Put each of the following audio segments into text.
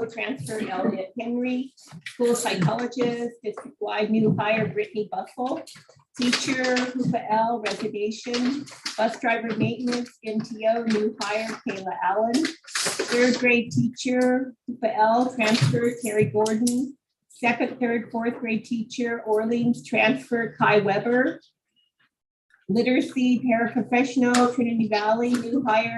transfer Elliot Henry, school psychologist, district-wide new hire Brittany Buffle, teacher Hoopa L, reservation, bus driver maintenance, NTO, new hire Kayla Allen, third grade teacher Hoopa L, transfer Terry Gordon, second, third, fourth grade teacher Orleans, transfer Kai Weber, literacy paraprofessional Trinity Valley, new hire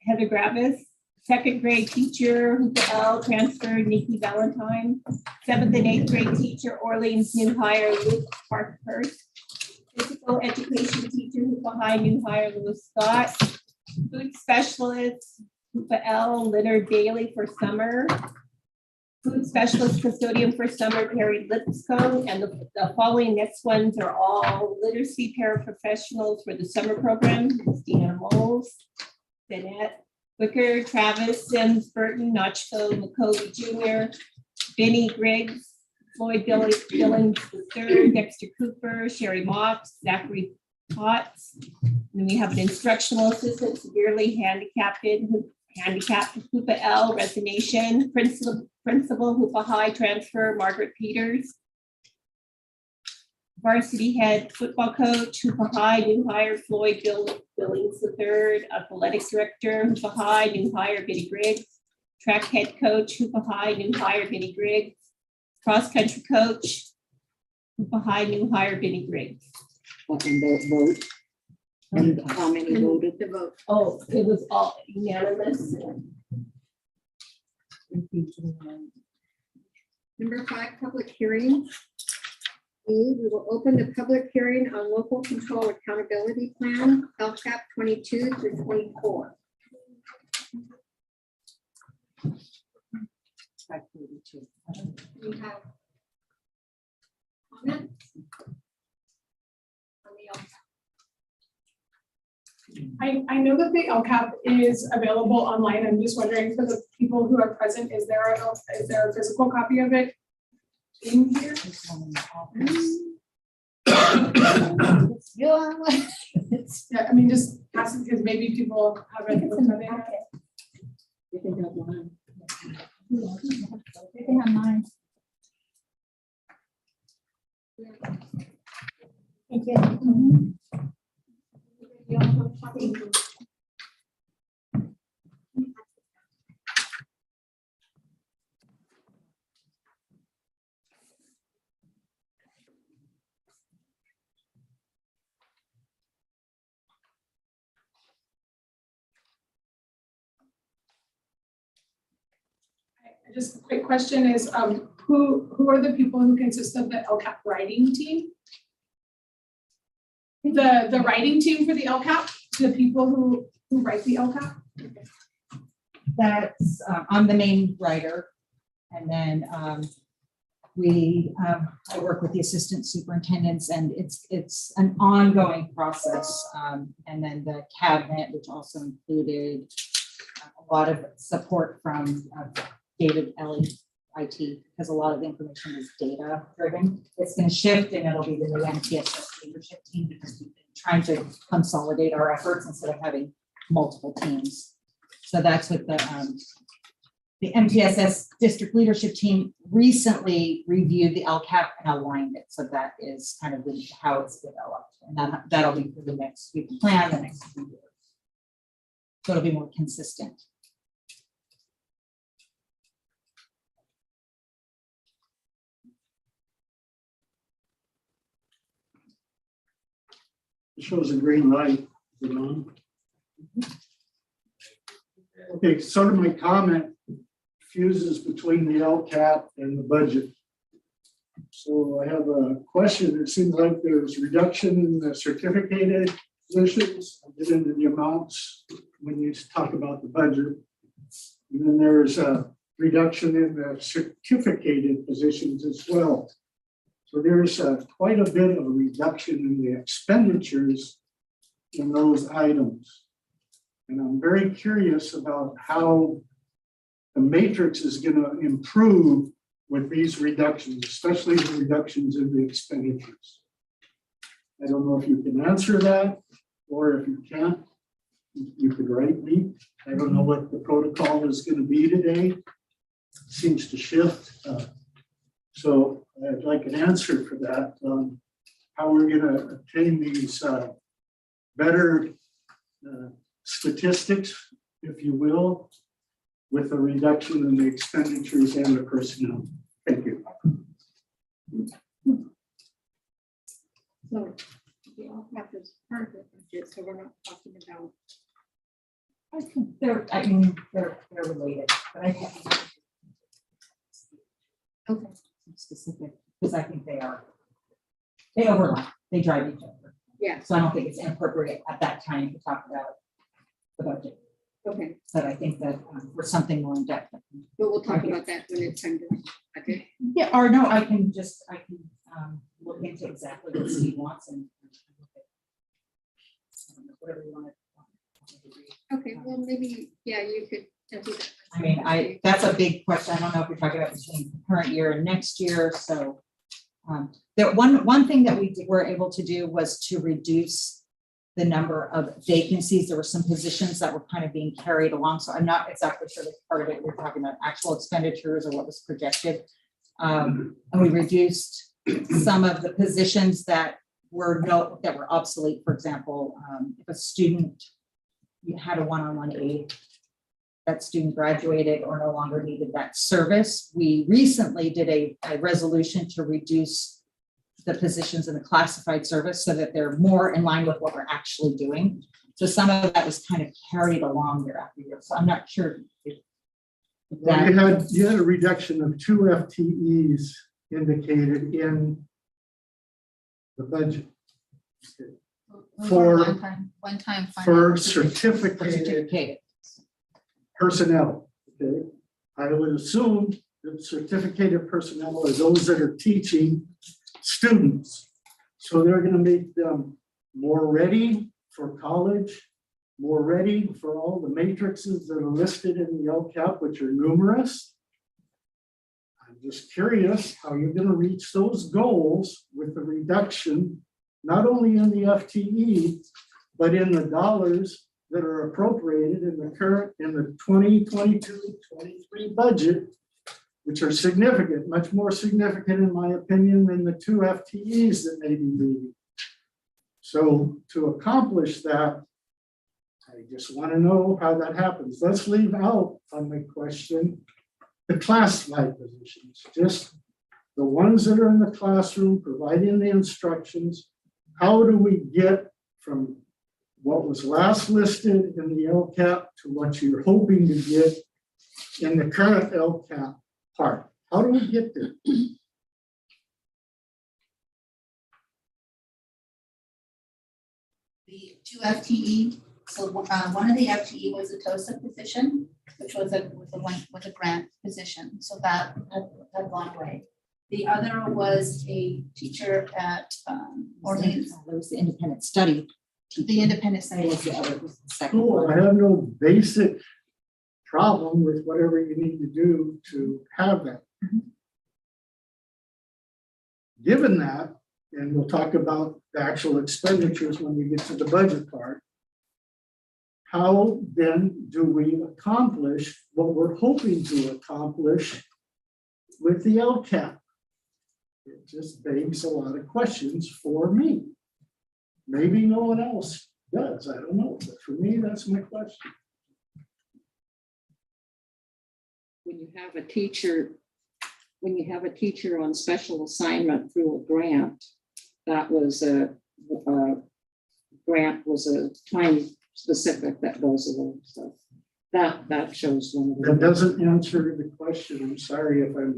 Heather Gravis, second grade teacher, Hoopa L, transfer Nikki Valentine. Seventh and eighth grade teacher, Orleans, new hire Luke Parkhurst. Physical education teacher, Hoopa High, new hire Louis Scott. Food specialist, Hoopa L, Leonard Bailey for summer. Food specialist custodian for summer, Perry Lipscomb. And the following next ones are all literacy paraprofessionals for the summer program. Christina Moles, Danette Wicker, Travis Sims, Burton, Notchko, McCovey Jr., Benny Griggs, Floyd Billings III, Dexter Cooper, Sherry Mox, Zachary Potts. And then we have an instructional assistant, severely handicapped Hoopa L, resignation, principal Hoopa High transfer, Margaret Peters. Varsity head football coach, Hoopa High, new hire Floyd Billings III, athletic director, Hoopa High, new hire Benny Griggs, track head coach, Hoopa High, new hire Benny Griggs, cross country coach, Hoopa High, new hire Benny Griggs. And vote. And how many voted to vote? Oh, it was all unanimous. Number 5, public hearing. We will open the public hearing on local control accountability plan, LCAP 22 through 24. We have comments on the LCAP. I know that the LCAP is available online. I'm just wondering for the people who are present, is there a physical copy of it in here? Yeah, I mean, just asking because maybe people haven't looked at it. You can have one. You can have mine. Thank you. Just a quick question is, who are the people who consist of the LCAP writing team? The writing team for the LCAP, the people who write the LCAP? That's, I'm the main writer. And then I work with the assistant superintendents, and it's an ongoing process. And then the cabinet, which also included a lot of support from David, Elie, IT, because a lot of the information is data driven. It's going to shift, and it'll be the new MTSS leadership team, because we've been trying to consolidate our efforts instead of having multiple teams. So that's what the MTSS district leadership team recently reviewed the LCAP and aligned it. So that is kind of how it's developed, and that'll be for the next week plan, the next 2 years. So it'll be more consistent. It shows a green light. Is it on? Okay, sort of my comment fuses between the LCAP and the budget. So I have a question. It seems like there's reduction in the certificated positions. I'll get into the amounts when you talk about the budget. And then there's a reduction in the certificated positions as well. So there's quite a bit of a reduction in the expenditures in those items. And I'm very curious about how the matrix is going to improve with these reductions, especially the reductions in the expenditures. I don't know if you can answer that, or if you can't, you could write me. I don't know what the protocol is going to be today. seems to shift. So I'd like an answer for that, how we're gonna obtain these better statistics, if you will, with a reduction in the expenditures and the personnel. Thank you. So we all have this part of the budget, so we're not talking about. I think they're related, but I think Okay. specific, because I think they overlap, they drive each other. Yeah, So I don't think it's inappropriate at that time to talk about the budget, okay, but I think that for something more in depth. but we'll talk about that when it's time to, okay, Yeah, or no, I can look into exactly what Steve wants and whatever you want to. okay, well, maybe, yeah, you could. do that. I mean, that's a big question. I don't know if you're talking about between the current year and next year, so. There, one thing that were able to do was to reduce the number of vacancies. There were some positions that were kind of being carried along, so I'm not exactly sure that part of it, we're talking about actual expenditures or what was projected. And we reduced some of the positions that were obsolete. For example, if a student, you had a one-on-one aide, that student graduated or no longer needed that service. We recently did a resolution to reduce the positions in the classified service so that they're more in line with what we're actually doing. So some of that was kind of carried along year after year. So I'm not sure if Well, that, you had a reduction of 2 FTEs indicated in the budget for One-time. for finance. certificated certificated. personnel. Okay, I would assume that certificated personnel are those that are teaching students. So they're going to make them more ready for college, more ready for all the matrices that are listed in the LCAP, which are numerous. I'm just curious how you're going to reach those goals with the reduction, not only in the FTE, but in the dollars that are appropriated in the 2022-23 budget, which are significant, much more significant in my opinion than the 2 FTEs that may be needed. So to accomplish that, I just want to know how that happens. Let's leave out on the question the classified positions, just the ones that are in the classroom providing the instructions. How do we get from what was last listed in the LCAP to what you're hoping to get in the current LCAP part? How do we get there? The 2 FTE, so one of the FTE was a TOSA position, which was a grant position, so that had gone away. The other was a teacher at It was the independent study. the independent study. Was the other, was the second Cool. I one. have no basic problem with whatever you need to do to have that. Given that, and we'll talk about the actual expenditures when we get to the budget part, how then do we accomplish what we're hoping to accomplish with the LCAP? It just begs a lot of questions for me. Maybe no one else does, I don't know, but for me, that's my question. When you have a teacher on special assignment through a grant, that was a grant was a time specific that goes away. So that shows one of That the. doesn't answer the question. I'm sorry if I'm,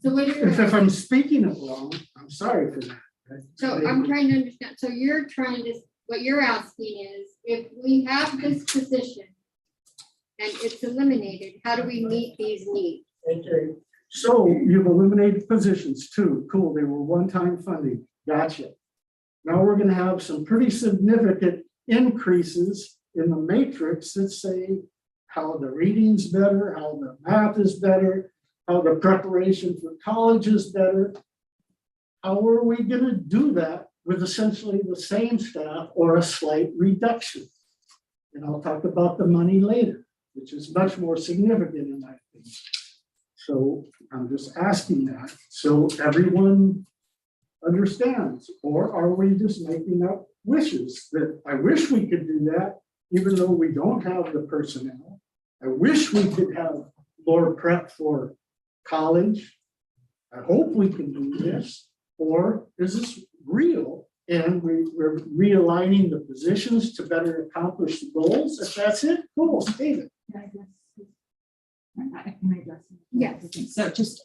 So what you're, if I'm speaking it wrong, I'm sorry for that. so I'm trying to understand, so you're trying to, what you're asking is, if we have this position and it's eliminated, how do we meet these needs? Okay, so you've eliminated positions too. Cool, they were one-time funding. Gotcha. Now we're gonna have some pretty significant increases in the matrix that say how the reading's better, how the math is better, how the preparation for college is better. How are we gonna do that with essentially the same staff or a slight reduction? And I'll talk about the money later. which is much more significant in my opinion. So I'm just asking that, so everyone understands, or are we just making up wishes that I wish we could do that, even though we don't have the personnel? I wish we could have more prep for college. I hope we can do this, or is this real? And we're realigning the positions to better accomplish the goals. If that's it, cool, state it. Can I address it? Yes. So just,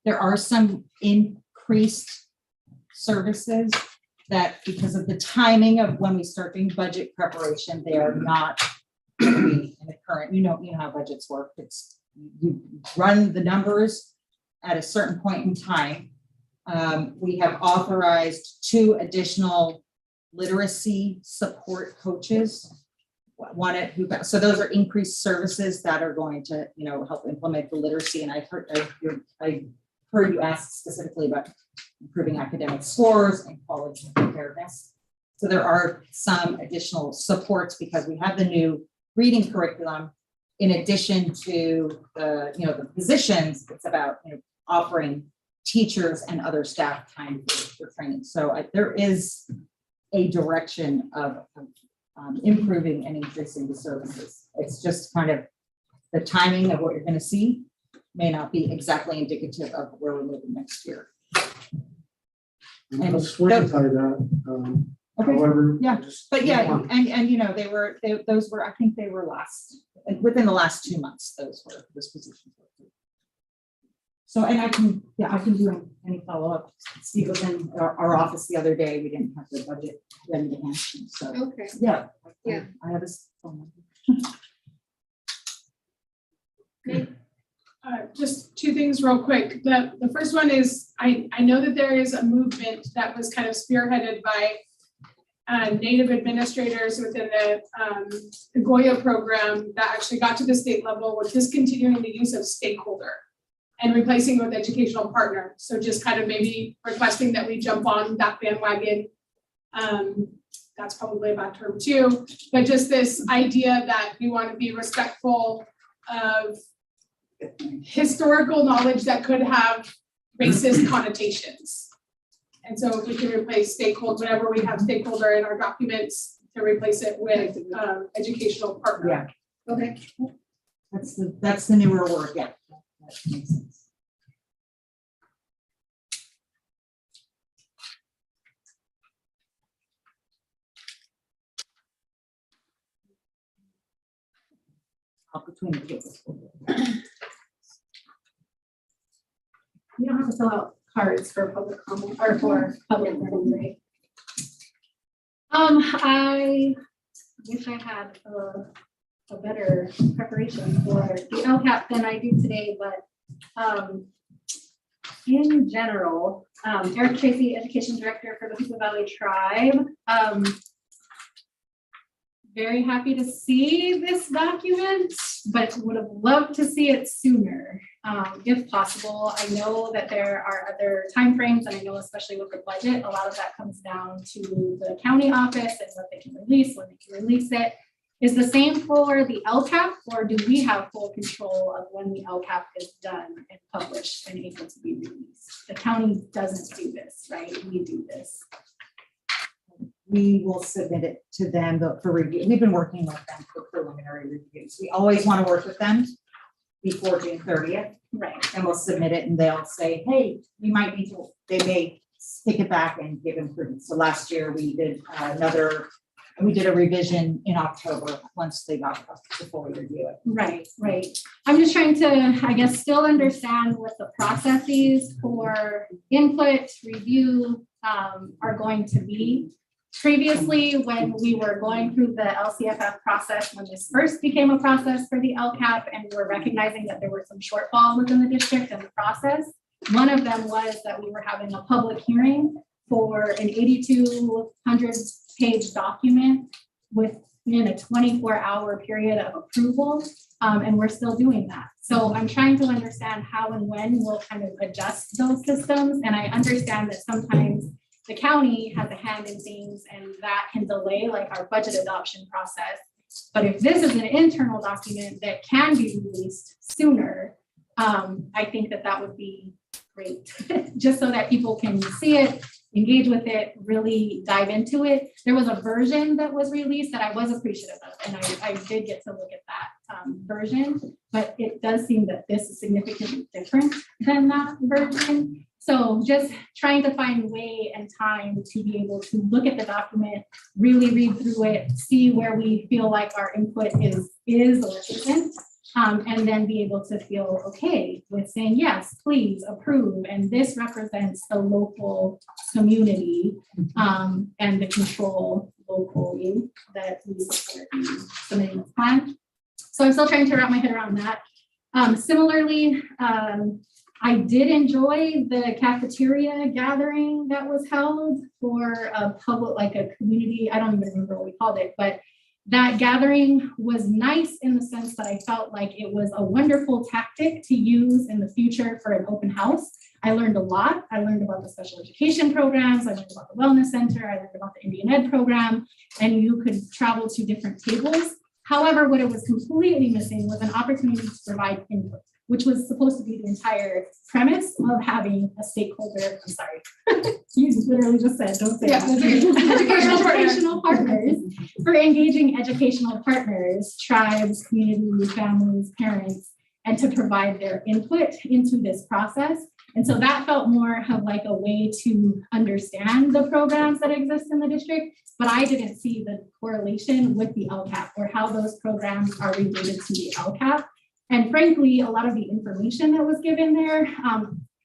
there are some increased services that because of the timing of when we start doing budget preparation, they are not gonna be in the current, you know how budgets work. It's, you run the numbers at a certain point in time. We have authorized 2 additional literacy support coaches. So those are increased services that are going to, help implement the literacy. And I heard you ask specifically about improving academic scores and college preparedness. So there are some additional supports because we have the new reading curriculum. In addition to the positions, it's about offering teachers and other staff time for training. So there is a direction of improving and increasing the services. It's just kind of the timing of what you're going to see may not be exactly indicative of where we're moving next year. Let's swing by that. Okay. However. Yeah, just- But yeah, and those were, I think they were within the last 2 months, those positions. So, and I can do any follow-up. Steve was in our office the other day. We didn't have the budget ready to answer. So, Okay. yeah. Yeah. I have his phone number. Just 2 things real quick. The first one is, I know that there is a movement that was kind of spearheaded by Native administrators within the Goya program that actually got to the state level with discontinuing the use of stakeholder and replacing with educational partner. So just kind of maybe requesting that we jump on that bandwagon. That's probably a bad term too, but just this idea that we want to be respectful of historical knowledge that could have racist connotations. And so if we can replace stakeholder, whenever we have stakeholder in our documents, to replace it with educational partner. Yeah. Okay. That's the newer word. Yeah. That makes sense. Between the kids. You don't have to fill out cards for public comment or for public comment, right? I wish I had a better preparation for the LCAP than I do today, but in general, Eric Tracy, Education Director for the Hoopa Valley Tribe. Very happy to see this document, but would have loved to see it sooner, if possible. I know that there are other timeframes, and I know especially with the budget, a lot of that comes down to the county office and what they can release, when they can release it. Is the same for the LCAP, or do we have full control of when the LCAP is done and published and able to be released? The county doesn't do this, right? We do this. We will submit it to them for review. We've been working with them for preliminary reviews. We always want to work with them before June 30th. Right. And we'll submit it and they'll say, hey, you might need to, they may take it back and give improvements. So last year we did a revision in October once they got us before we review it. Right, right. I'm just trying to, I guess, still understand what the processes for input, review are going to be. Previously, when we were going through the LCFF process, when this first became a process for the LCAP, and we were recognizing that there were some shortfalls within the district and the process, one of them was that we were having a public hearing for an 8,200-page document within a 24-hour period of approval, and we're still doing that. So I'm trying to understand how and when we'll kind of adjust those systems, and I understand that sometimes the county has a hand in things and that can delay like our budget adoption process. But if this is an internal document that can be released sooner, I think that that would be great, just so that people can see it, engage with it, really dive into it. There was a version that was released that I was appreciative of, and I did get to look at that version, but it does seem that this is significantly different than that version. So just trying to find way and time to be able to look at the document, really read through it, see where we feel like our input is or isn't, and then be able to feel okay with saying, yes, please approve. And this represents the local community and the control locally that we support in submitting the plan. So I'm still trying to wrap my head around that. Similarly, I did enjoy the cafeteria gathering that was held for a public, like a community, I don't even remember what we called it, but that gathering was nice in the sense that I felt like it was a wonderful tactic to use in the future for an open house. I learned a lot. I learned about the special education programs. I learned about the wellness center. I learned about the Indian Ed program, and you could travel to different tables. However, what it was completely missing was an opportunity to provide input, which was supposed to be the entire premise of having a stakeholder. I'm sorry, you literally just said, don't say that. Educational partners, for engaging educational partners, tribes, community, families, parents, and to provide their input into this process. And so that felt more of like a way to understand the programs that exist in the district, but I didn't see the correlation with the LCAP or how those programs are related to the LCAP. And frankly, a lot of the information that was given there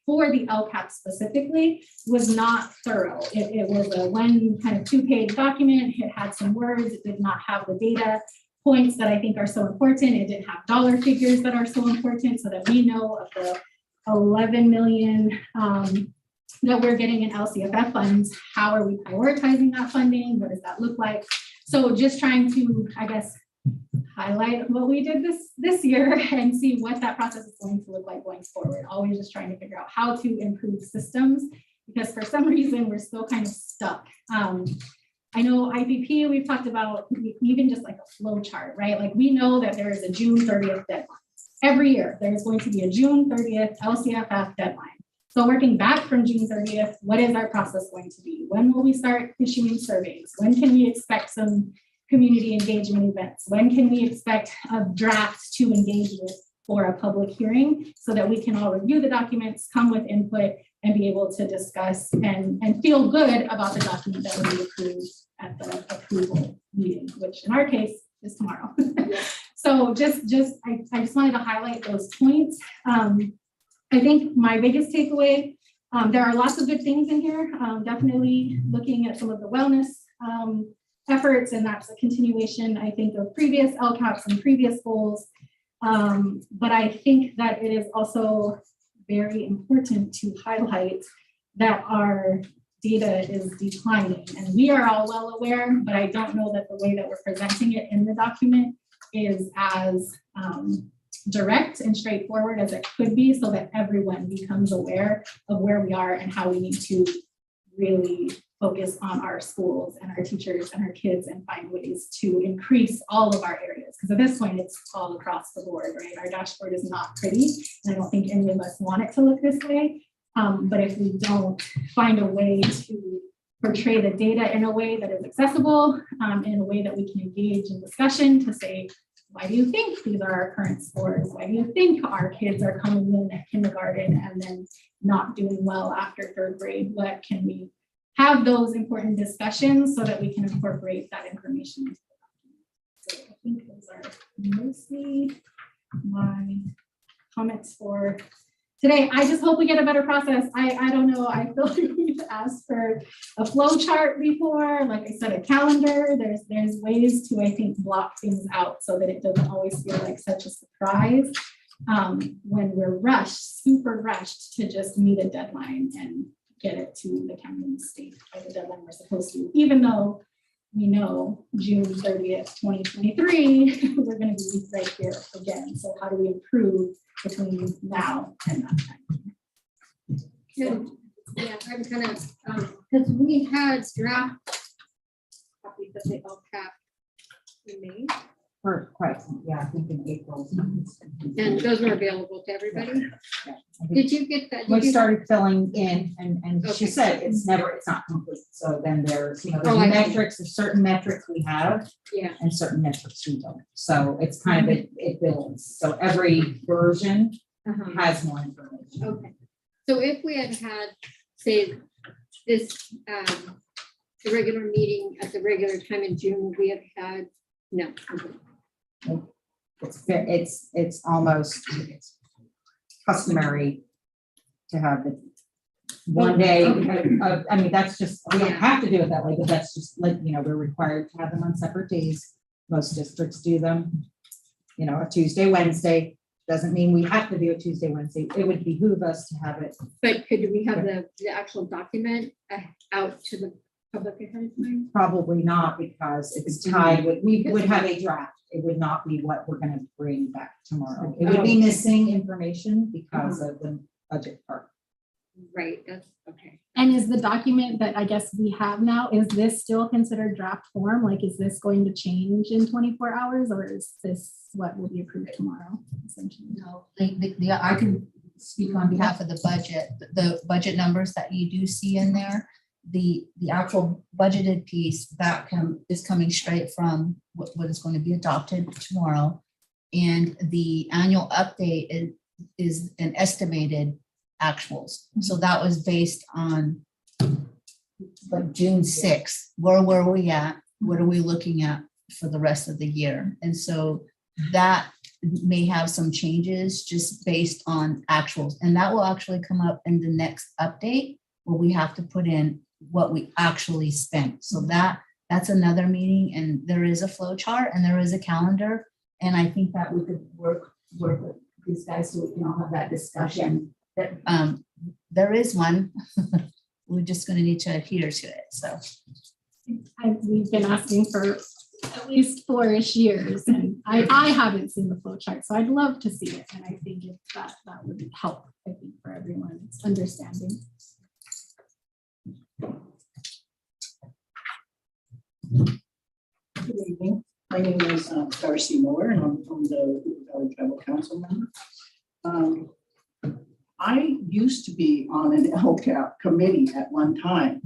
for the LCAP specifically was not thorough. It was a one kind of 2-page document. It had some words. It did not have the data points that I think are so important. It didn't have dollar figures that are so important so that we know of the 11 million that we're getting in LCFF funds. How are we prioritizing that funding? What does that look like? So just trying to, I guess, highlight what we did this year and see what that process is going to look like going forward. Always just trying to figure out how to improve systems, because for some reason we're still kind of stuck. I know IPP, we've talked about even just like a flow chart, right? Like we know that there is a June 30th deadline. Every year there is going to be a June 30th LCFF deadline. So working back from June 30th, what is our process going to be? When will we start issuing surveys? When can we expect some community engagement events? When can we expect a draft to engage with for a public hearing so that we can all review the documents, come with input, and be able to discuss and feel good about the document that will be approved at the approval meeting, which in our case is tomorrow. So I just wanted to highlight those points. I think my biggest takeaway, there are lots of good things in here. Definitely looking at some of the wellness efforts, and that's a continuation, I think, of previous LCAPs and previous goals. But I think that it is also very important to highlight that our data is declining, and we are all well aware, but I don't know that the way that we're presenting it in the document is as direct and straightforward as it could be, so that everyone becomes aware of where we are and how we need to really focus on our schools and our teachers and our kids and find ways to increase all of our areas. Because at this point, it's all across the board, right? Our dashboard is not pretty, and I don't think any of us want it to look this way. But if we don't find a way to portray the data in a way that is accessible, in a way that we can engage in discussion to say, why do you think these are our current scores? Why do you think our kids are coming in at kindergarten and then not doing well after 3rd grade? What can we have those important discussions so that we can incorporate that information into the document? So I think those are mostly my comments for today. I just hope we get a better process. I don't know. I feel like we've asked for a flow chart before, like I said, a calendar. There's ways to, I think, block things out so that it doesn't always feel like such a surprise when we're rushed, super rushed to just meet a deadline and get it to the county and state by the deadline we're supposed to, even though we know June 30th, 2023, we're going to be right here again. So how do we improve between now and that time? Yeah, I'm kind of, because we had draft copies of the LCAP in May. For quite some, yeah, I think in April. And those were available to everybody? Yeah, I think Did you get that? We Did you- started filling in and she Okay. said it's not complete. So then there's, Oh, there's I see. metrics, there's certain metrics we have Yeah, and certain metrics we don't. So it's kind of, it builds. So every version uh-huh. has more information. Okay. So if we had, say, this, the regular meeting at the regular time in June, would we have had, no. Okay. It's almost it's customary to have the one day. I mean, that's just, we don't have to do it that way, but that's just like, we're required to have them on separate days. Most districts do them, a Tuesday, Wednesday. Doesn't mean we have to do a Tuesday, Wednesday. It would behoove us to have it. But could we have the actual document out to the public ahead of time? Probably not, because it's tied with, we would have a draft. It would not be what we're gonna bring back tomorrow. It would be missing information because of the budget part. Right, that's, okay. And is the document that I guess we have now, is this still considered draft form? Like, is this going to change in 24 hours or is this what will be approved tomorrow, essentially? No, I can speak on behalf of the budget, the budget numbers that you do see in there. The actual budgeted piece that is coming straight from what is going to be adopted tomorrow. And the annual update is an estimated actuals. So that was based on like June 6th. Where were we at? What are we looking at for the rest of the year? And so that may have some changes just based on actuals. And that will actually come up in the next update where we have to put in what we actually spent. So that's another meeting, and there is a flow chart and there is a calendar. And I think that we could work with these guys so we can all have that discussion. That there is one. We're just going to need to adhere to it. So We've been asking for at least 4-ish years, and I haven't seen the flow chart, so I'd love to see it. And I think if that would help, I think, for everyone's understanding. Good evening. My name is Darcy Miller, and I'm from the Hooper Valley Tribal Council member. I used to be on an LCAP committee at one time.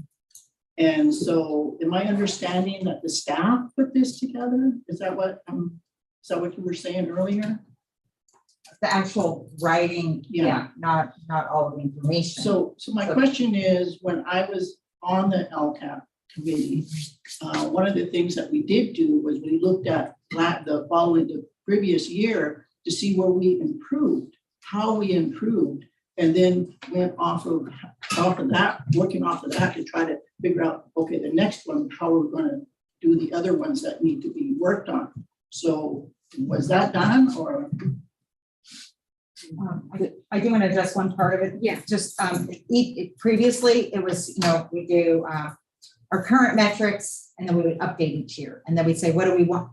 And so am I understanding that the staff put this together? Is that what you were saying earlier? The actual writing, Yeah. not all of the information. So my question is, when I was on the LCAP committee, one of the things that we did do was we looked at the previous year to see where we improved, how we improved, and then went off of that, working off of that to try to figure out, okay, the next one, how we're going to do the other ones that need to be worked on. So was that done, or? I do want to address one part of it. Yeah. Just previously it was, we do our current metrics and then we would update each year. And then we'd say, what do we want?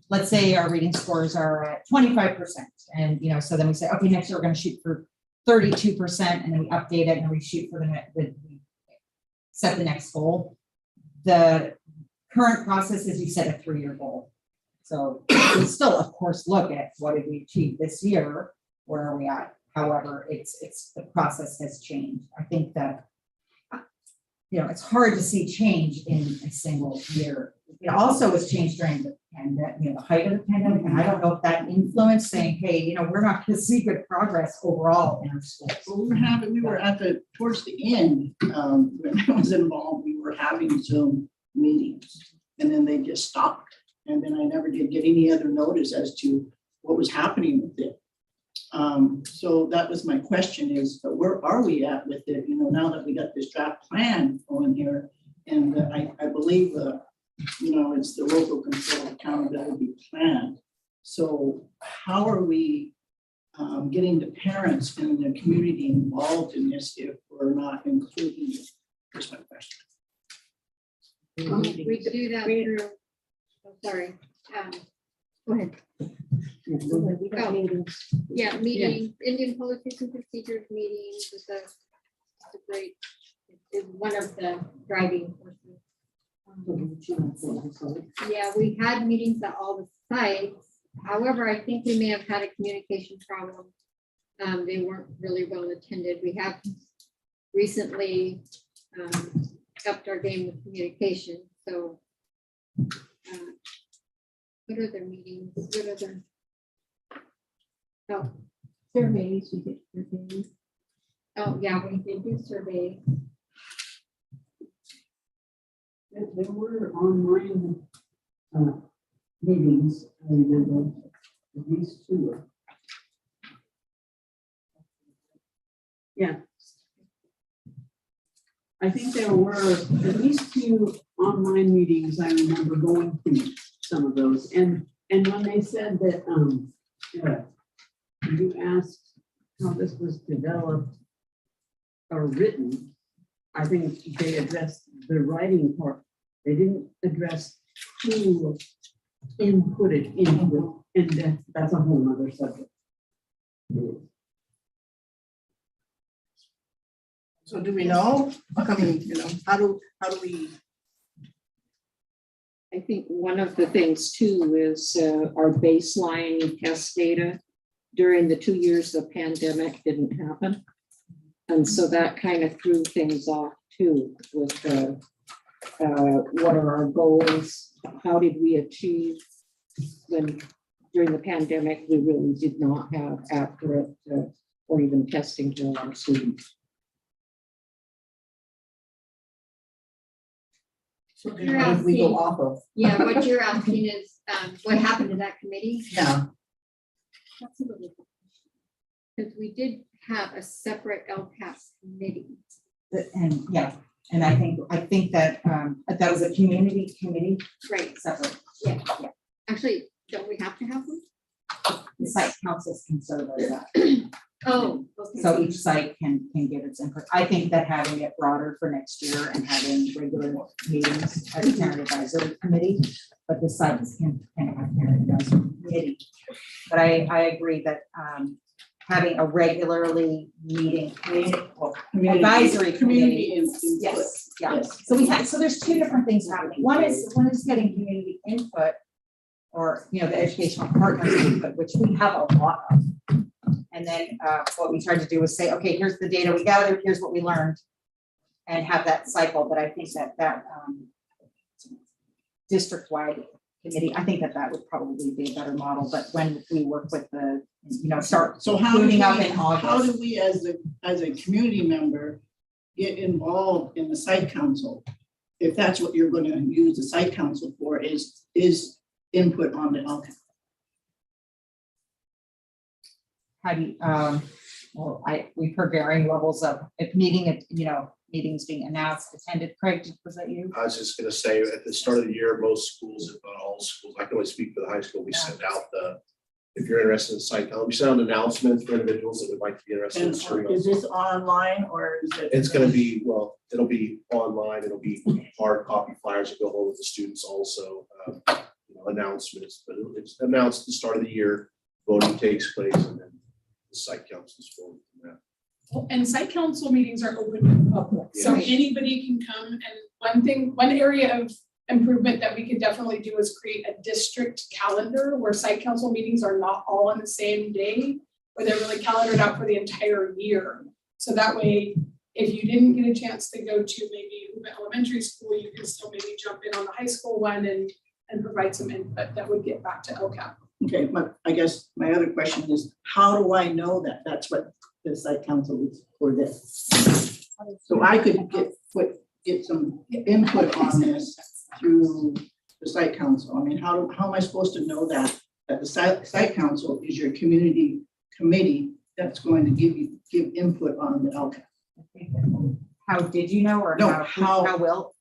Let's say our reading scores are at 25%. And, so then we say, okay, next year we're going to shoot for 32%. And then we update it and we shoot for we set the next goal. The current process is you set a 3-year goal. So we still, of course, look at what did we achieve this year? Where are we at? However, it's the process has changed. I think that, it's hard to see change in a single year. It also was changed during the pandemic, the height of the pandemic. And I don't know if that influenced saying, hey, we're not going to see good progress overall in our schools. Well, we were towards the end, when I was involved, we were having Zoom meetings, and then they just stopped. And then I never did get any other notice as to what was happening with it. So that was my question is, but where are we at with it? Now that we got this draft plan on here, and I believe, it's the local control accountability plan. So how are we getting the parents and the community involved in this if we're not including it? Here's my question. We could do that through, sorry. Go ahead. Yeah, meeting, Indian policies and procedures meetings is a great, is one of the driving forces. Yeah, we had meetings that all the sites. However, I think we may have had a communication problem. They weren't really well attended. We have recently upped our game with communication, so. What are their meetings? What are their? Oh, surveys, we did surveys. Oh, yeah, we did do surveys. There were online meetings, I remember, at least two. Yeah. I think there were at least two online meetings, I remember going to some of those, and when they said that, you asked how this was developed or written, I think they addressed the writing part. They didn't address who inputted into it, and that's a whole nother subject. So do we know? I mean, how do we? I think one of the things too is our baseline test data during the 2 years the pandemic didn't happen. And so that kind of threw things off too with what are our goals? How did we achieve when during the pandemic, we really did not have accurate or even testing for our students. So then what did we go off of? Yeah, what you're asking is, what happened to that committee? Yeah. That's a really good question. Because we did have a separate LCAS committee. And yeah, and I think that that was a community committee, Right, separate. yeah. Actually, don't we have to have one? The site councils can serve as that. Oh, okay. So each site can give its input. I think that having it broader for next year and having regular meetings as a parent advisory committee, but the sites can have parent advisory committee. But I agree that having a regularly meeting advisory Community committee. input. Yes, yeah. Yes. So there's two different things happening. One is getting community input or, the educational partners input, which we have a lot of. And then what we tried to do was say, okay, here's the data we gathered, here's what we learned, and have that cycle. But I think that district-wide committee, I think that would probably be a better model. But when we work with the, start So how do cleaning we, up in August. how do we as a community member get involved in the site council? If that's what you're going to use the site council for, is input on the LCAP. How do you, we've heard varying levels of meetings being announced, attended. Craig, was that you? I was just gonna say, at the start of the year, most schools, if not all schools, I can only speak for the high school, we send out if you're interested in site, we send out announcements for individuals that would like to be interested in And serving. is this online or is it? It's gonna be, it'll be online, it'll be hard copy flyers that go home with the students also, announcements, but it's announced at the start of the year, voting takes place, and then the site council is formed from that. And site council meetings are open to the public, so Yes. anybody can come. And one area of improvement that we could definitely do is create a district calendar where site council meetings are not all on the same day, where they're really calendared out for the entire year. So that way, if you didn't get a chance to go to maybe elementary school, you can still maybe jump in on the high school one and provide some input that would get back to LCAP. Okay, but I guess my other question is, how do I know that that's what the site council is for this? So I could get some input on this through the site council. I mean, how am I supposed to know that the site council is your community committee that's going to give input on the LCAP? How did you know, or No, how will?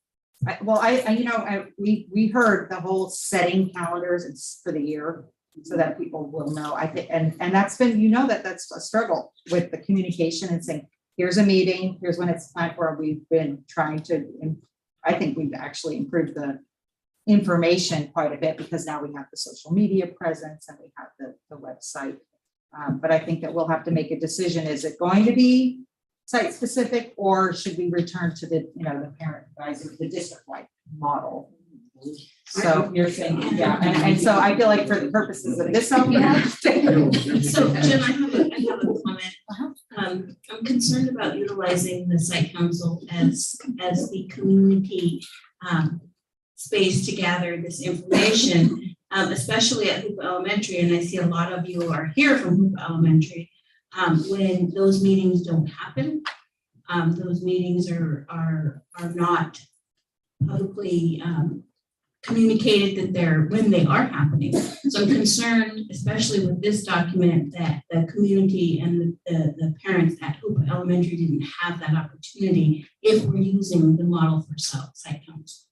We heard the whole setting calendars for the year so that people will know. I think, and that's been, that's a struggle with the communication and saying, here's a meeting, here's when it's time for. We've been trying to, I think we've actually improved the information quite a bit because now we have the social media presence and we have the website. But I think that we'll have to make a decision. Is it going to be site specific, or should we return to the parent advisory, the district-wide model? So you're saying, yeah, and so I feel like for the purposes of this document. So Jim, I have a comment. I'm concerned about utilizing the site council as the community space to gather this information, especially at Hoopa Elementary, and I see a lot of you are here from Hoopa Elementary. When those meetings don't happen, those meetings are not publicly communicated that when they are happening. So I'm concerned, especially with this document, that the community and the parents at Hoopa Elementary didn't have that opportunity if we're using the model for site council.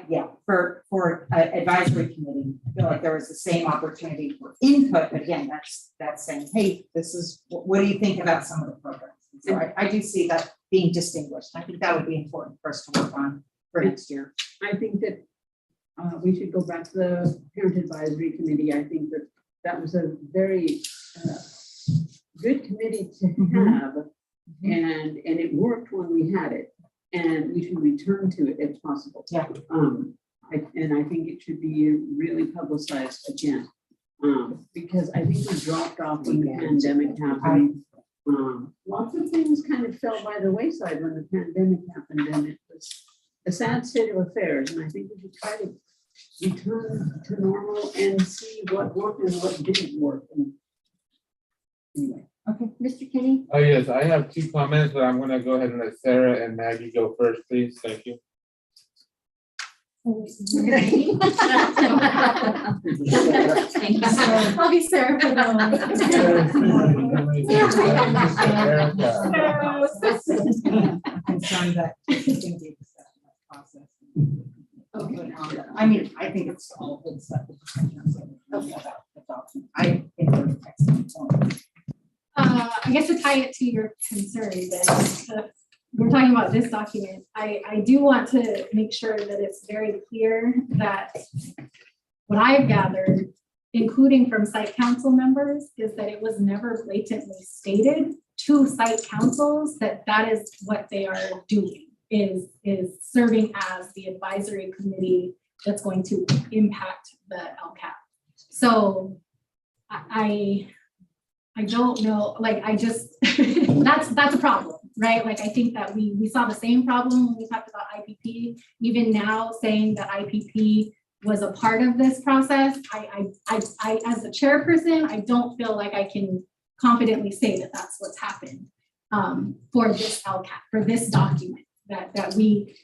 Yeah, for advisory committee, I feel like there was the same opportunity for input, but again, that's saying, hey, this is, what do you think about some of the programs? So I do see that being distinguished. I think that would be important for us to work on for next year. I think that we should go back to the parent advisory committee. I think that that was a very good committee to have, and it worked when we had it, and we should return to it if possible. Yeah. And I think it should be really publicized again, because I think we dropped off when the pandemic happened. Lots of things kind of fell by the wayside when the pandemic happened, and it was a sad state of affairs. And I think we should try to return to normal and see what worked and what didn't work. And anyway. Okay, Mr. Kenny? Oh, yes, I have 2 comments, but I'm gonna go ahead and let Sarah and Maggie go first, please. Thank you. I'll be Sarah for that one. Concerned that it's gonna be a process. Okay, I mean, I think it's all good stuff. About the document. I think they're excellent. I guess to tie it to your concern, then, we're talking about this document. I do want to make sure that it's very clear that what I've gathered, including from site council members, is that it was never blatantly stated to site councils that that is what they are doing, is serving as the advisory committee that's going to impact the LCAP. So I don't know, like, I just, that's a problem, right? Like, I think that we saw the same problem when we talked about IPP. Even now, saying that IPP was a part of this process, I as the chairperson, I don't feel like I can confidently say that that's what's happened for this LCAP, for this document, that we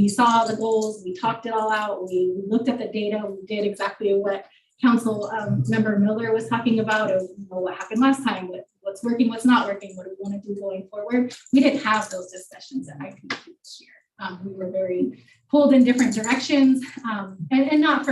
saw the goals, we talked it all out, we looked at the data, we did exactly what Council Member Miller was talking about, of what happened last time, what's working, what's not working, what do we want to do going forward. We didn't have those discussions at IPP this year. We were very pulled in different directions, and not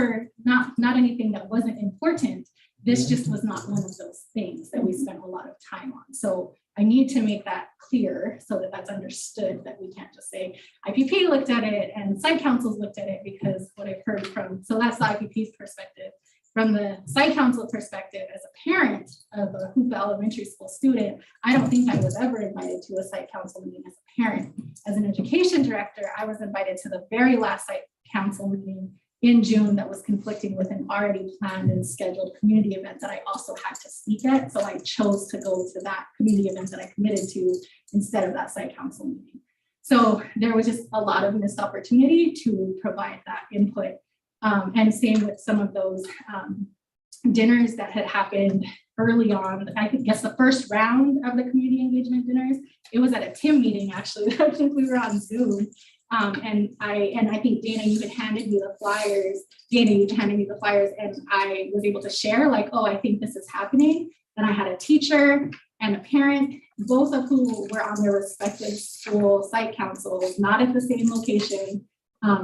anything that wasn't important. This just was not one of those things that we spent a lot of time on. So I need to make that clear so that that's understood, that we can't just say IPP looked at it and site councils looked at it, because what I've heard from, so that's the IPP's perspective. From the site council perspective, as a parent of a Hoopa Elementary School student, I don't think I was ever invited to a site council meeting as a parent. As an education director, I was invited to the very last site council meeting in June that was conflicting with an already planned and scheduled community event that I also had to speak at. So I chose to go to that community event that I committed to instead of that site council meeting. So there was just a lot of missed opportunity to provide that input. And same with some of those dinners that had happened early on. I guess the first round of the community engagement dinners, it was at a TIM meeting, actually. I think we were on Zoom. And I think Dana, you had handed me the flyers. And I was able to share, like, oh, I think this is happening. And I had a teacher and a parent, both of who were on their respective school site councils, not at the same location.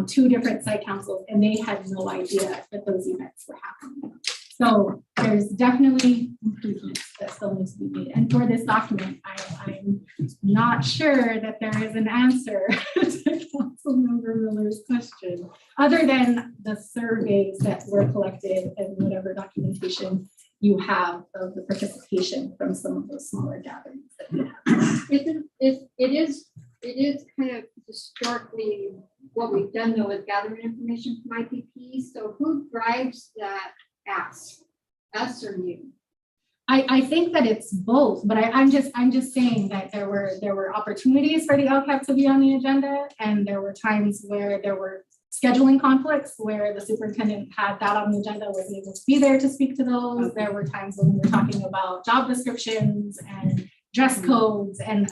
2 different site councils, and they had no idea that those events were happening. So there's definitely improvements that still needs to be made. And for this document, I'm not sure that there is an answer to Councilmember Miller's question, other than the surveys that were collected and whatever documentation you have of the participation from some of those smaller gatherings that we have. It is kind of historically what we've done though is gathering information from IPP. So who drives that ask? Us or you? I think that it's both, but I'm just saying that there were opportunities for the LCAP to be on the agenda, and there were times where there were scheduling conflicts where the superintendent had that on the agenda, wasn't able to be there to speak to those. There were times when we were talking about job descriptions and dress codes and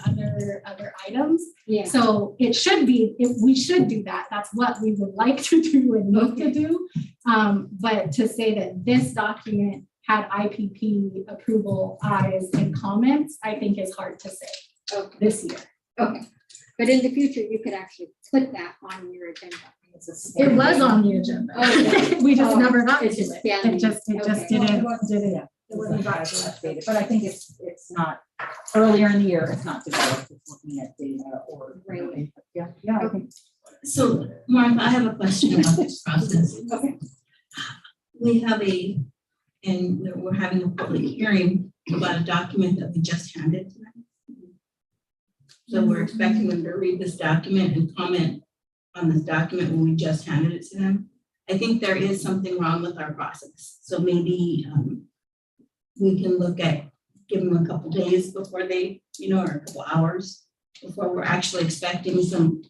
other items. Yeah. So it should be, we should do that. That's what we would like to do and look to do. But to say that this document had IPP approval, eyes, and comments, I think is hard to say this year. Okay. But in the future, you could actually put that on your agenda. It was on the agenda. Okay. We just Oh, never got to it's just it. standing. It just Okay. didn't. Yeah. It wasn't updated, but I think it's not, earlier in the year, it's not developed, it's looking at data or. Right. Yeah, I think. So Martha, I have a question about this process. Okay. We have and we're having a public hearing about a document that we just handed to them. So we're expecting them to read this document and comment on this document when we just handed it to them. I think there is something wrong with our process. So maybe we can look at, give them a couple days before they, or a couple hours before we're actually expecting some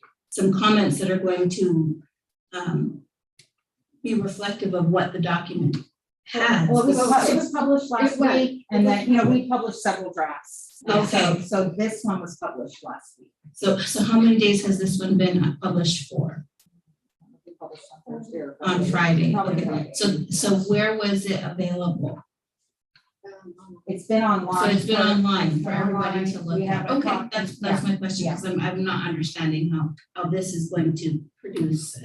comments that are going to be reflective of what the document has. Well, it was published last It was. week, and then, we published several drafts. Okay. So this one was published last week. So how many days has this one been published for? We published on Thursday or On Friday. Probably Okay. Friday. So where was it available? It's been online. So it's been for- online for everybody to online. look We have at. a Okay, copy. that's my question, because I'm not understanding how this is going to produce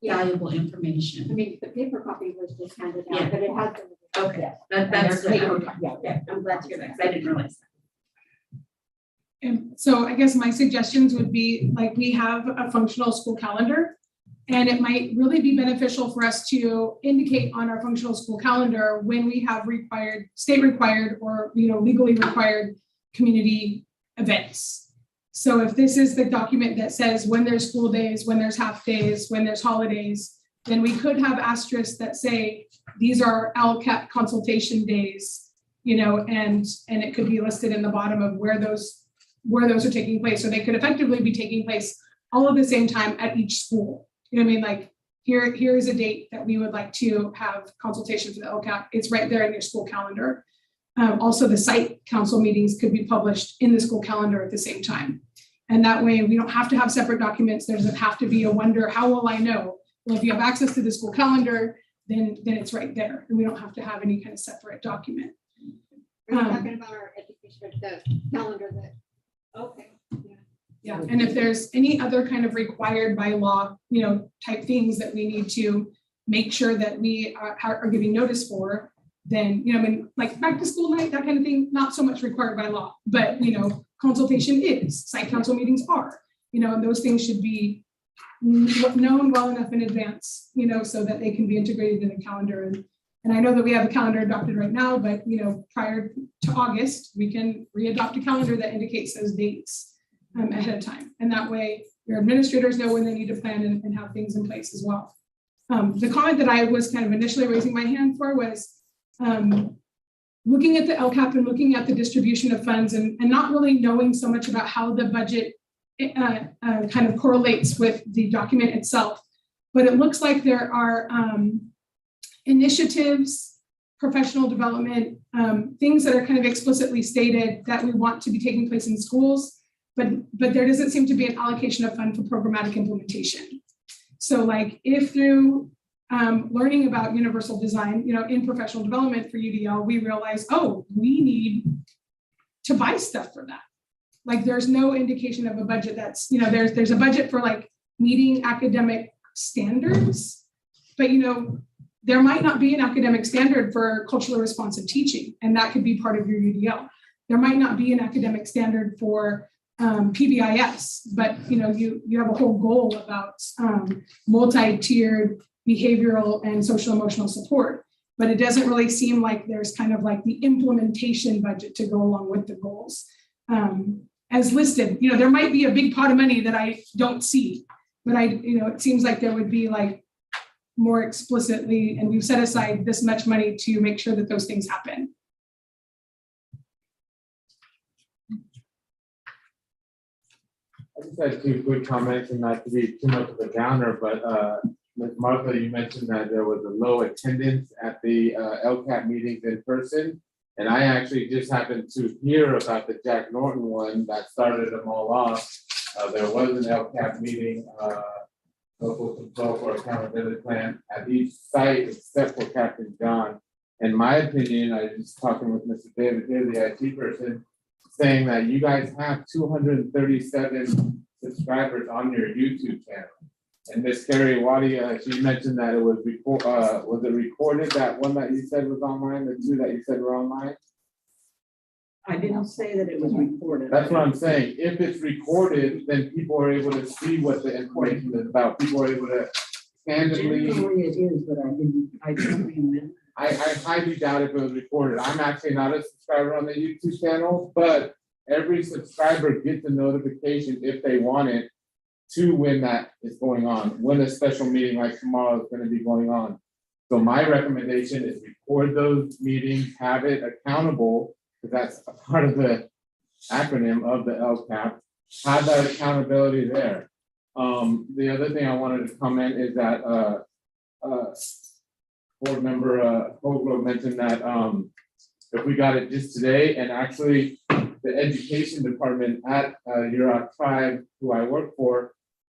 valuable I information. mean, the paper copy was just handed Yeah. out, but it has been. Okay, And that's there's good. paper- Yeah. Yeah, I'm glad to hear that, because I didn't realize that. And so I guess my suggestions would be, like, we have a functional school calendar. And it might really be beneficial for us to indicate on our functional school calendar when we have state required or, legally required community events. So if this is the document that says when there's school days, when there's half days, when there's holidays, then we could have asterisks that say, these are LCAP consultation days, and it could be listed in the bottom of where those are taking place. So they could effectively be taking place all at the same time at each school. You know what I mean? Like, here is a date that we would like to have consultation for the LCAP. It's right there in your school calendar. Also, the site council meetings could be published in the school calendar at the same time. And that way we don't have to have separate documents. There doesn't have to be a wonder, how will I know? Well, if you have access to the school calendar, then it's right there. And we don't have to have any kind of separate document. Are you talking about our education, the calendar that, okay. Yeah, and if there's any other kind of required by law, type things that we need to make sure that we are giving notice for, then, like back to school night, that kind of thing, not so much required by law, but, consultation is, site council meetings are, and those things should be known well enough in advance, so that they can be integrated in the calendar. And I know that we have a calendar adopted right now, but, prior to August, we can re-adopt a calendar that indicates those dates ahead of time. And that way your administrators know when they need to plan and have things in place as well. The comment that I was kind of initially raising my hand for was looking at the LCAP and looking at the distribution of funds and not really knowing so much about how the budget kind of correlates with the document itself. But it looks like there are initiatives, professional development, things that are kind of explicitly stated that we want to be taking place in schools. But there doesn't seem to be an allocation of fund for programmatic implementation. So like if through learning about universal design, in professional development for UDL, we realize, oh, we need to buy stuff for that. Like there's no indication of a budget that's, there's a budget for like meeting academic standards, but there might not be an academic standard for culturally responsive teaching, and that could be part of your UDL. There might not be an academic standard for PBIS, but you have a whole goal about multi-tiered behavioral and social emotional support, but it doesn't really seem like there's kind of like the implementation budget to go along with the goals as listed. There might be a big pot of money that I don't see, But it seems like there would be like more explicitly, and we've set aside this much money to make sure that those things happen. I just had two quick comments, and not to be too much of a downer, but Ms. Martha, you mentioned that there was a low attendance at the LCAP meetings in person. And I actually just happened to hear about the Jack Norton one that started them all off. There was an LCAP meeting, local control for accountability plan at each site except for Captain John. In my opinion, I was talking with Mr. David here, the IT person, saying that you guys have 237 subscribers on your YouTube channel. And Miss Carrie Waddy, she mentioned that it was it recorded, that one that you said was online, the two that you said were online? I didn't say that it was recorded. That's what I'm saying. If it's recorded, then people are able to see what the information is about. People are able to candidly. Generally it is, but I don't remember. I highly doubt if it was recorded. I'm actually not a subscriber on the YouTube channel, but every subscriber gets a notification if they want it to when that is going on, when a special meeting like tomorrow is going to be going on. So my recommendation is record those meetings, have it accountable, because that's a part of the acronym of the LCAP, have that accountability there. The other thing I wanted to comment is that board member Holgrove mentioned that if we got it just today, and actually the education department at Yurok Tribe, who I work for,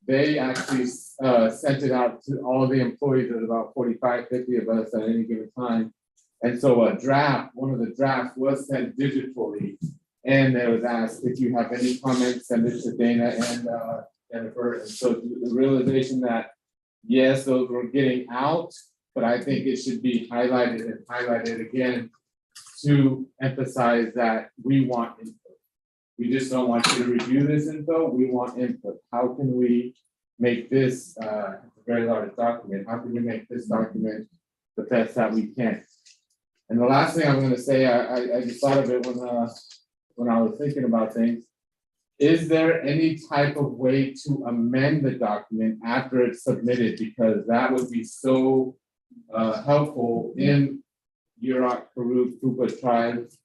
they actually sent it out to all the employees. There's about 45, 50 of us at any given time. And so one of the drafts was sent digitally, and it was asked if you have any comments, send it to Dana and Jennifer. And so the realization that, yes, those were getting out, but I think it should be highlighted and highlighted again to emphasize that we want input. We just don't want you to review this info, we want input. How can we make this a very large document? How can we make this document the best that we can? And the last thing I'm gonna say, I just thought of it when I was thinking about things. Is there any type of way to amend the document after it's submitted? Because that would be so helpful in Yurok, Karuk, Kupa tribes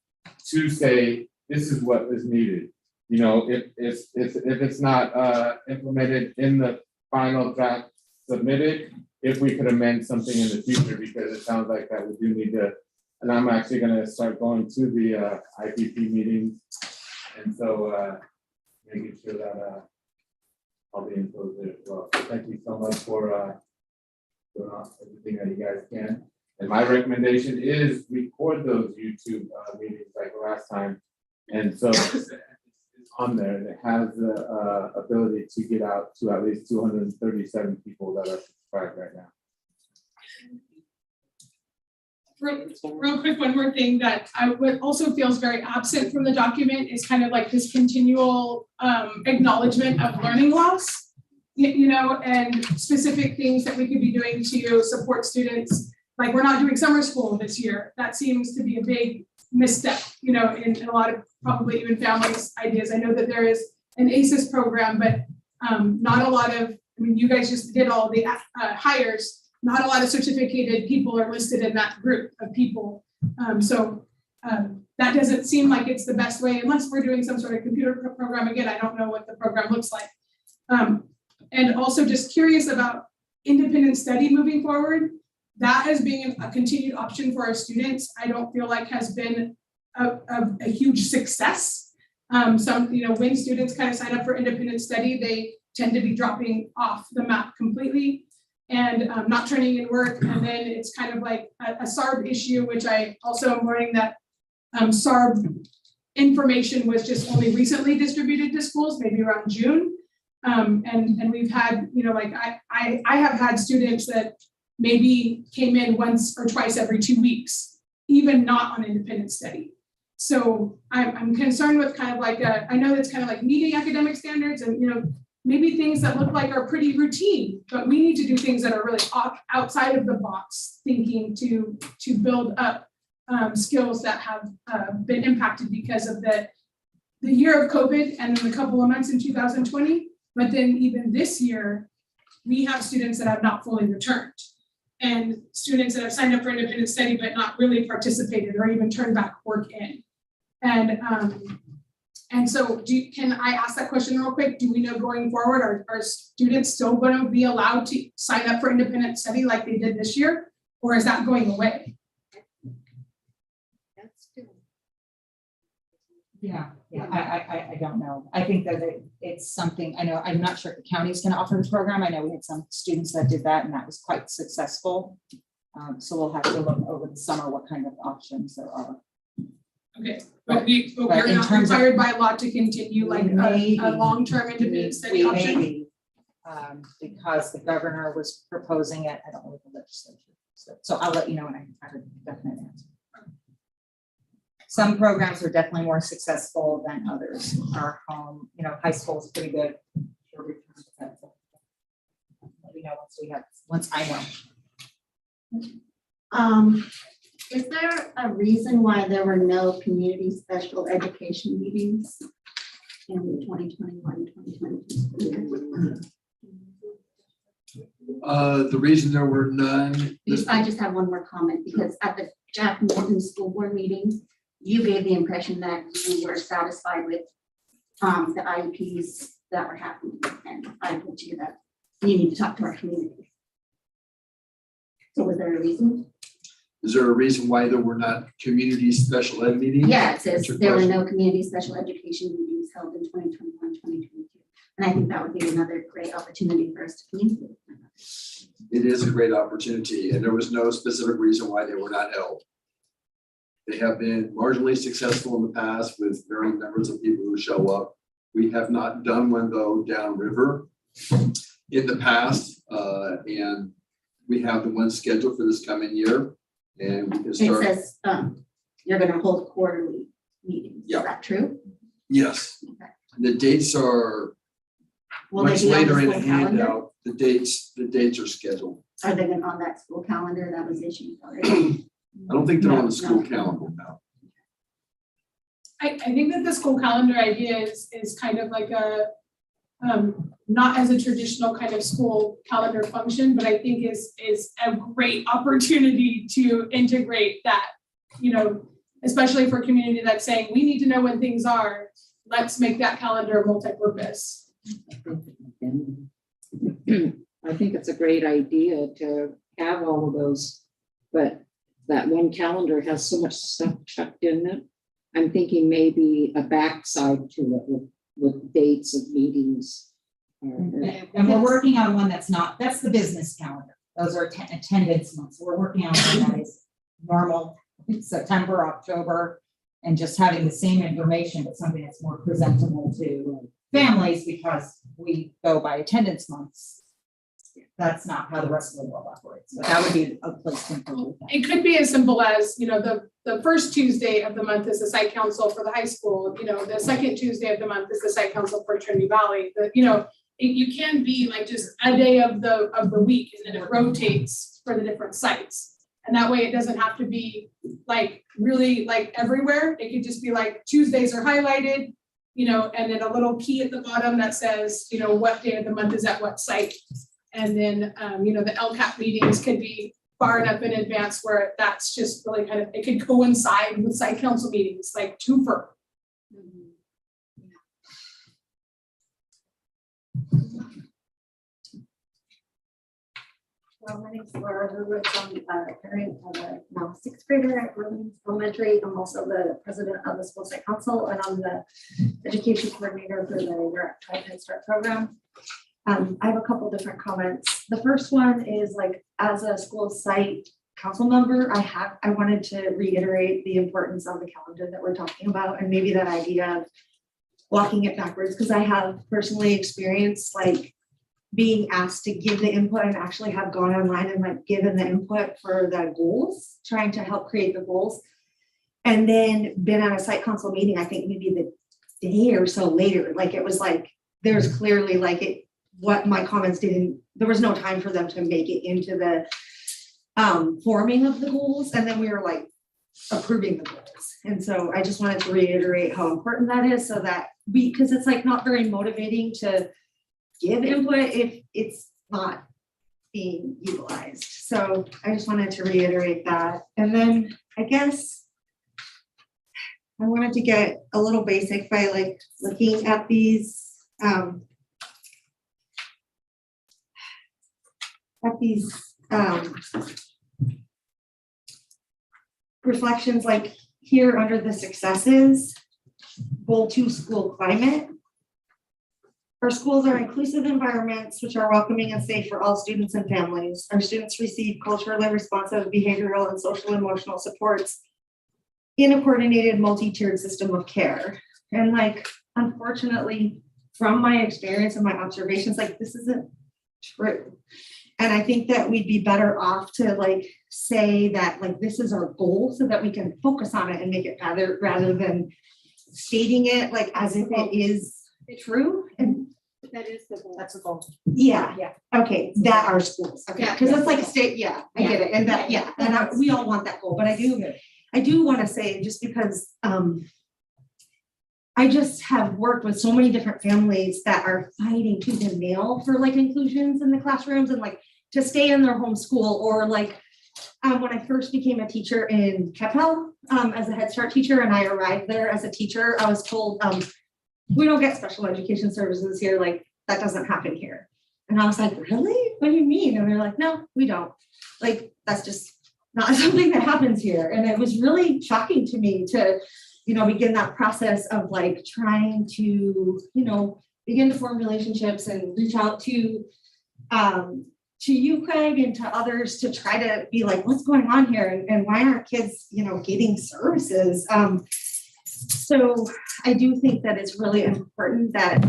to say, this is what is needed. You know, if it's not implemented in the final draft submitted, if we could amend something in the future, because it sounds like that we do need to. And I'm actually gonna start going to the IPP meetings. And so making sure that I'll be included there as well. So thank you so much for doing everything that you guys can. And my recommendation is record those YouTube meetings like last time. And so it's on there, and it has the ability to get out to at least 237 people that are subscribed right now. Real quick, one more thing that I would also feels very absent from the document is kind of like this continual acknowledgement of learning loss, and specific things that we could be doing to support students. Like, we're not doing summer school this year. That seems to be a big misstep, in a lot of probably even families' ideas. I know that there is an ACES program, but not a lot of, you guys just did all the hires. Not a lot of certificated people are listed in that group of people. That doesn't seem like it's the best way, unless we're doing some sort of computer program. Again, I don't know what the program looks like. And also just curious about independent study moving forward. That as being a continued option for our students, I don't feel like has been a huge success. When students kind of sign up for independent study, they tend to be dropping off the map completely and not turning in work. And then it's kind of like a SARB issue, which I also am learning that SARB information was just only recently distributed to schools, maybe around June. And we've had, I have had students that maybe came in once or twice every 2 weeks, even not on independent study. So I'm concerned with kind of like, I know that's kind of like meeting academic standards and, maybe things that look like are pretty routine, but we need to do things that are really outside of the box thinking to build up skills that have been impacted because of the year of COVID and then a couple of months in 2020. But then even this year, we have students that have not fully returned. And students that have signed up for independent study but not really participated or even turned back work in. And so can I ask that question real quick? Do we know going forward, are students still going to be allowed to sign up for independent study like they did this year? Or is that going away? That's still. Yeah, I don't know. I think that it's something, I know, I'm not sure if the county's gonna offer the program. I know we had some students that did that and that was quite successful. So we'll have to look over the summer what kind of options there are. Okay, but we're in not terms of- required by law to continue like Maybe. a long-term independent study We option? may be, because the governor was proposing it. I don't know what the legislature. So I'll let you know when I have a definite answer. Some programs are definitely more successful than others. Our home, high school is pretty good. Let me know once I know. Is there a reason why there were no community special education meetings in the 2021-2022 year? The reason there were none. I just have one more comment, because at the Jack Morton School Board meeting, you gave the impression that you were satisfied with the IEPs that were happening, and I told you that you need to talk to our community. So was there a reason? Is there a reason why there were not community special ed meetings? Yeah, it says That's your there were question? no community special education meetings held in 2021-2022. And I think that would be another great opportunity for us to communicate. It is a great opportunity, and there was no specific reason why they were not held. They have been marginally successful in the past with varying numbers of people who show up. We have not done one though downriver in the past, and we have the one scheduled for this coming year. And we can It start. says you're going to hold quarterly meetings. Yeah. Is that true? Yes, Okay. the dates are Will they much be on later the in the school calendar? handout. The dates are scheduled. Are they on that school calendar that was issued already? I don't think they're on the No, school no. calendar now. I think that the school calendar idea is kind of like a, not as a traditional kind of school calendar function, but I think is a great opportunity to integrate that, especially for a community that's saying, we need to know when things are, let's make that calendar multi-purpose. I think it's a great idea to have all of those, but that one calendar has so much stuff chucked in it. I'm thinking maybe a backside to it with dates of meetings. And we're working on one that's the business calendar. Those are attendance months. We're working on one that is normal, September, October, and just having the same information, but something that's more presentable to families because we go by attendance months. That's not how the rest of the world operates. But that would be a place to improve that. It could be as simple as, the first Tuesday of the month is the site council for the high school, the second Tuesday of the month is the site council for Trinity Valley. You can be like just a day of the week and then it rotates for the different sites. And that way it doesn't have to be like really like everywhere. It could just be like Tuesdays are highlighted, and then a little key at the bottom that says, what day of the month is at what site. And then, the LCAP meetings could be far enough in advance where that's just really kind of, it could coincide with site council meetings, like twofer. Well, my name is Laura Hurwitz. I'm a parent of a now sixth grader at Women's Elementary. I'm also the president of the school site council, and I'm the education coordinator for the Europe Tribe Head Start program. I have a couple different comments. The first one is like, as a school site council member, I wanted to reiterate the importance of the calendar that we're talking about, and maybe that idea of walking it backwards, because I have personally experienced like being asked to give the input and actually have gone online and like given the input for the goals, trying to help create the goals. And then been at a site council meeting, I think maybe the day or so later, like it was like, there's clearly like what my comments there was no time for them to make it into the forming of the goals. And then we were like approving the goals. And so I just wanted to reiterate how important that is so that because it's like not very motivating to give input if it's not being utilized. So I just wanted to reiterate that. And then I guess I wanted to get a little basic by like looking at these reflections, like here under the successes, goal 2, school climate. Our schools are inclusive environments which are welcoming and safe for all students and families. Our students receive culturally responsive behavioral and social emotional supports in a coordinated multi-tiered system of care. And like, unfortunately, from my experience and my observations, like this isn't true. And I think that we'd be better off to like say that like this is our goal so that we can focus on it and make it better rather than stating it like as if it is true. And That is the goal. That's a goal. yeah, Yeah. Okay, that are schools, okay, Yeah. because it's like a state, yeah, I get it, and that, yeah, and we all want that goal, but I do want to say, just because I just have worked with so many different families that are fighting tooth and nail for like inclusions in the classrooms and like to stay in their home school, or like when I first became a teacher in Keppel as a Head Start teacher, and I arrived there as a teacher, I was told we don't get special education services here, like that doesn't happen here. And I was like, really? What do you mean? And they're like, no, we don't. Like, that's just not something that happens here. And it was really shocking to me to, begin that process of like trying to, begin to form relationships and reach out to you, Craig, and to others to try to be like, what's going on here? And why aren't kids, getting services? So I do think that it's really important that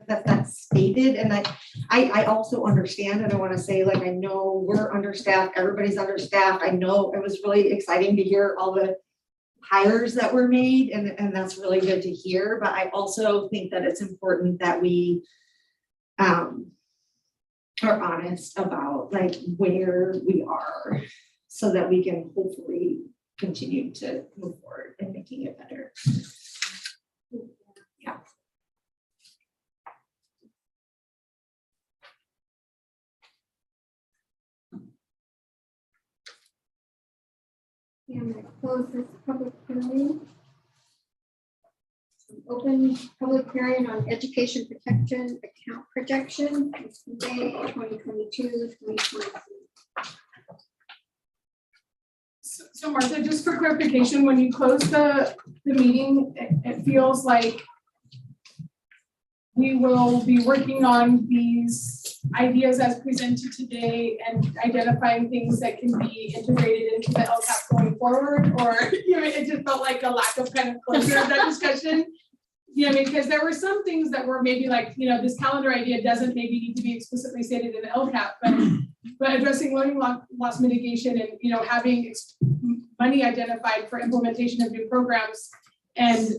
that's stated. And I also understand, and I want to say, like, I know we're understaffed, everybody's understaffed. I know it was really exciting to hear all the hires that were made, and that's really good to hear. But I also think that it's important that we are honest about like where we are so that we can hopefully continue to move forward in making it better. Yeah. And I'm gonna close this public hearing. Open public hearing on education protection account projection, it's May 2022, 2023. So Martha, just for clarification, when you close the meeting, it feels like we will be working on these ideas as presented today and identifying things that can be integrated into the LCAP going forward, or, it just felt like a lack of kind of closure of that discussion. Because there were some things that were maybe like, this calendar idea doesn't maybe need to be explicitly stated in the LCAP, but addressing learning loss mitigation and, having money identified for implementation of new programs and,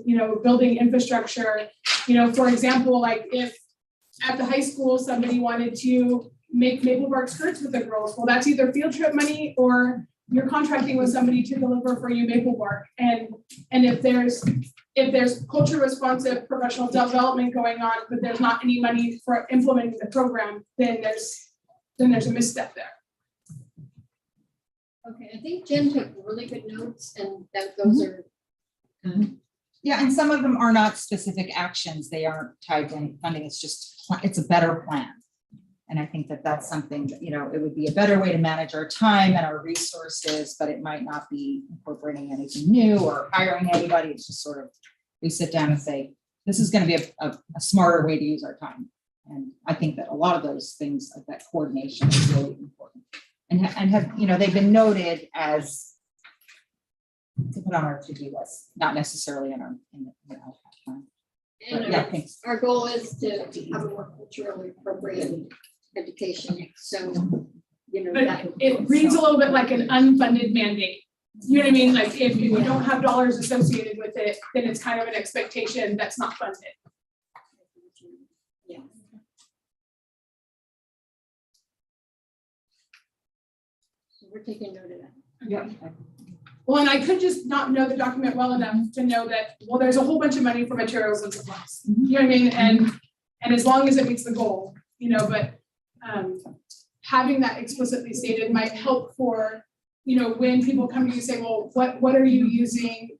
building infrastructure. For example, like if at the high school, somebody wanted to make maple bark skirts with the girls, well, that's either field trip money or you're contracting with somebody to deliver for you maple bark. And if there's culture responsive professional development going on, but there's not any money for implementing the program, then there's a misstep there. Okay, I think Jen took really good notes, and that those are. Yeah, and some of them are not specific actions. They aren't tied to any funding. It's just, it's a better plan. And I think that that's something that, it would be a better way to manage our time and our resources, but it might not be incorporating anything new or hiring anybody. It's just sort of, we sit down and say, this is going to be a smarter way to use our time. And I think that a lot of those things, that coordination is really important. And have, they've been noted as to put on our to-do list, not necessarily in the LCAP plan. But yeah, thanks. Our goal is to have a more culturally appropriate education, so, But that. it reads a little bit like an unfunded mandate. You know what I mean? Like if you don't have dollars associated with it, then it's kind of an expectation that's not funded. Yeah. So we're taking note of that. Yeah. Well, and I could just not know the document well enough to know that, well, there's a whole bunch of money for materials and supplies. You know what I mean? And as long as it meets the goal, but having that explicitly stated might help for, you know, when people come to you say, well, what are you using?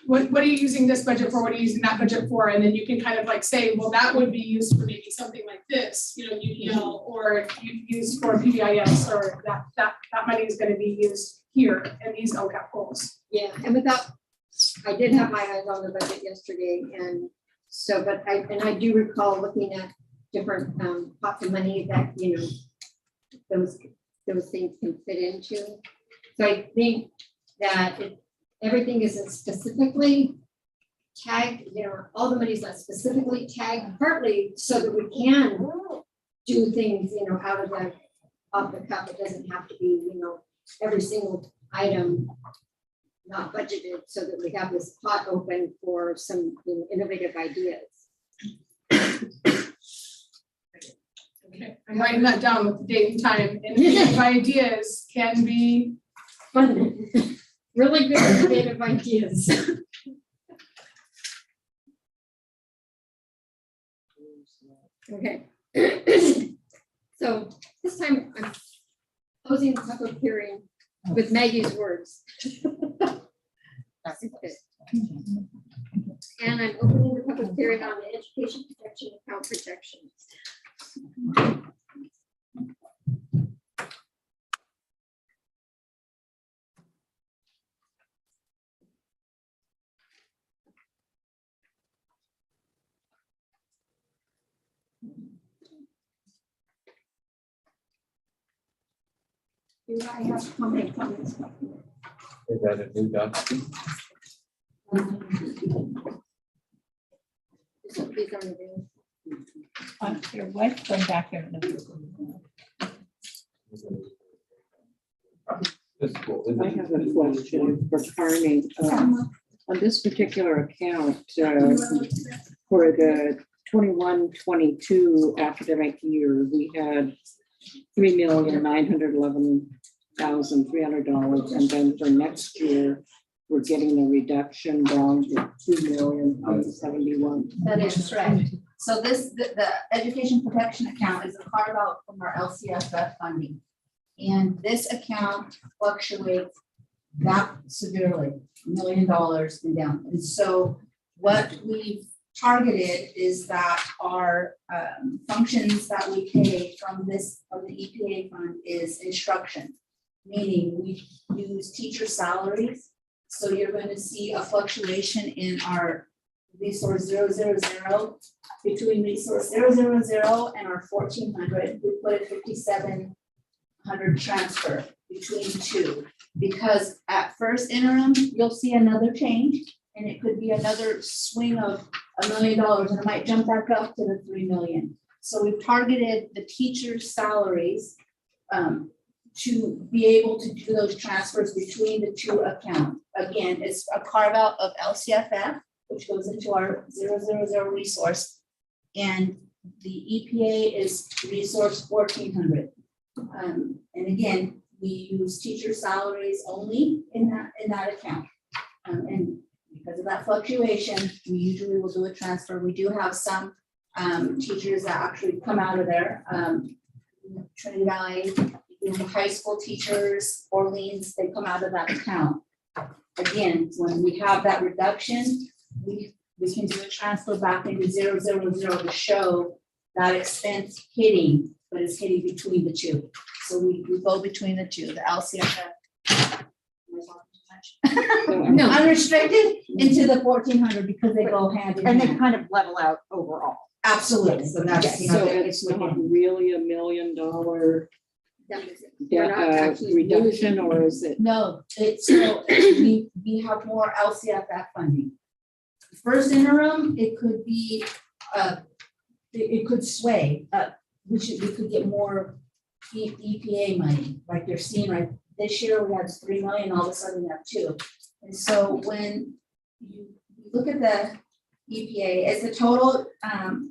What are you using this budget for? What are you using that budget for? And then you can kind of like say, well, that would be used for maybe something like this, you know, UDL, or used for PBIS, or that money is going to be used here in these LCAP goals. Yeah, and I did have my eyes on the budget yesterday, and so, but I do recall looking at different pots of money that, you know, those things can fit into. So I think that everything isn't specifically tagged, you know, all the money's not specifically tagged, partly so that we can do things, you know, out of the, off the cuff. It doesn't have to be, you know, every single item not budgeted, so that we have this pot open for some, you know, innovative ideas. Okay, I'm writing that down with the date and time. Innovative ideas can be Fun, really good innovative ideas. Okay. So this time I'm closing the public hearing with Maggie's words. And I'm opening the public hearing on the education protection account projections. Do I have comments? Is that a new document? These are the- Your wife's going back there. This is cool. I have a question for Carney. On this particular account, for the 21-22 academic year, we had $3,911,300. And then for next year, we're getting a reduction down to $2,071,000. That is correct. So the education protection account is a carve out from our LCFF funding. And this account fluctuates that severely, $1 million and down. And so what we've targeted is that our functions that we pay from the EPA fund is instruction, meaning we use teacher salaries. So you're going to see a fluctuation in our resource 000 between resource 000 and our 1400. We put a 5700 transfer between the two, because at first interim you'll see another change, and it could be another swing of $1 million, and it might jump back up to the 3 million. So we've targeted the teachers' salaries to be able to do those transfers between the two accounts. Again, it's a carve out of LCFF, which goes into our 000 resource, and the EPA is resource 1400. And again, we use teacher salaries only in that account. And because of that fluctuation, we usually will do a transfer. We do have some teachers that actually come out of there. Trinity Valley, the high school teachers, Orleans, they come out of that account. Again, when we have that reduction, we can do a transfer back into 000 to show that expense hitting, but it's hitting between the two. So we go between the two, the LCFF. No, unrestricted into the 1400 because they go hand in And they hand. kind of level out overall. Absolutely. So that's, you know, So it's it's not within. really $1 million We're not actually reduction, losing. or is it? No, it's still, we have more LCFF funding. First interim, it could be, it could sway, we could get more EPA money, like you're seeing right this year, we had 3 million, all of a sudden we have 2. And so when you look at the EPA, it's the total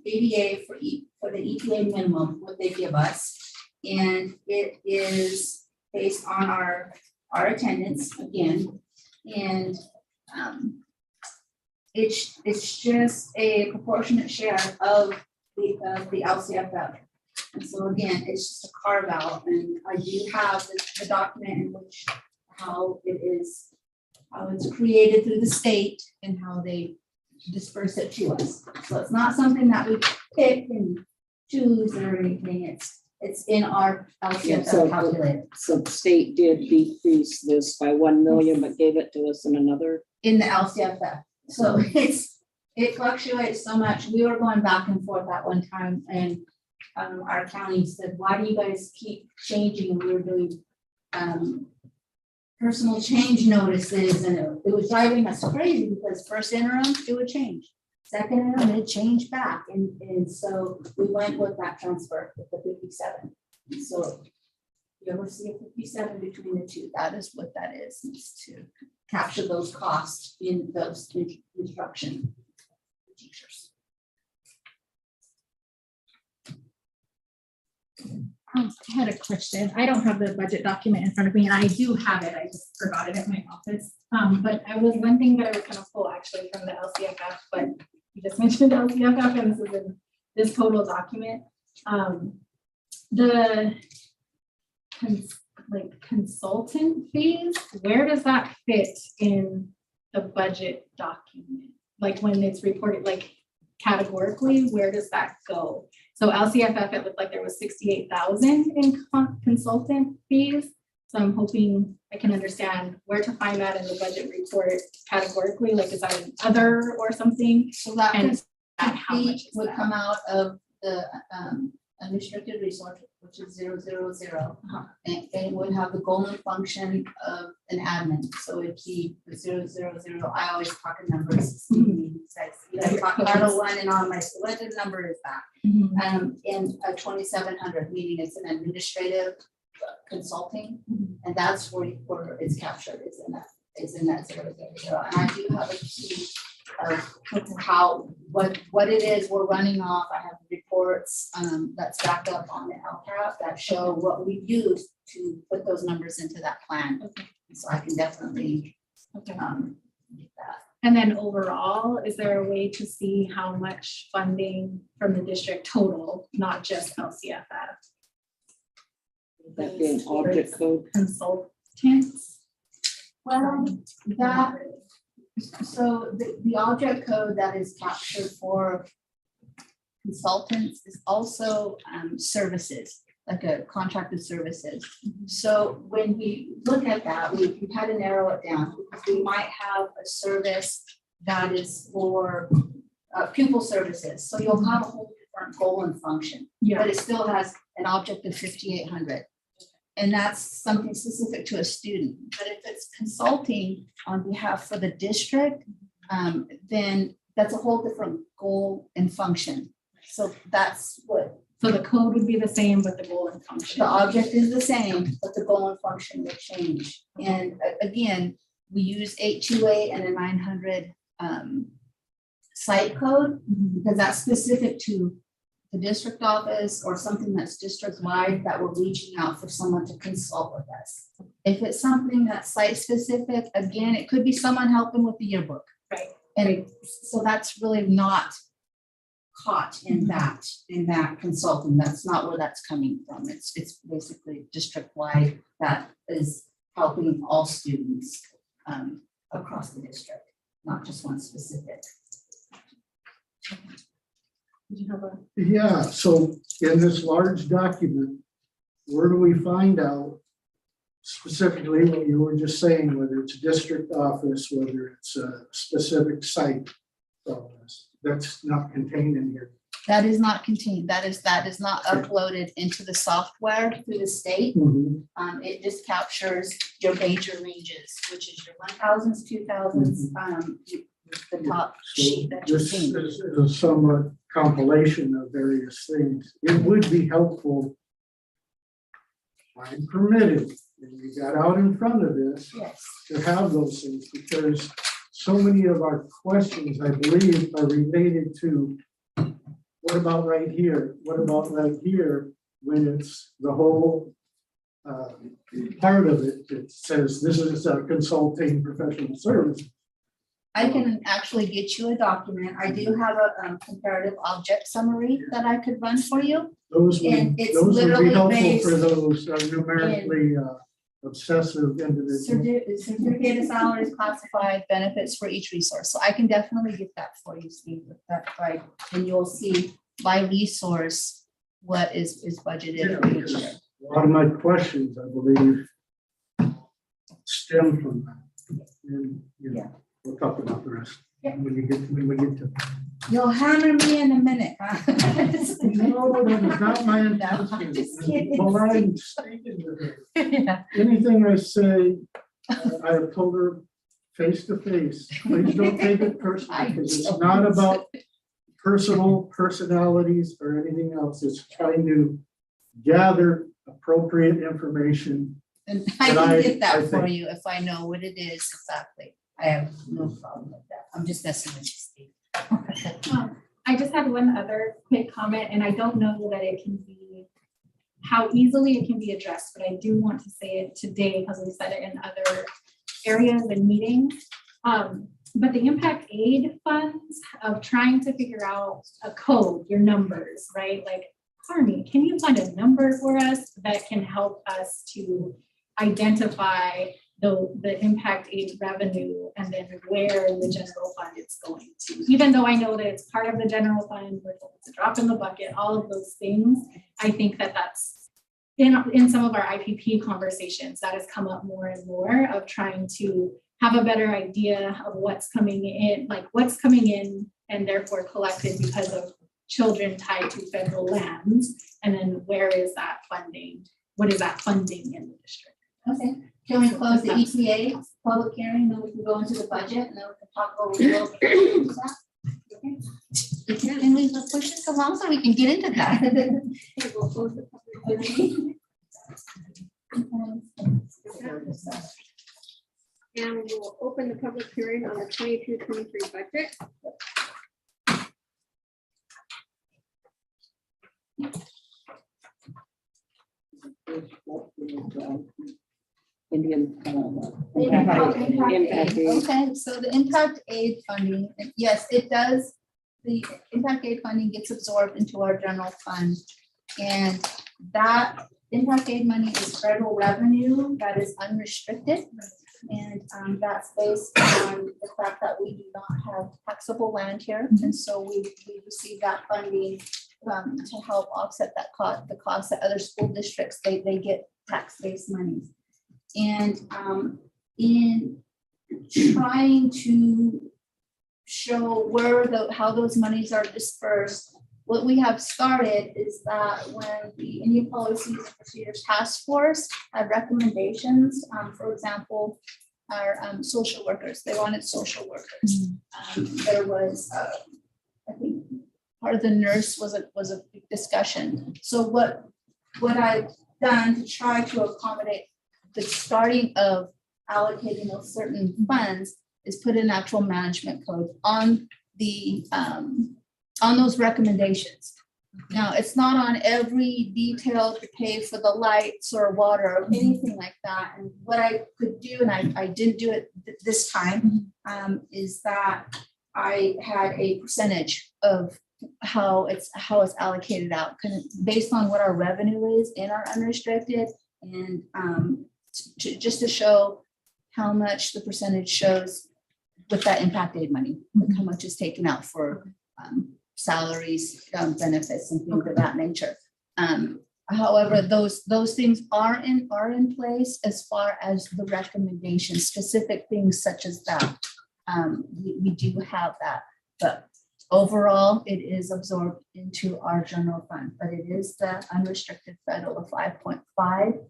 ADA for the EPA minimum, what they give us. And it is based on our attendance again. And it's just a proportionate share of the LCFF. And so again, it's just a carve out, and I do have the document in which how it is, how it's created through the state and how they disperse it to us. So it's not something that we pick and choose or anything. It's in our Yeah, so- LCFF calculator. So the state did decrease this by 1 million, but gave it to us in another. In the LCFF. So it fluctuates so much. We were going back and forth at one time, and our county said, why do you guys keep changing? And we were doing personal change notices, and it was driving us crazy because first interim, it would change. Second interim, it changed back. And so we went with that transfer with the 57. So you ever see a 57 between the two? That is what that is to capture those costs in those instruction teachers. I had a question. I don't have the budget document in front of me, and I do have it. I just forgot it at my office. But I was one thing that I was kind of pull actually from the LCFF, but you just mentioned LCFF, and this is in this total document. The consultant fees, where does that fit in the budget document? Like when it's reported, like categorically, where does that go? So LCFF, it looked like there was 68,000 in consultant fees. So I'm hoping I can understand where to find that in the budget report categorically, like is that an other or something? So that And how much much is would that? come out of the unrestricted resource, which is 000. And it would have the goal and function of an admin. So it'd be the 000. I always talk in numbers. I talk Title 1 and on my selected number is that. Mhm. In a 2,700, meaning it's an administrative consulting, and that's where it's captured, is in that 000. And I do have a key of how, what it is we're running off. I have reports that's backed up on the LCAP that show what we use to put those numbers into that plan. Okay. So I can definitely Okay. get that. And then overall, is there a way to see how much funding from the district total, not just LCFF? That being object code. Consultants? Well, that, so the object code that is captured for consultants is also services, like a contracted services. So when we look at that, we had to narrow it down, because we might have a service that is for pupil services. So you'll have a whole different goal and function, Yeah. but it still has an object of 5,800. And that's something specific to a student. But if it's consulting on behalf for the district, then that's a whole different goal and function. So that's what, So the code would be the same, but the goal and function. the object is the same, but the goal and function will change. And again, we use 828 and a 900 site code, because that's specific to the district office or something that's district wide that we're reaching out for someone to consult with us. If it's something that's site specific, again, it could be someone helping with the yearbook. Right. And so that's really not caught in that consulting. That's not where that's coming from. It's basically district wide that is helping all students across the district, not just one specific. Did you have a? Yeah, so in this large document, where do we find out specifically what you were just saying, whether it's a district office, whether it's a specific site? That's not contained in here. That is not contained. That is not uploaded into the software through the state. It just captures your major ranges, which is your 1,000s, 2,000s, the top sheet that you're This seeing. is a somewhat compilation of various things. It would be helpful, time permitted, and we got out in front of this, Yes. to have those things, because so many of our questions, I believe, are related to what about right here? What about right here? When it's the whole part of it, it says this is a consulting professional service. I can actually get you a document. I do have a comparative object summary that I could run for you. Those And would, it's those would be literally helpful for based those numerically obsessive individuals. Certificated salaries, classified benefits for each resource. So I can definitely get that for you, Steve, with that, right? And you'll see by resource what is budgeted for each year. A lot of my questions, I believe, stem from that. And, you know, we'll talk about the rest when we get to. You'll hammer me in a minute, huh? No, that is not my No, I'm just kidding. intention. Well, I'm stating that Yeah. anything I say, I have told her face to face, please don't take it personally, because it's not about personalities or anything else. It's trying to gather appropriate information. And I But can get I that for think- you if I know what it is exactly. I have no problem with that. I'm just messing with you, Steve. I just had one other quick comment, and I don't know that it can be, how easily it can be addressed, but I do want to say it today because we said it in other areas and meetings. But the impact aid funds of trying to figure out a code, your numbers, right? Like, Carney, can you find a number for us that can help us to identify the impact aid revenue and then where in the general fund it's going to? Even though I know that it's part of the general fund, but it's a drop in the bucket, all of those things, I think that that's in some of our IPP conversations, that has come up more and more of trying to have a better idea of what's coming in, like what's coming in and therefore collected because of children tied to federal lands. And then where is that funding? What is that funding in the district? Okay, can we close the EPA public hearing, then we can go into the budget and then we can talk over the. Okay. And we push this along so we can get into that. We'll close the public hearing. And we'll open the public hearing on the 22-23 budget. Indian. Impact aid. Okay, so the impact aid funding, yes, it does. The impact aid funding gets absorbed into our general fund. And that impact aid money is federal revenue that is unrestricted. And that's based on the fact that we do not have taxable land here. And so we receive that funding to help offset that cost, the cost that other school districts, they get tax-based monies. And in trying to show how those monies are dispersed, what we have started is that when the Indian Policies and Procedures Task Force had recommendations, for example, our social workers, they wanted social workers. There was, I think, part of the nurse was a big discussion. So what I've done to try to accommodate the starting of allocating those certain funds is put an actual management code on the on those recommendations. Now, it's not on every detail to pay for the lights or water or anything like that. And what I could do, and I didn't do it this time, is that I had a percentage of how it's allocated out, based on what our revenue is in our unrestricted, and just to show how much the percentage shows with that impact aid money, like how much is taken out for salaries, benefits, and things of that nature. However, those things are in place as far as the recommendations, specific things such as that. We do have that, but overall, it is absorbed into our general fund, but it is the unrestricted federal of 5.5.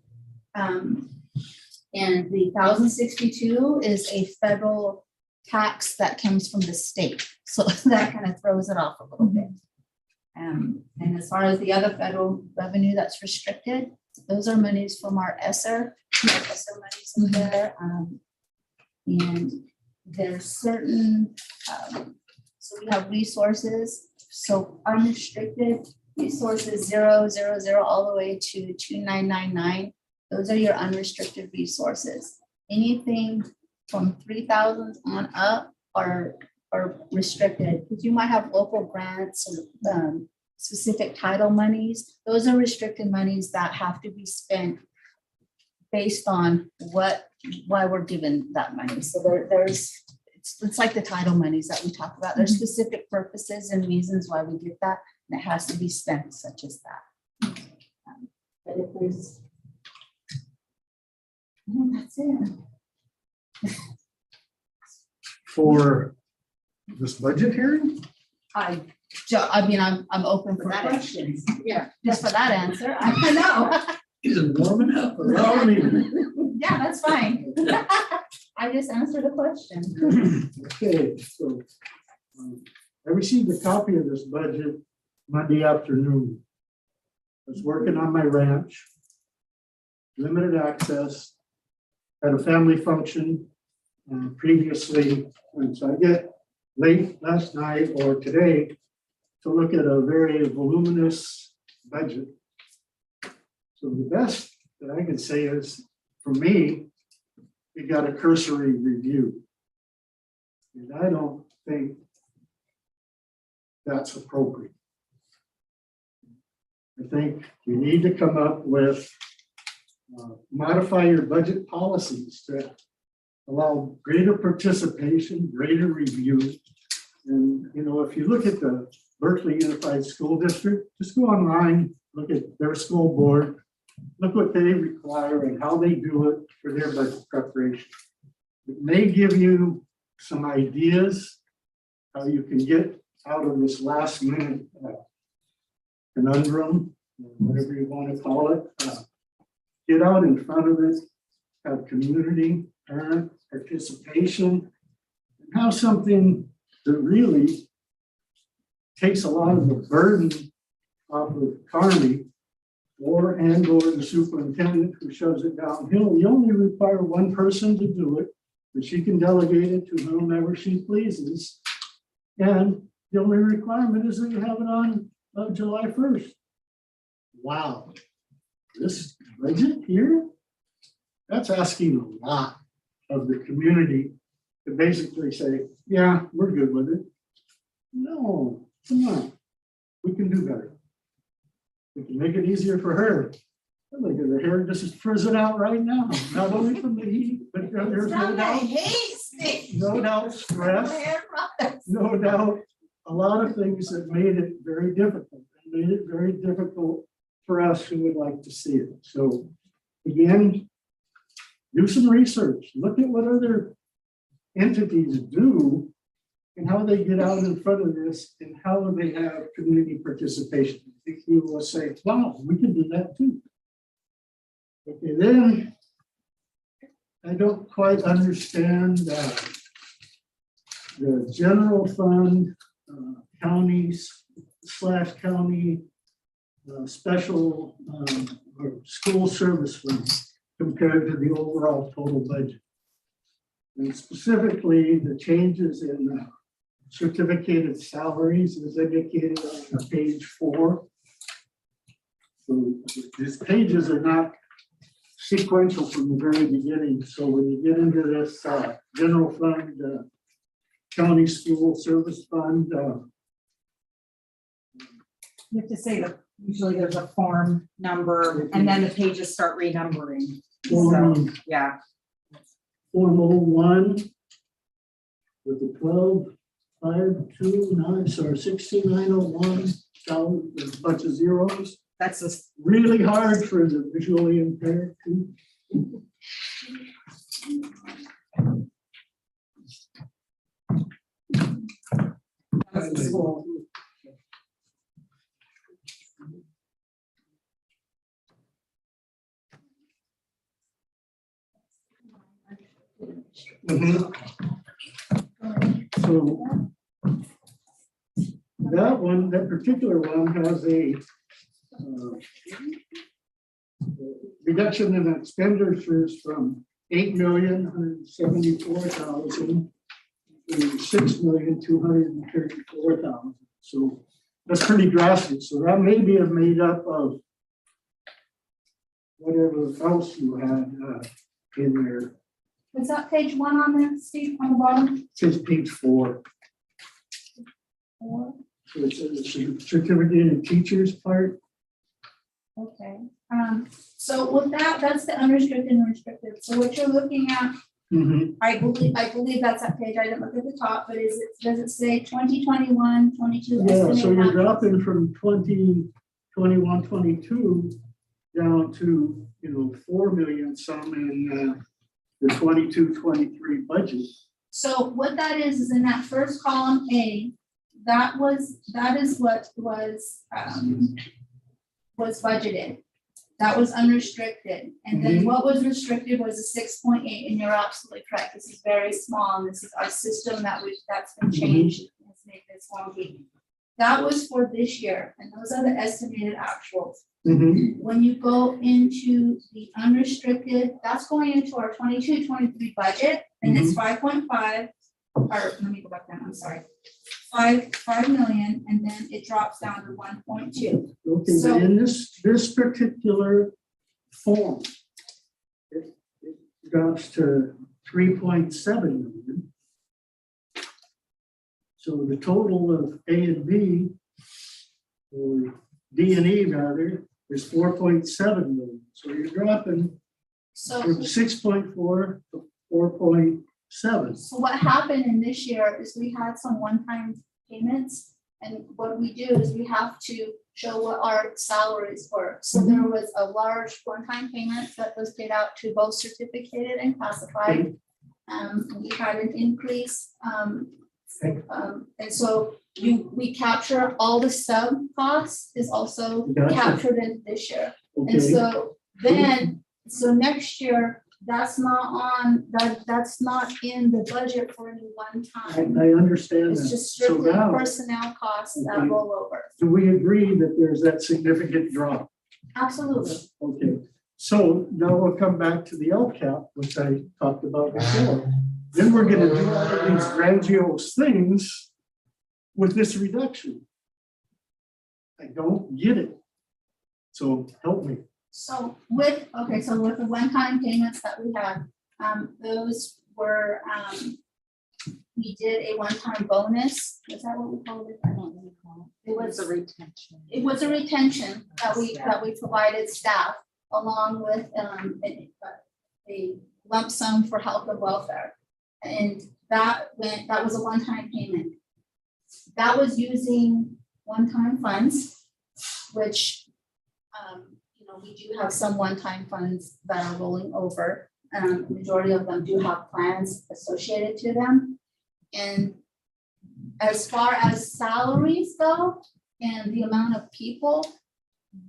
And the 1,062 is a federal tax that comes from the state. So that kind of throws it off a little bit. And as far as the other federal revenue that's restricted, those are monies from our ESSER. ESSER monies in there. And there's certain, so we have resources. So unrestricted resources 000 all the way to 2999. Those are your unrestricted resources. Anything from 3,000 on up are restricted, because you might have local grants and specific title monies. Those are restricted monies that have to be spent based on why we're given that money. So it's like the title monies that we talk about. There's specific purposes and reasons why we get that, and it has to be spent such as that. But if there's, that's it. For this budget hearing? I mean, I'm open for that questions. Yeah, just for that answer. I know. He's warming up. Allow me. Yeah, that's fine. I just answered a question. Okay, so I received a copy of this budget Monday afternoon. I was working on my ranch, limited access, had a family function previously, and so I get late last night or today to look at a very voluminous budget. So the best that I can say is, for me, we got a cursory review. And I don't think that's appropriate. I think you need to come up with, modify your budget policies to allow greater participation, greater review. And, you know, if you look at the Berkeley Unified School District, just go online, look at their school board, look what they require and how they do it for their budget preparation. It may give you some ideas how you can get out of this last minute conundrum, whatever you want to call it. Get out in front of it, have community, parent participation, and have something that really takes a lot of the burden off of Carney or the superintendent who shoves it downhill. You only require one person to do it, but she can delegate it to whomever she pleases. And the only requirement is that you have it on July 1st. Wow, this budget here, that's asking a lot of the community to basically say, yeah, we're good with it. No, come on, we can do better. We can make it easier for her. Look at her hair just frizzing out right now, not only from the heat, but there's no doubt stress, no doubt a lot of things that made it very difficult. Made it very difficult for us who would like to see it. So again, do some research, look at what other entities do and how they get out in front of this and how they have community participation. I think you will say, wow, we can do that too. Okay, then I don't quite understand the general fund, counties / county special or school service funds compared to the overall total budget. And specifically the changes in certificated salaries is indicated on page 4. So these pages are not sequential from the very beginning. So when you get into this general fund, county school service fund, You have to say that usually there's a form number and then the pages start renumbering. So, yeah. Form 01 with the 12,529, sorry, 6901, down a bunch of zeros. That's just Really hard for the visually impaired too. that's the school. So that particular one has a reduction in expenditures from 8,174,000 to 6,234,000. So that's pretty drastic. So that may be made up of whatever else you had in there. Was that page 1 on there, Steve, on the bottom? Says page 4. Or- So it's a certificate of teachers part. Okay, so with that, that's the unrestricted and restricted. So what you're looking at, Mhm. I believe that's that page. I didn't look at the top, but does it say 2021, 22? Yeah, so estimated you're actuals? dropping from 2021, 22 down to, 4 million some in the 22, 23 budget. So what that is in that first column A, that is what was budgeted. That was unrestricted. And then Mhm. what was restricted was a 6.8, and you're absolutely correct. This is very small, and this is our system that's been changed. Let's make this wonky. That was for this year, and those are the estimated actuals. Mhm. When you go into the unrestricted, that's going into our 22, 23 budget, and it's 5.5, or let me go back down, I'm sorry. 5 million, and then it drops down to 1.2. Okay, So- but in this particular form, it drops to 3.7 million. So the total of A and B, or D and E rather, is 4.7 million. So you're dropping So, from 6.4 to 4.7. so what happened in this year is we had some one-time payments. And what we do is we have to show what our salaries were. So there was a large one-time payment that was paid out to both certificated and classified. We had an increase, and so we capture all the sub costs is also Gotcha. captured in this year. And Okay, so next year, that's not in the budget for any one time. I understand It's that. just So strictly now, personnel costs that Okay. roll over. do we agree that there's that significant drop? Absolutely. Okay, so now we'll come back to the LCAP, which I talked about before. Then we're gonna do all of these grandiose things with this reduction. I don't get it. So help me. So with the one-time payments that we had, those were, we did a one-time bonus. Is that what we called it? I don't know what we call it. It was a retention. It was a retention that we provided staff along with a lump sum for health and welfare. And that was a one-time payment. That was using one-time funds, which, we do have some one-time funds that are rolling over. Majority of them do have plans associated to them. And as far as salaries go and the amount of people,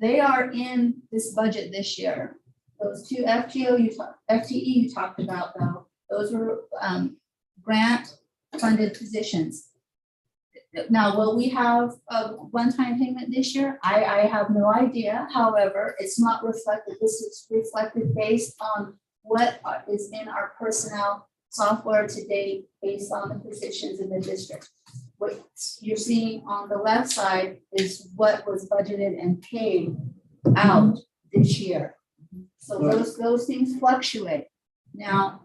they are in this budget this year. Those two FTE you talked about though, those were grant funded positions. Now, will we have a one-time payment this year? I have no idea. However, it's not reflected. This is reflected based on what is in our personnel software today based on the positions in the district. What you're seeing on the left side is what was budgeted and paid out this year. So those things fluctuate. Now,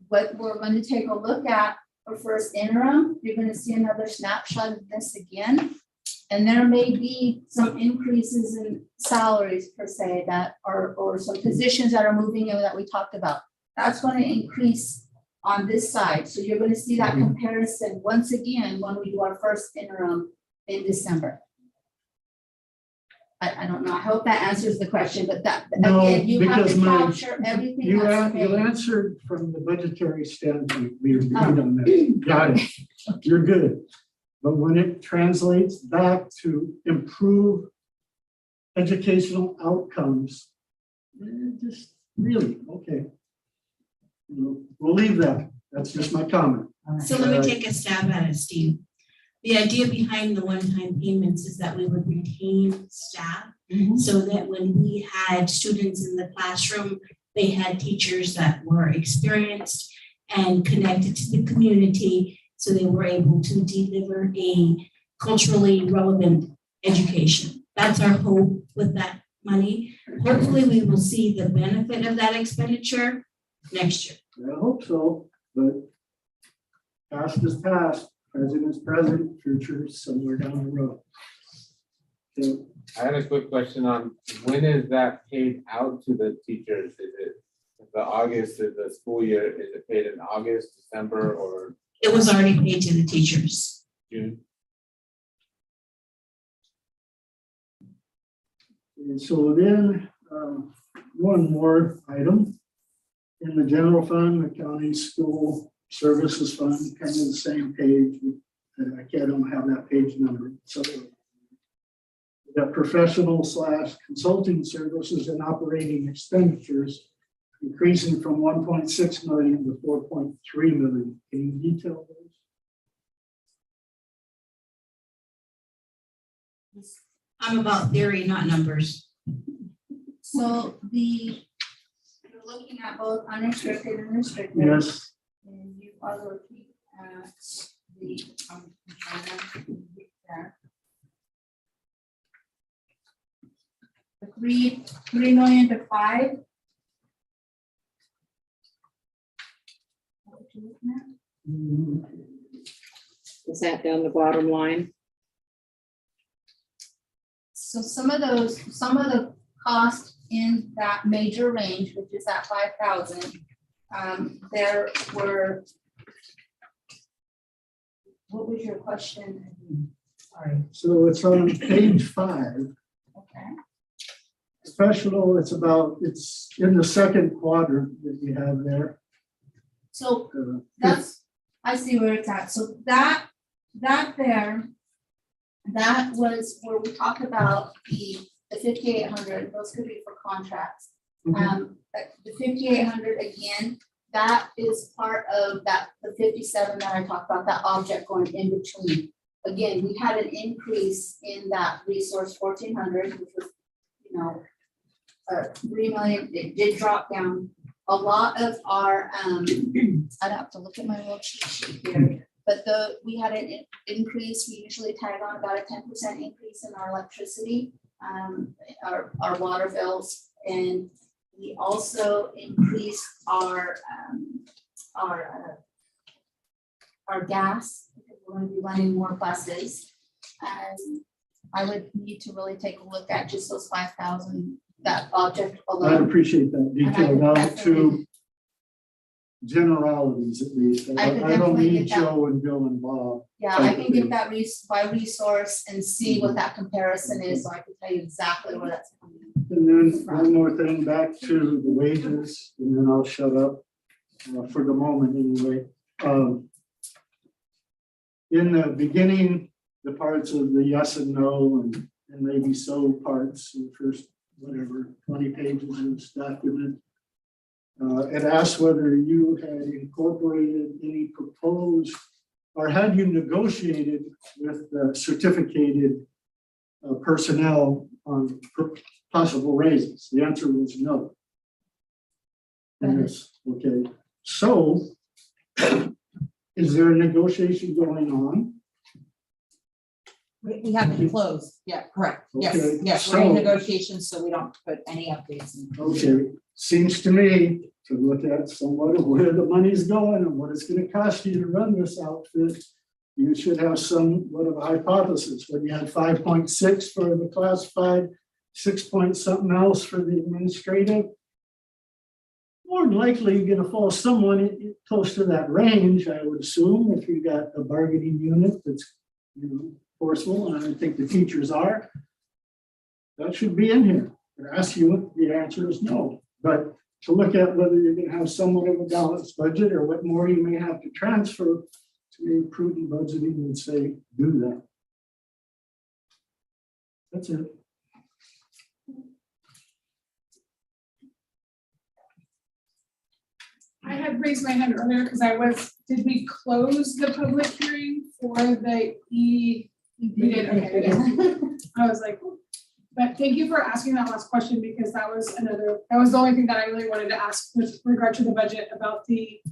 what we're going to take a look at for first interim, you're going to see another snapshot of this again. And there may be some increases in salaries per se that are, or some positions that are moving in that we talked about. That's going to increase on this side. So you're going to see that comparison once again when we do our first interim in December. I don't know. I hope that answers the question, but that, No, again, you have because to my- capture everything You that's you paid. answered from the budgetary standpoint, we agreed on that. Got it. You're good. But when it translates back to improve educational outcomes, just really, okay. We'll leave that. That's just my comment. So let me take a stab at it, Steve. The idea behind the one-time payments is that we would retain staff so that when we had students in the classroom, they had teachers that were experienced and connected to the community, so they were able to deliver a culturally relevant education. That's our hope with that money. Hopefully, we will see the benefit of that expenditure next year. I hope so, but past is past, present is present, future is somewhere down the road. So, I had a quick question on when is that paid out to the teachers? Is it the August of the school year? Is it paid in August, December, or It was already paid to the teachers. June? and so then, one more item. In the general fund, the county school services fund, kind of the same page. I don't have that page number, so. The professional / consulting services and operating expenditures increasing from 1.6 million to 4.3 million. Can you detail those? I'm about theory, not numbers. So you're looking at both unrestricted and restricted. Yes, And you are looking at the, I'm trying to get there. The 3 million to 5. What you looking at? Is that down the bottom line? So some of the cost in that major range, which is at 5,000, there were. What was your question? Sorry. so it's on page 5. Okay. Professional, it's in the second quadrant that you have there. So I see where it's at. So that was where we talked about the 5,800, those could be for contracts. The 5,800 again, that is part of the 57 that I talked about, that object going in between. Again, we had an increase in that resource 1,400, which was, 3 million. It did drop down. A lot of our, I'd have to look at my little cheat sheet here, but we had an increase. We usually tag on about a 10% increase in our electricity, our water bills, and we also increased our gas, because we're going to be running more buses. And I would need to really take a look at just those 5,000, that object I alone. appreciate that detail out to generalities at least. I could I don't definitely need get that. Joe and Bill and Bob. Yeah, I can get that by resource and see what that comparison is, so I can tell you exactly where that's coming. And then one more thing, back to the wages, and then I'll shut up for the moment anyway. In the beginning, the parts of the yes and no and maybe so parts, the first, whatever, 20 pages of this document, it asked whether you had incorporated any proposed, or had you negotiated with the certificated personnel on possible raises. The answer was no. Yes, okay. So is there a negotiation going on? We haven't closed yet, correct? Yes, Okay, yes, we're in so- negotiations, so we don't put any updates in. Okay, seems to me to look at somewhat of where the money's going and what it's gonna cost you to run this outfit. You should have somewhat of a hypothesis. When you had 5.6 for the classified, 6 point something else for the administrative. More than likely, you're gonna fall somewhat close to that range, I would assume, if you got a bargaining unit that's, forceful, and I think the teachers are. That should be in here. I ask you, the answer is no. But to look at whether you're gonna have somewhat of a balanced budget or what more you may have to transfer, to me, prudent budgeting would say, do that. That's it. I had raised my hand earlier because did we close the public hearing for the We did, okay, we did. I was like, but thank you for asking that last question, because that was the only thing that I really wanted to ask with regard to the budget about the,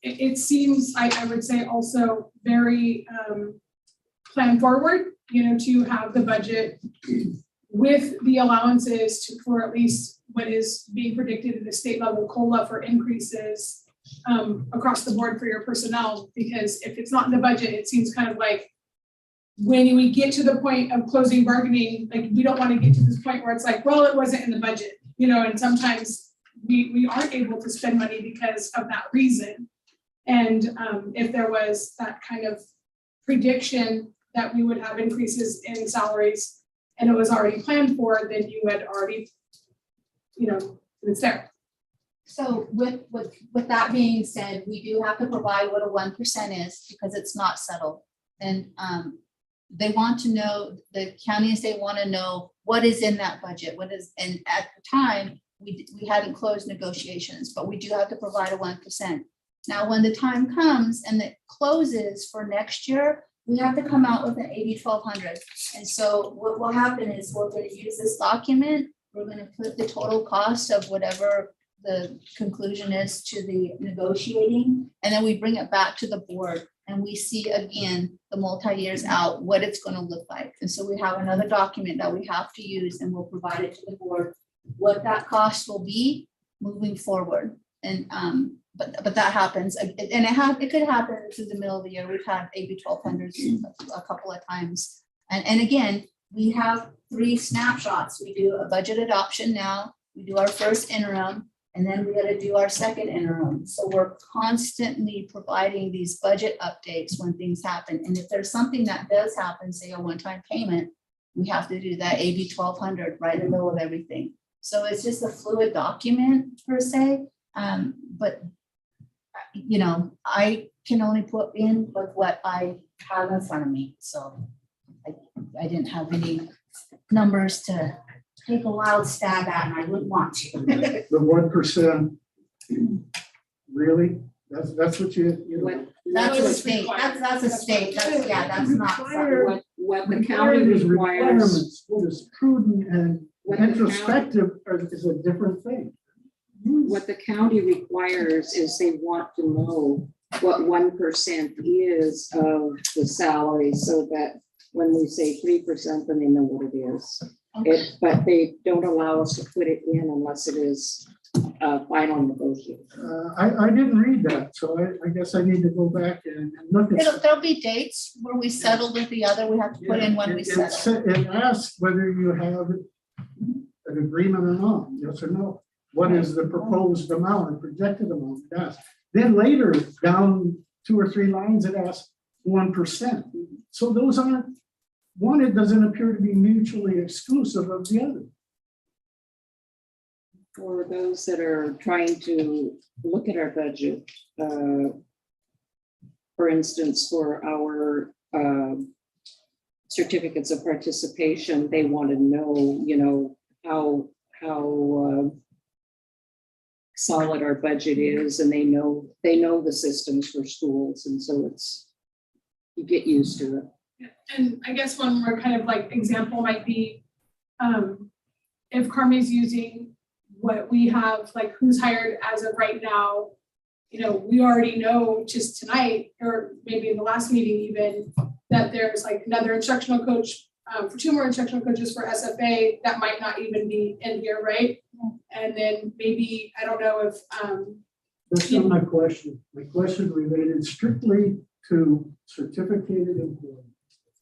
it seems, I would say also very plan forward, to have the budget with the allowances for at least what is being predicted in the state level COLA for increases across the board for your personnel, because if it's not in the budget, it seems kind of like when we get to the point of closing bargaining, like we don't want to get to this point where it's like, well, it wasn't in the budget, you know, and sometimes we aren't able to spend money because of that reason. And if there was that kind of prediction that we would have increases in salaries and it was already planned for, then you had already, you know, it's there. So with that being said, we do have to provide what a 1% is because it's not settled. And they want to know, the county and state want to know what is in that budget, what is, and at the time, we hadn't closed negotiations, but we do have to provide a 1%. Now, when the time comes and it closes for next year, we have to come out with an 80-1200. And so what will happen is we're going to use this document. We're going to put the total cost of whatever the conclusion is to the negotiating, and then we bring it back to the board and we see again the multi-years out what it's going to look like. And so we have another document that we have to use and we'll provide it to the board what that cost will be moving forward. And but that happens, and it could happen through the middle of the year. We've had AB 1200s a couple of times, and again we have 3 snapshots. We do a budget adoption now, we do our first interim, and then we got to do our second interim. So we're constantly providing these budget updates when things happen. And if there's something that does happen, say a one-time payment, we have to do that AB 1200 right in the middle of everything. So it's just a fluid document per se. But you know, I can only put in with what I have in front of me. So I didn't have any numbers to take a wild stab at, and I wouldn't want to. The 1%, really? That's what you know? That's a state, that's a state, that's not. What the county Requirements, requires, what is prudent and What the county- introspective is a different thing. what the county requires is they want to know what 1% is of the salary, so that when we say 3%, then they know what it is. But they don't allow us to put it in unless it is final negotiation. I didn't read that, so I guess I need to go back and look at. There'll be dates where we settled with the other, we have to put in when we settle. It asks whether you have an agreement or not, yes or no. What is the proposed amount and projected amount? It asks. Then later, down 2 or 3 lines, it asks 1%. So those aren't, one, it doesn't appear to be mutually exclusive of the other. For those that are trying to look at our budget, for instance, for our certificates of participation, they want to know, you know, how solid our budget is, and they know the systems for schools, and so you get used to it. And I guess one more kind of like example might be if Carmi's using what we have, like who's hired as of right now, you know, we already know just tonight, or maybe in the last meeting even, that there's like another instructional coach for 2 more instructional coaches for SFA that might not even be in here, right? And then maybe, I don't know if That's not my question. My question related strictly to certificated employees.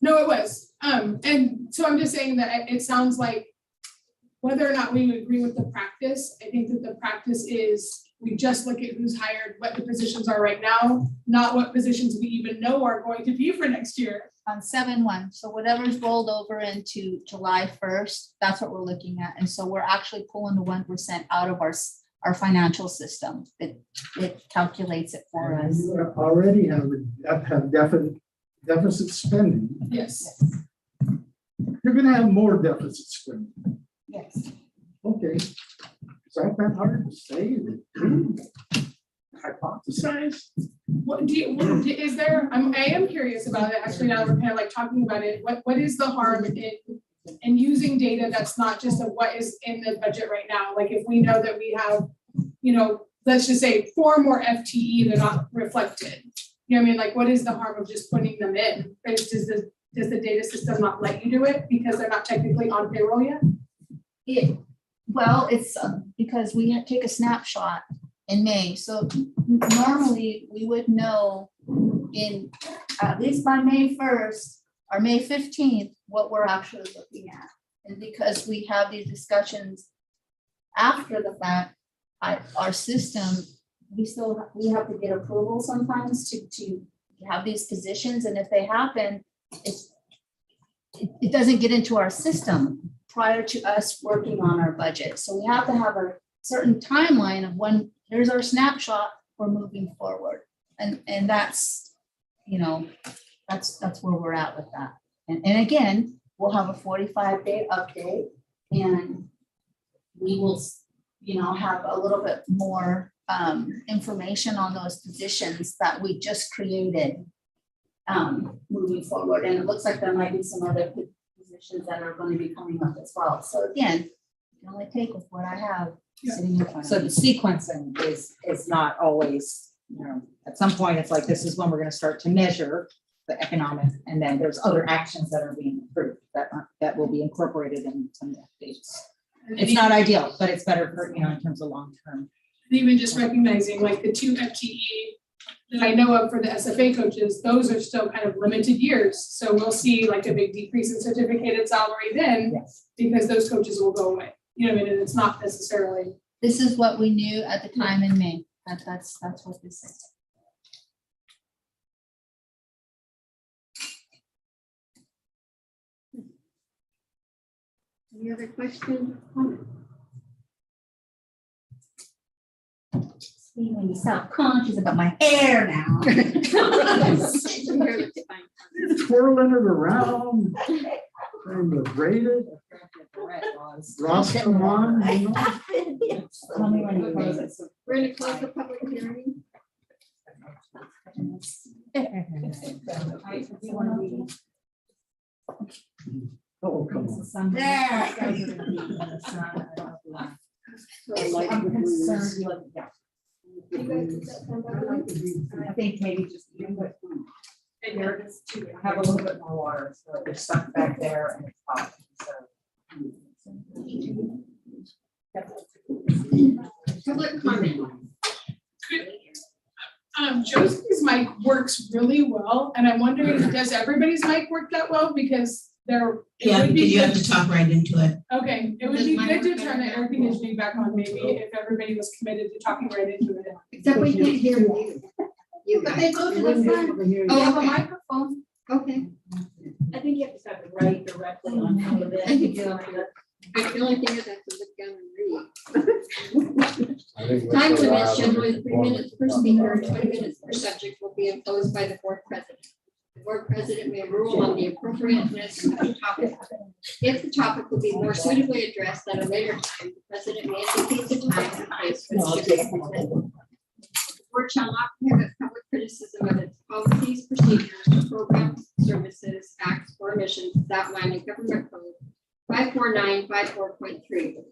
no, it was. And so I'm just saying that it sounds like whether or not we would agree with the practice, I think that the practice is we just look at who's hired, what the positions are right now, not what positions we even know are going to be for next year. On 7/1, so whatever's rolled over into July 1st, that's what we're looking at. And so we're actually pulling the 1% out of our financial system. It calculates it for us. You already have deficit spending. Yes. You're gonna have more deficit spending. Yes. Okay. Is that hard to say? Hypothesize? What is there, I am curious about it, actually, now we're kind of like talking about it, what is the harm in using data that's not just of what is in the budget right now? Like if we know that we have, you know, let's just say 4 more FTE, they're not reflected. You know what I mean? Like what is the harm of just putting them in? Does does the data system not let you do it because they're not technically on payroll yet? Well, it's because we had to take a snapshot in May, so normally we would know in, at least by May 1st or May 15th, what we're actually looking at. And because we have these discussions after the fact, our system, we have to get approval sometimes to have these positions, and if they happen, it doesn't get into our system prior to us working on our budget. So we have to have a certain timeline of when, here's our snapshot, we're moving forward. And that's, you know, that's where we're at with that. And again, we'll have a 45-day update, and we will, you know, have a little bit more information on those positions that we just created moving forward. And it looks like there might be some other positions that are going to be coming up as well. So again, you can only take with what I have sitting in front So of the me. sequencing is not always, you know, at some point, it's like, this is when we're gonna start to measure the economic, and then there's other actions that are being approved that will be incorporated in some of the updates. It's not ideal, but it's better for, you know, in terms of long-term. Even just recognizing like the 2 FTE that I know of for the SFA coaches, those are still kind of limited years. So we'll see like a big decrease in certificated salary then, Yes. because those coaches will go away. You know what I mean? And it's not necessarily. This is what we knew at the time in May. That's what this is. Any other questions? Comments? See, when you sound conscious about my hair now. Twirling it around, trying to braid it. Ross, come on, you know? Tell me when you close it. So- We're gonna close the public hearing. Oh, come on. There. I'm concerned with, yeah. I think maybe just even with food. And there it is too. Have a little bit more water, so there's stuff back there and it's hot, so. Public comment. Josie's mic works really well, and I'm wondering, does everybody's mic work that well? Because it Yeah, would be because you have good. to talk right into it. Okay, it would Does be mine good to work turn the better? air conditioning back on maybe if everybody was committed to talking right into it. Except we can't hear you. You But guys. they go to the front. We Oh, have a okay. microphone. Okay. I think you have to start it right directly on top of I think it. so. The only thing is I have to look down and read. Time limits, generally 3 minutes per speaker, 20 minutes per subject will be imposed by the board president. The board president may rule on the appropriateness of the topic. If the topic will be more suitably addressed at a later time, the president may indicate the time and place for the debate. The board shall not prohibit public criticism of its policies, procedures, programs, services, acts, or missions as outlined in government code 54954.3.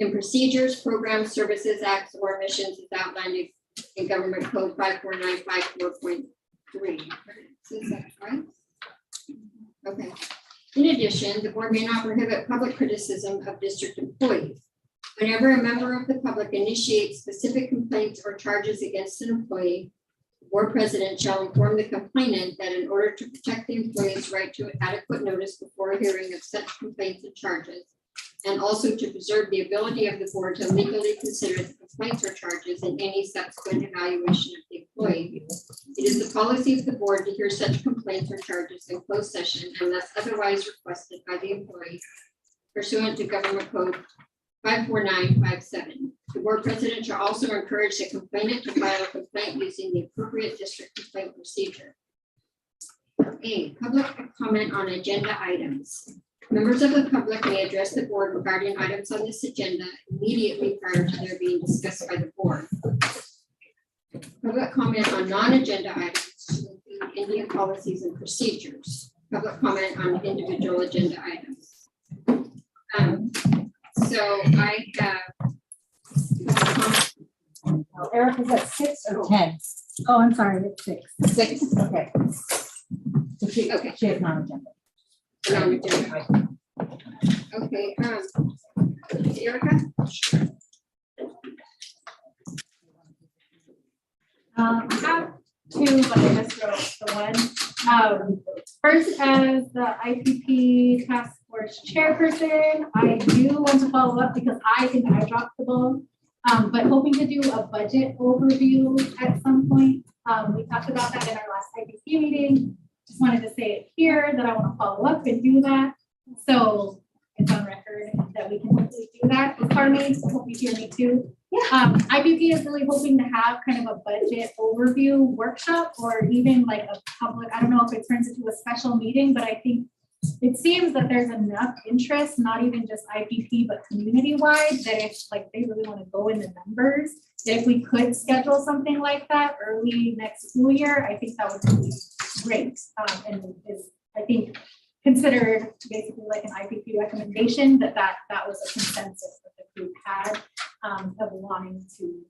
In procedures, programs, services, acts, or missions as outlined in government code 54954.3. Is that right? Okay. In addition, the board may not prohibit public criticism of district employees. Whenever a member of the public initiates specific complaints or charges against an employee, the board president shall inform the complainant that in order to protect the employee's right to adequate notice before a hearing of such complaints and charges, and also to preserve the ability of the board to legally consider the complaints or charges in any subsequent evaluation of the employee. It is the policy of the board to hear such complaints or charges in closed session unless otherwise requested by the employee pursuant to government code 54957. The board president shall also encourage the complainant to file a complaint using the appropriate district complaint procedure. A, public comment on agenda items. Members of the public may address the board regarding items on this agenda immediately prior to their being discussed by the board. Public comment on non-agenda items, including Indian policies and procedures. Public comment on individual agenda items. So I have. Eric, is that 6 or 10? Oh, I'm sorry, it's 6. 6, okay. So she has non-agenda. Non-agenda. Okay, Erica? I have two, but I just wrote the one. First, as the IPP task force chairperson, I do want to follow up because I think I dropped the ball. But hoping to do a budget overview at some point. We talked about that in our last IPP meeting. Just wanted to say it here that I want to follow up and do that. So it's on record that we can hopefully do that. Pardon me, so hope you hear me too. IPP is really hoping to have kind of a budget overview workshop or even like a public, I don't know if it turns into a special meeting, but I think it seems that there's enough interest, not even just IPP, but community-wide, that if like they really want to go in the numbers, that if we could schedule something like that early next school year, I think that would be great. And is, I think, considered basically like an IPP recommendation that was a consensus that the group had of wanting to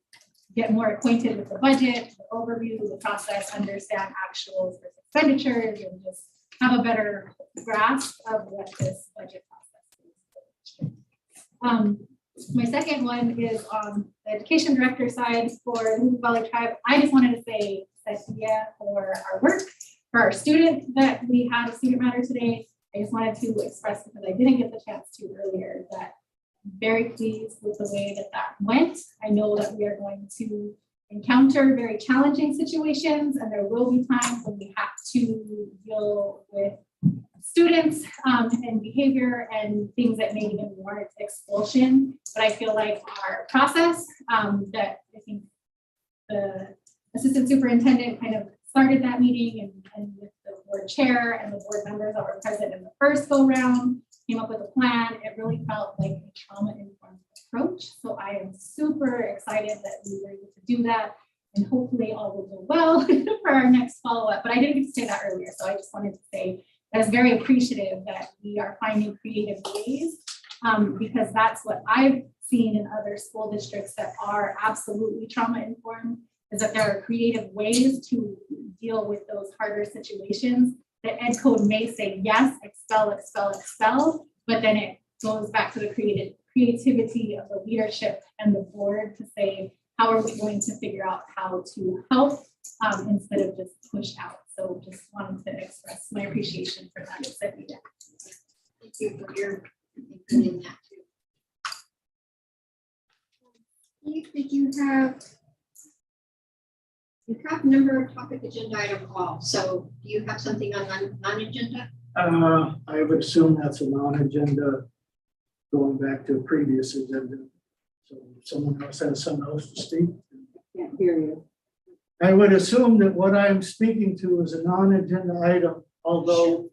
get more acquainted with the budget, the overview, the process, understand actuals versus expenditures, and just have a better grasp of what this budget process is. My second one is on the education director side for the Hoopa Valley Tribe. I just wanted to say Cecilia for our work, for our student that we had a student matter today. I just wanted to express, because I didn't get the chance to earlier, that I'm very pleased with the way that that went. I know that we are going to encounter very challenging situations, and there will be times when we have to deal with students and behavior and things that may even warrant expulsion. But I feel like our process that I think the assistant superintendent kind of started that meeting and with the board chair and the board members that were present in the first go round, came up with a plan. It really felt like a trauma-informed approach. So I am super excited that we were able to do that, and hopefully all will go well for our next follow-up. But I didn't get to say that earlier, so I just wanted to say that I was very appreciative that we are finding creative ways, because that's what I've seen in other school districts that are absolutely trauma-informed, is that there are creative ways to deal with those harder situations. The ed code may say, yes, expel, expel, expel, but then it goes back to the creativity of the leadership and the board to say, how are we going to figure out how to help instead of just push out? So just wanted to express my appreciation for that. Thank you for your input in that too. Steve, did you have a number of topic agenda item all. So do you have something on non-agenda? I would assume that's a non-agenda going back to a previous agenda. So if someone else has something else to speak. Can't hear you. I would assume that what I'm speaking to is a non-agenda item, although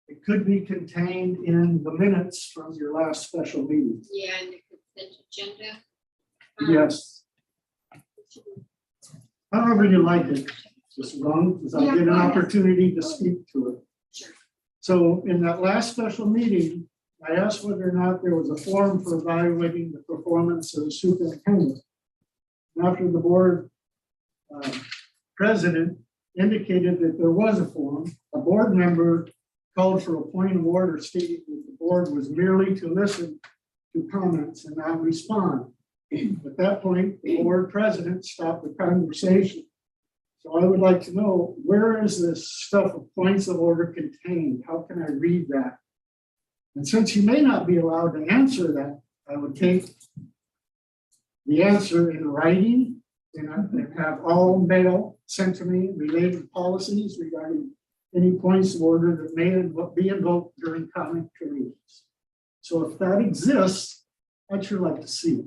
it could be contained in the minutes from your last special meeting. Yeah, and the consent agenda. Yes. However you like it, just as long as I get an opportunity to speak to it. Sure. So in that last special meeting, I asked whether or not there was a forum for evaluating the performance of the superintendent. And after the board president indicated that there was a forum, a board member called for a point of order stating that the board was merely to listen to comments and not respond. At that point, the board president stopped the conversation. So I would like to know, where is this stuff of points of order contained? How can I read that? And since you may not be allowed to answer that, I would take the answer in writing and have all mail sent to me related policies regarding any points of order that may be invoked during comment periods. So if that exists, I'd sure like to see it.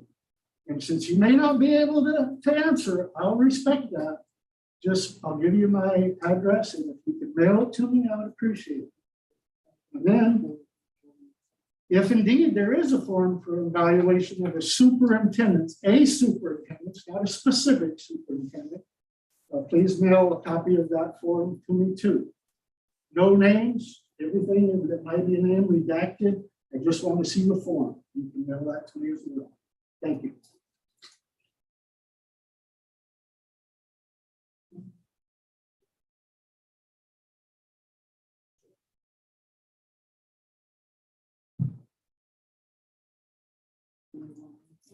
And since you may not be able to answer, I'll respect that. Just, I'll give you my address, and if you could mail it to me, I would appreciate it. And then, if indeed there is a form for evaluation of a superintendent, not a specific superintendent, please mail a copy of that form to me too. No names, everything that might be a name redacted. I just want to see the form. You can mail that to me as well. Thank you.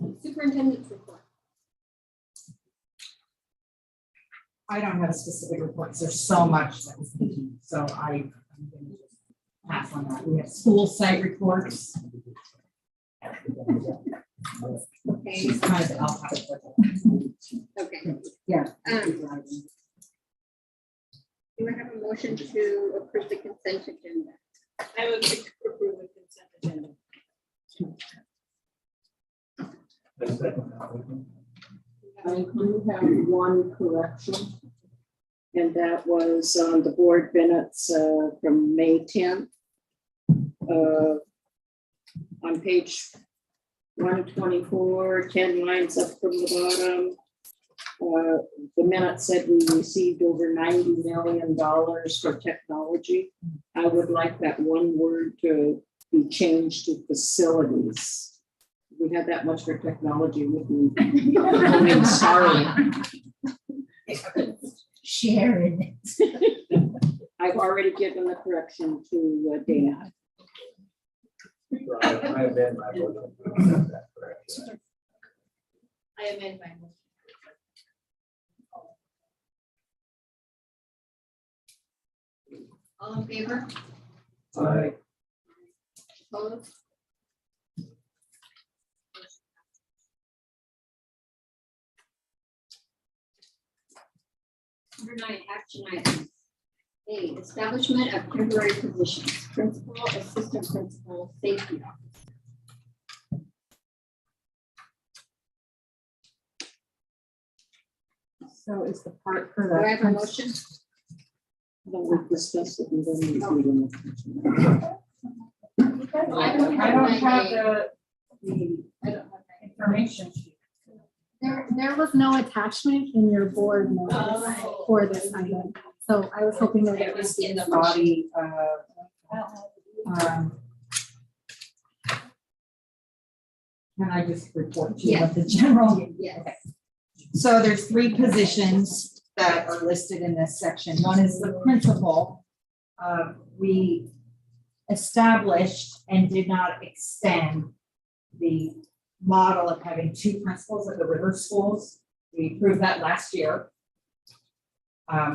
Superintendent's report. I don't have specific reports. There's so much that was thinking, so I'm gonna just pass on that. We have school site reports. Okay, She's kind of, I'll have it with her. okay. Yeah. Do I have a motion to approve the consent agenda? I would approve the consent agenda. I do have one correction. And that was on the board minutes from May 10th. On page 124, 10 lines up from the bottom. The minute said we received over $90 million for technology. I would like that one word to be changed to facilities. We had that much for technology with me. I'm sorry. Sharon. I've already given the correction to Dana. I amend my motion to accept that correction. I amend my motion. All in favor? Aye. Opposed? Number 9, action items. A, establishment of temporary positions, principal, assistant principal, safety officer. So is the part for Do I have a the. motion? We've discussed it and then we do the I don't have the information sheet. There was no attachment in your board notice for this item, so I was hoping that it was In the body, can I just report to you what the general? Yes. So there's 3 positions that are listed in this section. One is the principal. We established and did not extend the model of having 2 principals at the river schools. We approved that last year.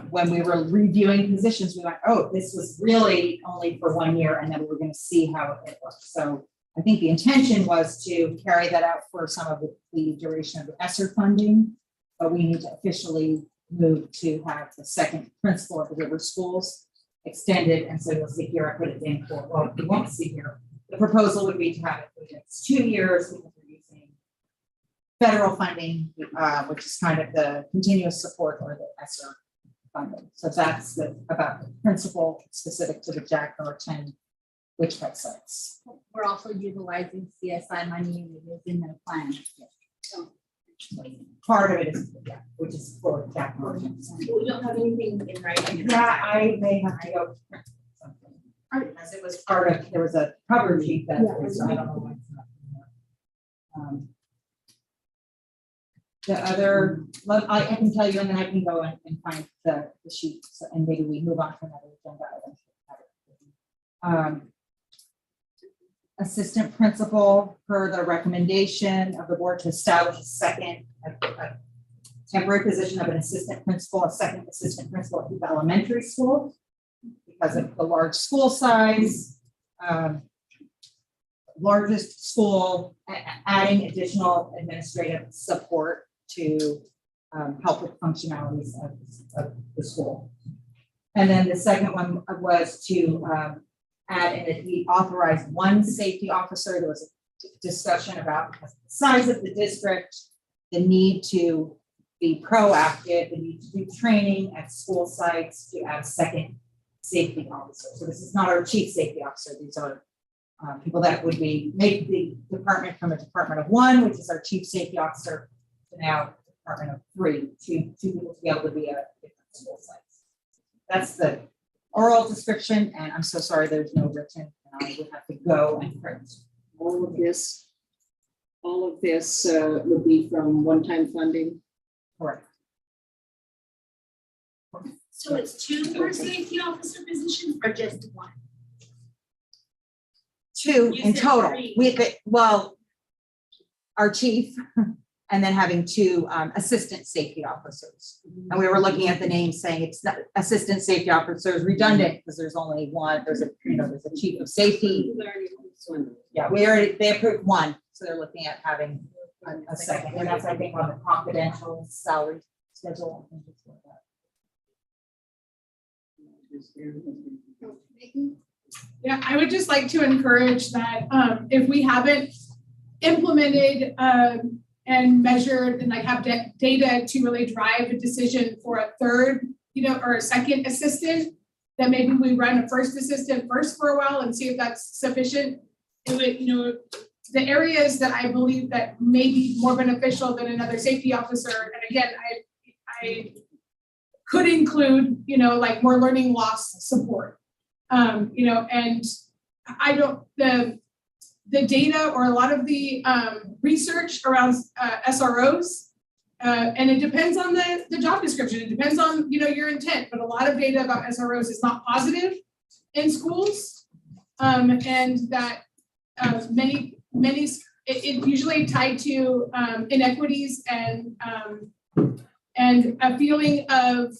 When we were reviewing positions, we went, oh, this was really only for 1 year, and then we were going to see how it works. So I think the intention was to carry that out for some of the duration of the ESSER funding, but we need to officially move to have the second principal of the river schools extended. And so you'll see here, I put it in for, well, you won't see here. The proposal would be to have it for the next 2 years because we're using federal funding, which is kind of the continuous support or the ESSER funding. So that's about the principal specific to the Jack or 10 witch pet sites. We're also utilizing CSI money that is in the plan. So, Part of it is, yeah, which is for Jack Morgan's. We don't have anything in writing. Yeah, I may have to go print something. As it was part of, there was a cover sheet that was, I don't know why it's not in there. The other, well, I can tell you, and then I can go and find the sheet, so- and maybe we move on to another agenda item. Assistant principal, per the recommendation of the board to establish a temporary position of an assistant principal, a second assistant principal at the elementary school because of the large school size. Largest school, adding additional administrative support to help with functionalities of the school. And then the second one was to add, and we authorized 1 safety officer. There was a discussion about the size of the district, the need to be proactive, the need to do training at school sites to add a second safety officer. So this is not our chief safety officer. These are people that would be make the department from a department of 1, which is our chief safety officer, to now department of 3, two people to be able to be at different school sites. That's the oral description, and I'm so sorry there's no written, and I would have to go and print. All of this would be from one-time funding. Correct. So it's 2 per safety officer positions or just 1? 2 You in said total. 3. Well, our chief, and then having 2 assistant safety officers. And we were looking at the name saying it's not assistant safety officers redundant because there's only one, there's a chief of safety. Yeah, they approved 1, so they're looking at having a second, and that's, I think, on the confidential salary schedule. I think it's like that. Yeah, I would just like to encourage that if we haven't implemented and measured and like have data to really drive a decision for a third, or a second assistant, that maybe we run a first assistant first for a while and see if that's sufficient. It would, the areas that I believe that may be more beneficial than another safety officer, and again, I could include, like more learning loss support. And I don't, the data or a lot of the research around SROs, and it depends on the job description, it depends on, your intent, but a lot of data about SROs is not positive in schools. And that it usually tied to inequities and a feeling of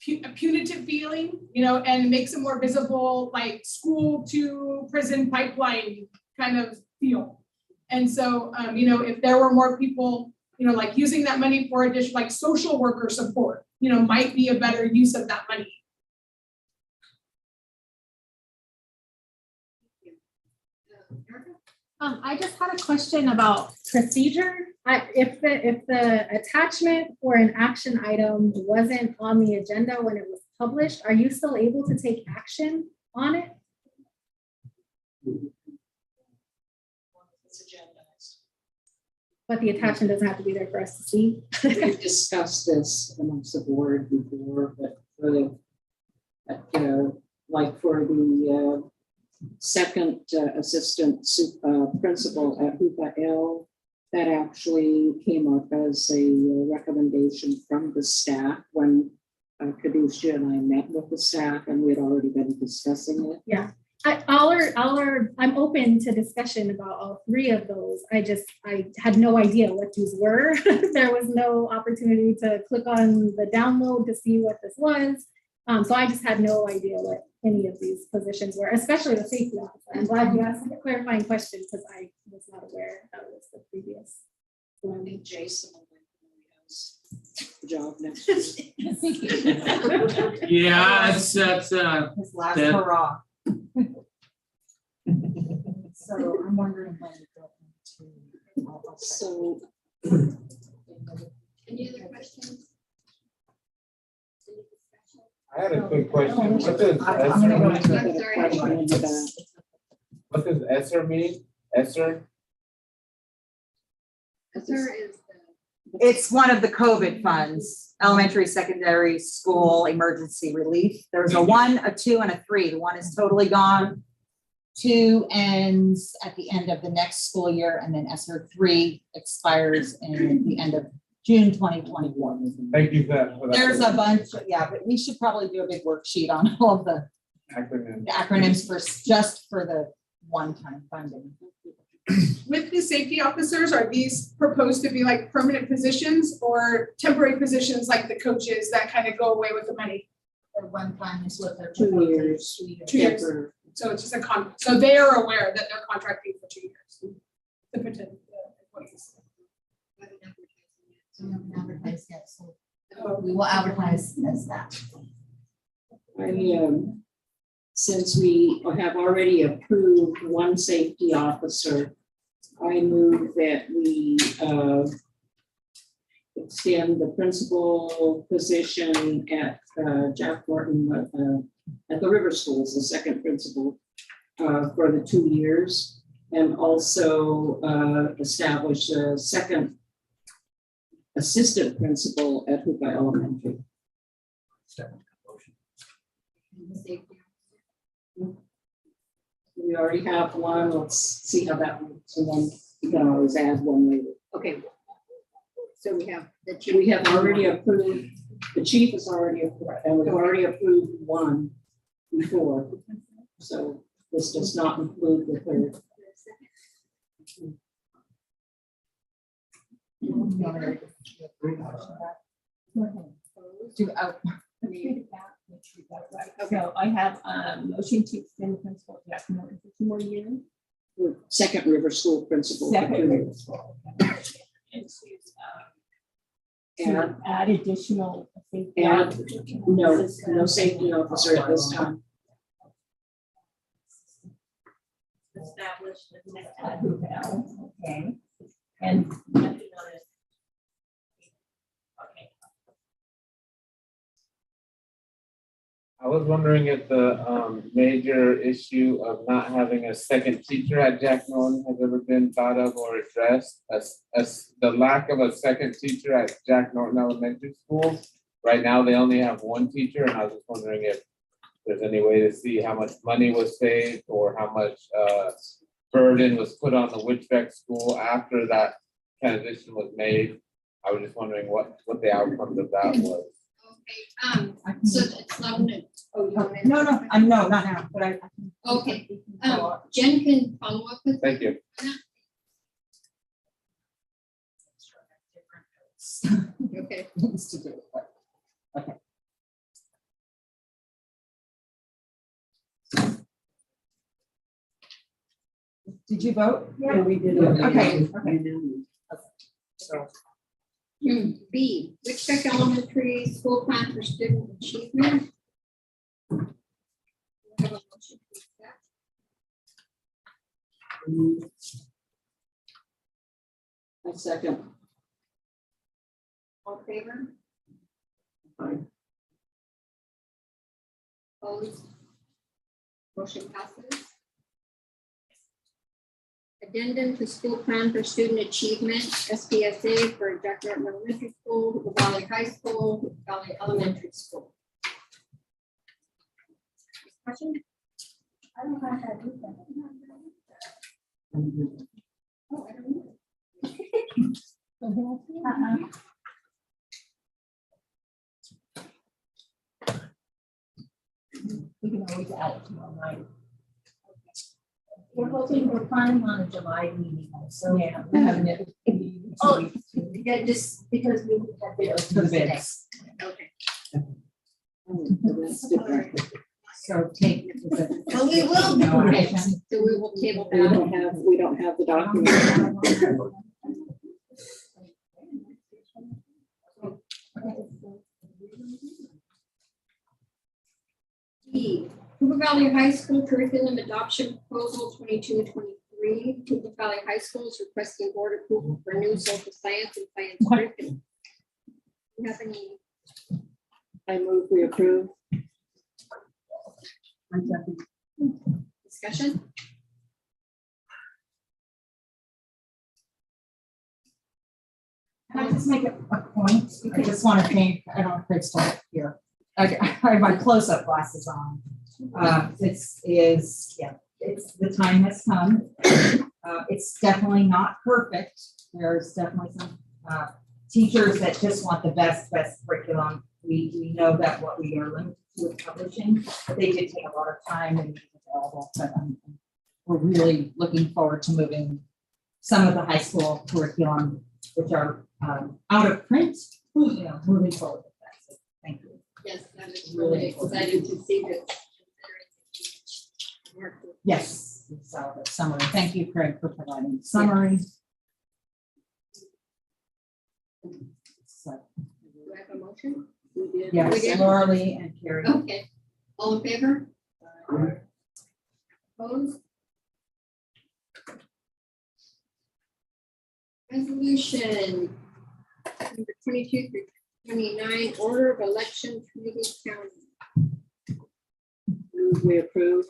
a punitive feeling, and makes a more visible, like school to prison pipeline kind of feel. And so, if there were more people, like using that money for additional, like social worker support, might be a better use of that money. I just had a question about procedure. If the attachment for an action item wasn't on the agenda when it was published, are you still able to take action on it? But the attachment doesn't have to be there for us to see. We've discussed this amongst the board before, but like for the second assistant principal at Hoopa L, that actually came up as a recommendation from the staff when Kadusha and I met with the staff, and we had already been discussing it. Yeah, I'm open to discussion about all 3 of those. I had no idea what these were. There was no opportunity to click on the download to see what this was. So I just had no idea what any of these positions were, especially the safety officer. I'm glad you asked a clarifying question because I was not aware that was the previous. I think Jason has a job next year. Yeah, that's His last that- hurrah. So I'm wondering when we go into. So Any other questions? I had a quick question. What does I'm gonna go ESSER into mean? the question in the back. What does ESSER mean? ESSER? Sir is It's one of the COVID funds, elementary, secondary school emergency relief. There's a 1, a 2, and a 3. The 1 is totally gone. 2 ends at the end of the next school year, and then ESSER 3 expires in the end of June 2024. Thank you for that. There's a bunch, yeah, but we should probably do a big worksheet on all of the acronym. acronyms just for the one-time funding. With the safety officers, are these proposed to be like permanent positions or temporary positions like the coaches that kind of go away with the money? Or one time is what they're. 2 years. 2 years. So it's just so they are aware that they're contracting for 2 years. The potential employees. So we haven't advertised yet, so we will advertise as that. Since we have already approved 1 safety officer, I move that we extend the principal position at Jack Morton at the River Schools, the second principal, for the 2 years, and also establish a second assistant principal at Hoopa Elementary. We already have 1. Let's see how that works, and then you can always add 1 later. Okay. So we have the chief. We have already approved, the chief is already approved, and we've already approved 1 before. So this does not include the 3rd. So I have a motion to extend the principal Jack Morton for 2 more years. Second River School principal. Second River School. And to add additional. safety Add, officers. no safety officer at this time. Established. Okay. And nothing on it. Okay. I was wondering if the major issue of not having a second teacher at Jack Norton has ever been thought of or addressed, as the lack of a second teacher at Jack Norton Elementary School. Right now, they only have 1 teacher, and I was just wondering if there's any way to see how much money was saved or how much burden was put on the Witchbeck School after that transition was made. I was just wondering what the outcomes of that was. Okay, so it's not, oh, you want to- No, not now, but I. Okay, Jen can follow up with. Thank you. Okay. Things to do, but- Okay. Did you vote? Yeah, we did. Okay, So, B, Witchbeck Elementary School Plan for Student Achievement. We have a motion to accept. I second. All in favor? Fine. Opposed? Motion passes. Addendum to School Plan for Student Achievement, SPSA for Jack Norton Elementary School, Hoopa Valley High School, Hoopa Valley Elementary School. Discussion? I don't know how to do that. Oh, I don't know. We can always add it tomorrow night. We're planning on a July meeting, so. Yeah, we're having it. Oh, yeah, just because we have videos For the today. bids. Okay. That's different. So take. Well, we will. No Okay, action. so we will table We that. don't have the document. E, Hoopa Valley High School Curriculum Adoption Proposal 22-23. Hoopa Valley High School is requesting board approval for new social science and science curriculum. Do you have any? I move we approve. Discussion? Can I just make a point? I just want to thank, I don't know if Craig's still here. I have my close-up glasses on. This is, yeah, it's, the time has come. It's definitely not perfect. There's definitely some teachers that just want the best curriculum. We know that what we are limited to with publishing, but they did take a lot of time and available, but we're really looking forward to moving some of the high school curriculum, which are out of print, moving forward with that. So thank you. Yes, that is really exciting to see this. Yes, so the summary. Thank you, Craig, for providing the summary. So, Do I have a motion? yes, We did. Laura Lee and Carrie. Okay, all in favor? Opposed? Resolution number 22-29, order of election Trinity County. Move we approve.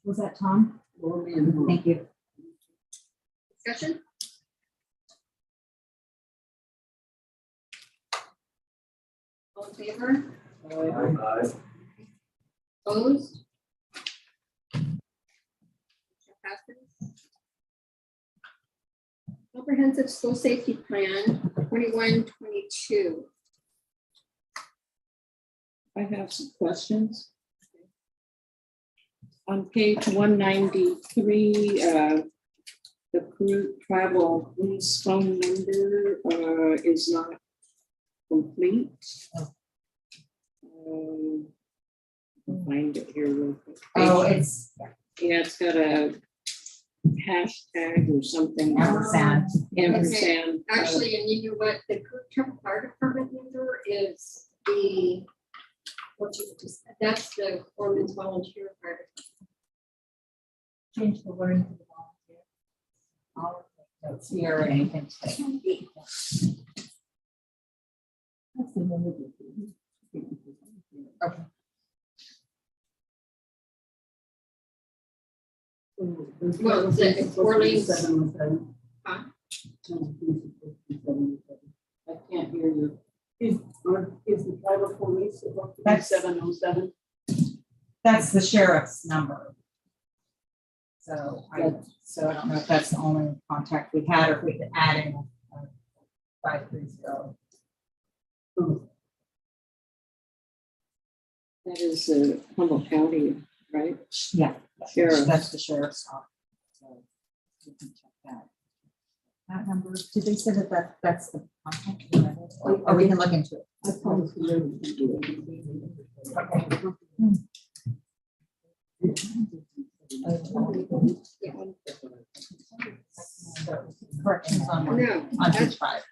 Was that Tom? Thank you. Discussion? All in favor? Opposed? Motion passes. Comprehensive School Safety Plan 21-22. I have some questions. On page 193, The crew travel police phone number is not complete. I'll find it here real quick. Oh, it's Yeah, it's got a hashtag or something. ampersand. Ampersand. Actually, and you know what, the Trumbull Fire Department number is the, that's the Orleans Volunteer Fire Department. Change the wording to the volunteer. Notes here or anything. Okay. Well, it's Orleans. Huh? I can't hear you. Is the tribal police supposed to be That's- 707? That's the sheriff's number. So I don't know if that's the only contact we had or if we could add in 530. That is Humboldt County, right? Yeah. Sheriff. That's the sheriff's office. So we can check that. That number, did they say that that's the contact? Or we can look into it. I probably can do it. Okay. Corrections on No, on that's page 5.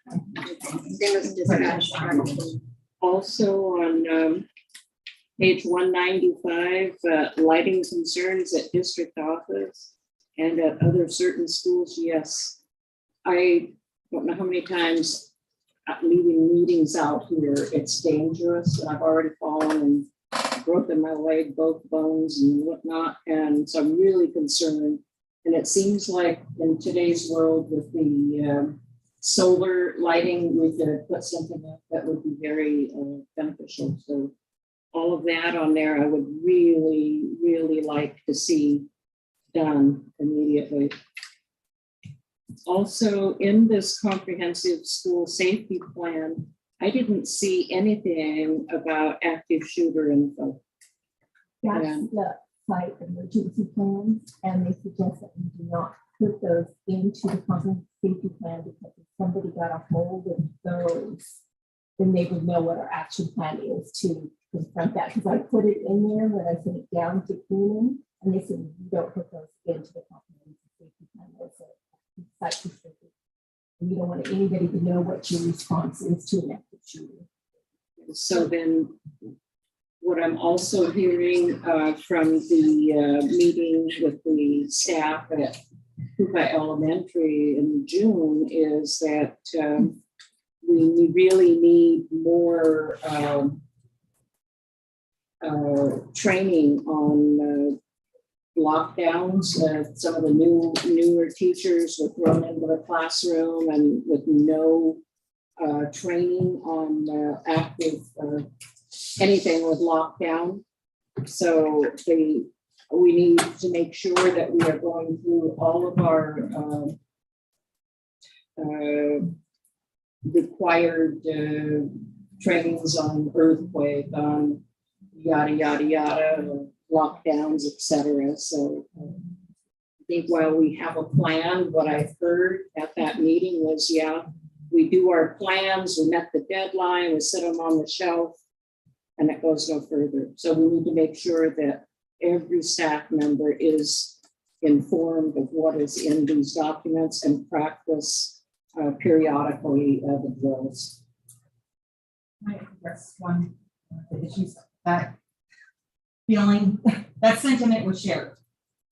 same as dispatch. Also on page 195, lighting concerns at district office and at other certain schools, yes. I don't know how many times leaving meetings out here, it's dangerous, and I've already fallen and broken my leg, both bones and whatnot, and so I'm really concerned. And it seems like in today's world with the solar lighting, we could put something up that would be very beneficial. So all of that on there, I would really, really like to see done immediately. Also, in this comprehensive school safety plan, I didn't see anything about active shooter info. That's And- the site emergency plans, and they suggest that we do not put those into the comprehensive safety plan because if somebody got a hold of those, then they would know what our action plan is to confront that. Because I put it in there when I sent it down to cleaning, and they said, you don't put those into the comprehensive safety plan. Those are site specific. And you don't want anybody to know what your response is to an active shooter. So then what I'm also hearing from the meeting with the staff at Cooper Elementary in June is that we really need more training on lockdowns. Some of the newer teachers were thrown into the classroom and with no training on active anything with lockdown. So we need to make sure that we are going through all of our required trainings on earthquake, on yada, yada, yada, lockdowns, etc. So I think while we have a plan, what I've heard at that meeting was, yeah, we do our plans, we met the deadline, we set them on the shelf, and it goes no further. So we need to make sure that every staff member is informed of what is in these documents and practice periodically the drills. I think that's one of the issues. That feeling, that sentiment was shared.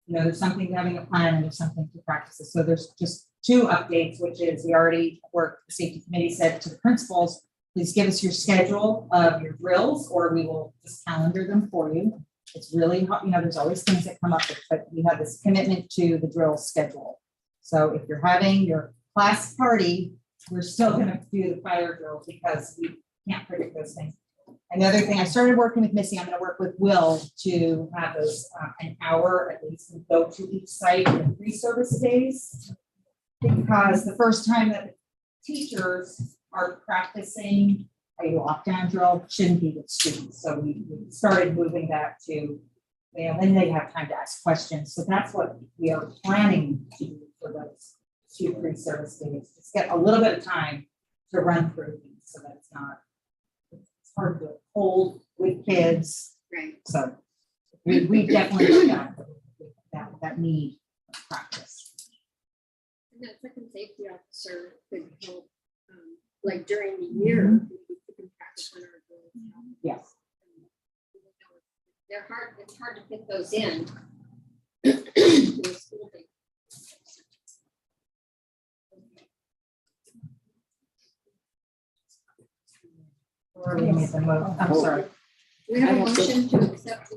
You know, there's something having a plan and there's something to practice it. So there's just 2 updates, which is we already worked, the safety committee said to the principals, please give us your schedule of your drills or we will just calendar them for you. It's really hard, you know, there's always things that come up, but we have this commitment to the drill schedule. So if you're having your class party, we're still gonna do the fire drills because we can't predict those things. And the other thing, I started working with Missy, I'm gonna work with Will to have those an hour at least, and go to each site in 3 service days. Because the first time that the teachers are practicing a lockdown drill shouldn't be with students. So we started moving that to, you know, then they have time to ask questions. So that's what we are planning to do for those 2-3 service days. Just get a little bit of time to run through things so that it's not, it's hard to hold with kids. Right. So we definitely got that need of practice. And that second safety officer could help, like during the year, we can practice on our drills. Yes. They're hard, it's hard to fit those in. to a school day. Or we made the move. I'm sorry. We have a motion to accept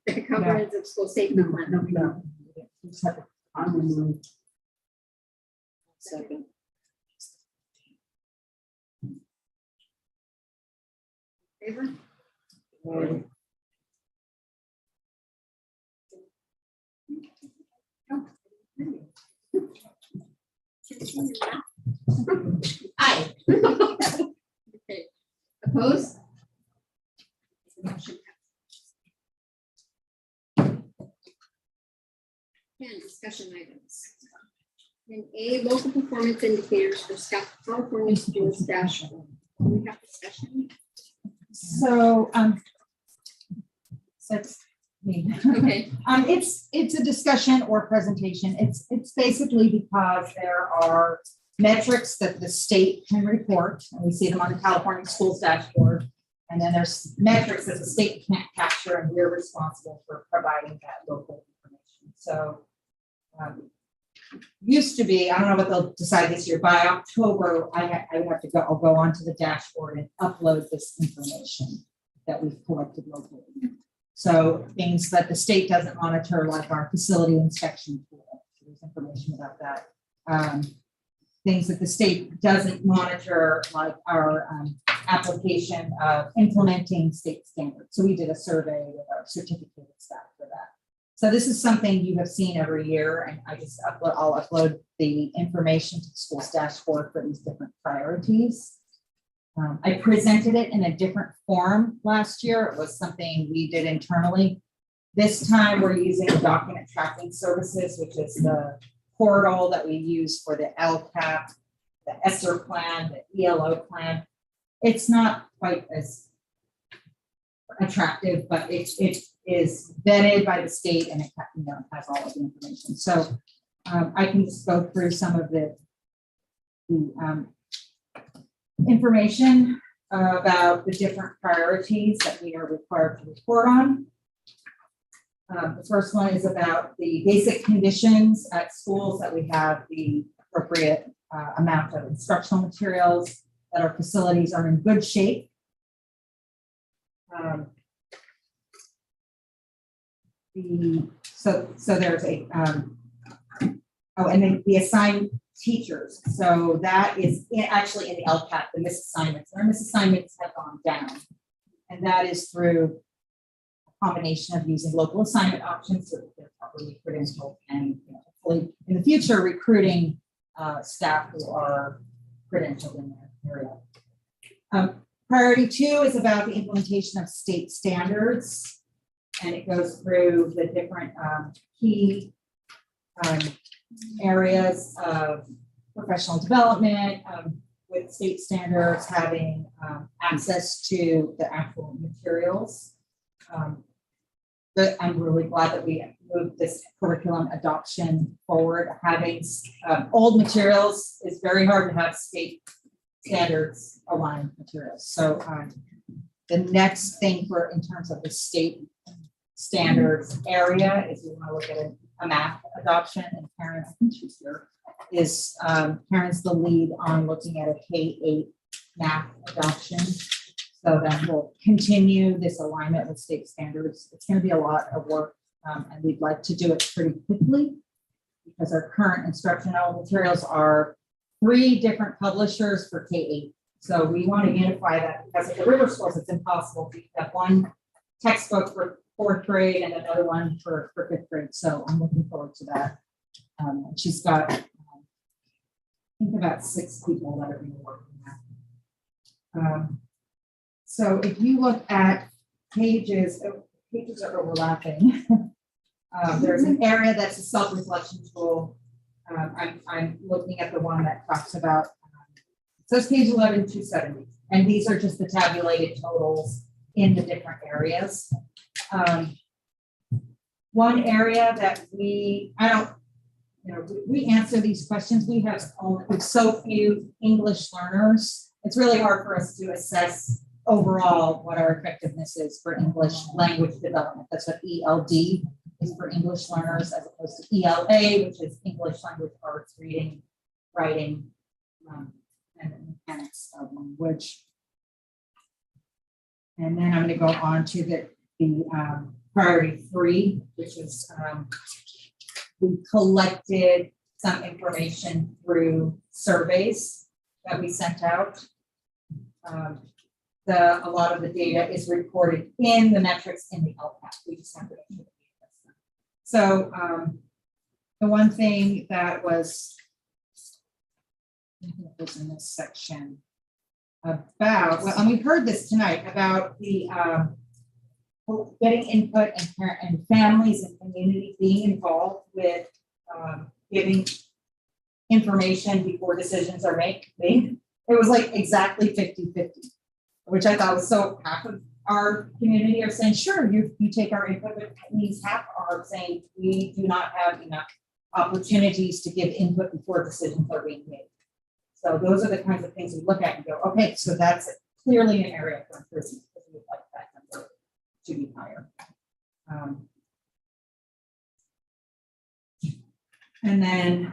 the comprehensive school safety plan. No. I'm gonna move. Second. Favor? Aye. Okay. Opposed? And discussion items. And A, local performance indicators for California students dashboard. We have discussion. So, that's me. Okay. It's a discussion or presentation. It's basically because there are metrics that the state can report, and we see them on the California Schools dashboard. And then there's metrics that the state can't capture, and we're responsible for providing that local information. So, used to be, I don't know what they'll decide this year, by October, I would have to go, I'll go onto the dashboard and upload this information that we've collected locally. So things that the state doesn't monitor, like our facility inspection tool, there's information about that. Things that the state doesn't monitor, like our application of implementing state standards. So we did a survey with our certificated staff for that. So this is something you have seen every year, and I'll upload the information to the school's dashboard for these different priorities. I presented it in a different form last year. It was something we did internally. This time we're using document tracking services, which is the portal that we use for the LCAP, the ESSER plan, the ELO plan. It's not quite as attractive, but it is vetted by the state, and it has all of the information. So I can just go through some of the information about the different priorities that we are required to report on. The first one is about the basic conditions at schools, that we have the appropriate amount of instructional materials, that our facilities are in good shape. So there's a, and then the assigned teachers. So that is actually in the LCAP, the misassignments. Our misassignments have gone down. And that is through a combination of using local assignment options so that they're properly credentialed, and hopefully in the future recruiting staff who are credentialed in their area. Priority 2 is about the implementation of state standards, and it goes through the different key areas of professional development with state standards, having access to the actual materials. But I'm really glad that we moved this curriculum adoption forward. Having old materials is very hard to have state standards aligned materials. So the next thing for in terms of the state standards area is we want to look at a math adoption, and Karen, I think she's here, is Karen's the lead on looking at a K-8 math adoption. So that will continue this alignment with state standards. It's going to be a lot of work, and we'd like to do it pretty quickly because our current instructional materials are 3 different publishers for K-8. So we want to unify that, because at the river schools, it's impossible to have one textbook for 4th grade and another one for 5th grade. So I'm looking forward to that. She's got, I think, about 6 people that are going to work on that. So if you look at pages are overlapping. There's an area that's a self-reflection tool. I'm looking at the one that talks about, it says page 11, 270, and these are just the tabulated totals in the different areas. One area that we answer these questions. We have so few English learners. It's really hard for us to assess overall what our effectiveness is for English language development. That's what ELD is for English learners, as opposed to ELA, which is English language arts, reading, writing, and the mechanics of language. And then I'm going to go on to the priority 3, which is we collected some information through surveys that we sent out. A lot of the data is recorded in the metrics in the LCAP. We just have to make sure that we address them. So the one thing that was, I think it was in this section about, well, and we heard this tonight about the getting input and families and community being involved with giving information before decisions are made. It was like exactly 50-50, which I thought was so. Half of our community are saying, sure, you take our input, but it means half are saying we do not have enough opportunities to give input before decisions are being made. So those are the kinds of things we look at and go, okay, so that's clearly an area for improvement. We would like that number to be higher. And then,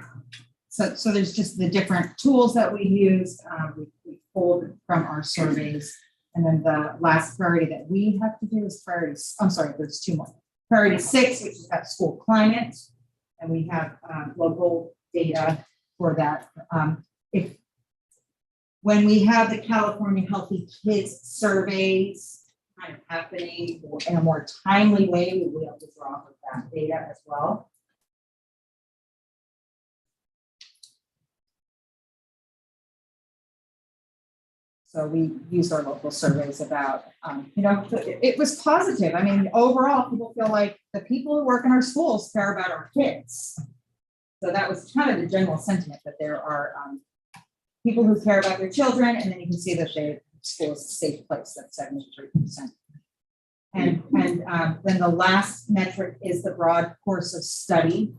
so there's just the different tools that we use. We pulled from our surveys. And then the last priority that we have to do is there's 2 more. Priority 6, which is about school climate. And we have local data for that. When we have the California Healthy Kids surveys kind of happening in a more timely way, we will be able to draw from that data as well. So we used our local surveys about, it was positive. I mean, overall, people feel like the people who work in our schools care about our kids. So that was kind of the general sentiment, that there are people who care about their children, and then you can see that their school is a safe place. That's 73%. And then the last metric is the broad course of study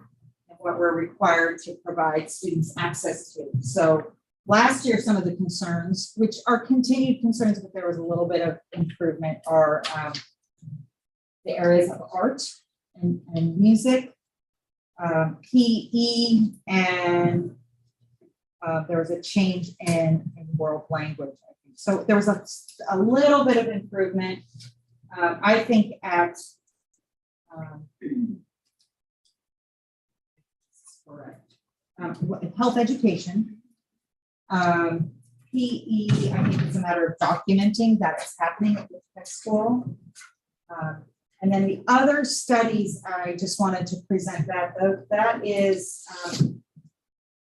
and what we're required to provide students access to. So last year, some of the concerns, which are continued concerns, but there was a little bit of improvement, are the areas of art and music, PE, and there was a change in world language, I think. So there was a little bit of improvement. I think at health education, PE, I think it's a matter of documenting that it's happening at the school. And then the other studies, I just wanted to present that is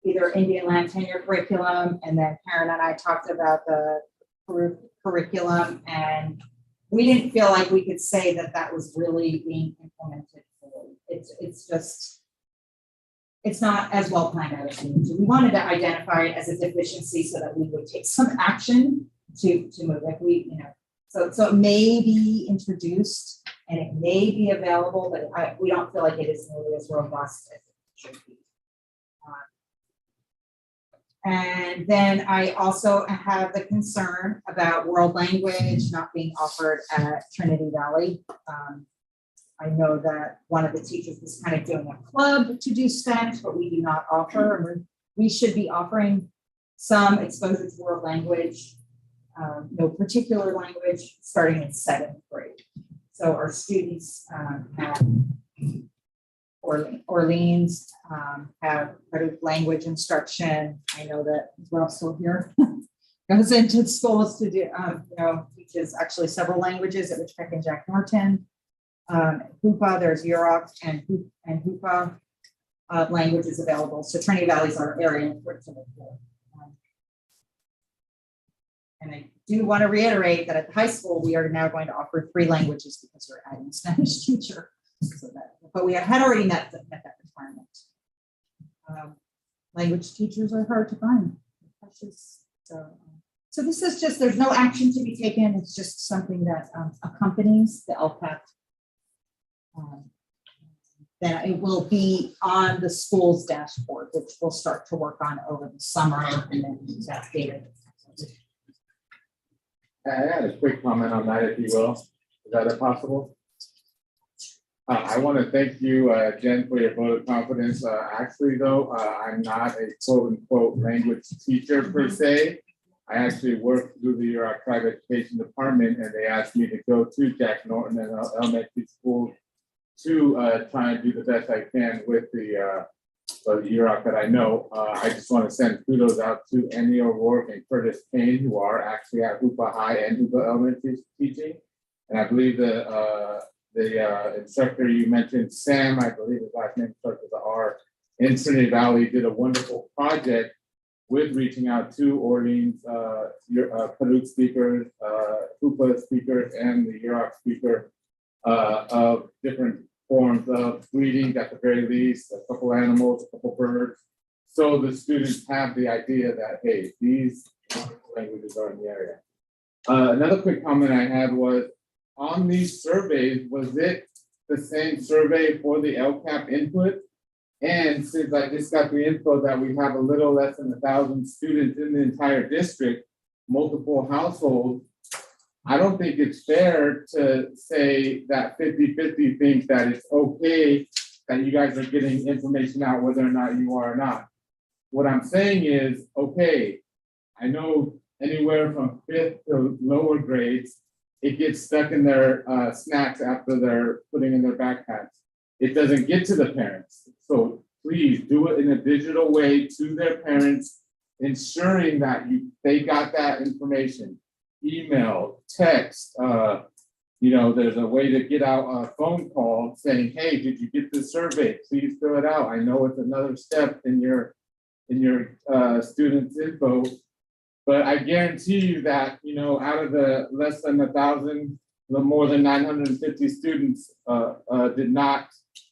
either Indian land tenure curriculum, and then Karen and I talked about the curriculum, and we didn't feel like we could say that was really being implemented fully. It's not as well planned out as we need to. We wanted to identify it as a deficiency so that we would take some action to move it. So it may be introduced and it may be available, but we don't feel like it is nearly as robust as it should be. And then I also have the concern about world language not being offered at Trinity Valley. I know that one of the teachers was kind of doing a club to do Spanish, but we do not offer. We should be offering some exposure to world language, no particular language, starting in 7th grade. So our students at Orleans have language instruction. I know that Russell here goes into schools to do, teaches actually several languages at Richpeck and Jack Norton. Hoopa, there's Yurok and Hoopa languages available. So Trinity Valley's our area for and I do want to reiterate that at the high school, we are now going to offer 3 languages because we're adding a Spanish teacher. But we had already met that requirement. Language teachers are hard to find. Precious. So this is just, there's no action to be taken. It's just something that accompanies the LCAP. That it will be on the school's dashboard, which we'll start to work on over the summer and then use that data. I had a quick comment on that, if you will. Is that possible? I want to thank you, Jen, for your vote of confidence. Actually, though, I'm not a quote unquote language teacher per se. I actually work through the private education department, and they asked me to go to Jack Norton and elementary school to try and do the best I can with the UROC that I know. I just want to send kudos out to Annie O'Rourke and Curtis Kane, who are actually at Hoopa High and Hoopa Elementary teaching. And I believe the instructor you mentioned, Sam, I believe his last name starts with an R, in Trinity Valley, did a wonderful project with reaching out to Orleans, Paducah speakers, Hoopa speakers, and the UROC speaker of different forms of breeding, at the very least, a couple animals, a couple birds. So the students have the idea that, hey, these languages are in the area. Another quick comment I had was, on these surveys, was it the same survey for the LCAP input? And since I just got the info that we have a little less than 1,000 students in the entire district, multiple households, I don't think it's fair to say that 50-50 thinks that it's okay that you guys are getting information out whether or not you are or not. What I'm saying is, okay, I know anywhere from 5th to lower grades, it gets stuck in their snacks after they're putting in their backpacks. It doesn't get to the parents. So please do it in a digital way to their parents, ensuring that they got that information. Email, text, there's a way to get out a phone call saying, hey, did you get the survey? Please fill it out. I know it's another step in your students' info, but I guarantee you that, out of the less than 1,000, the more than 950 students did not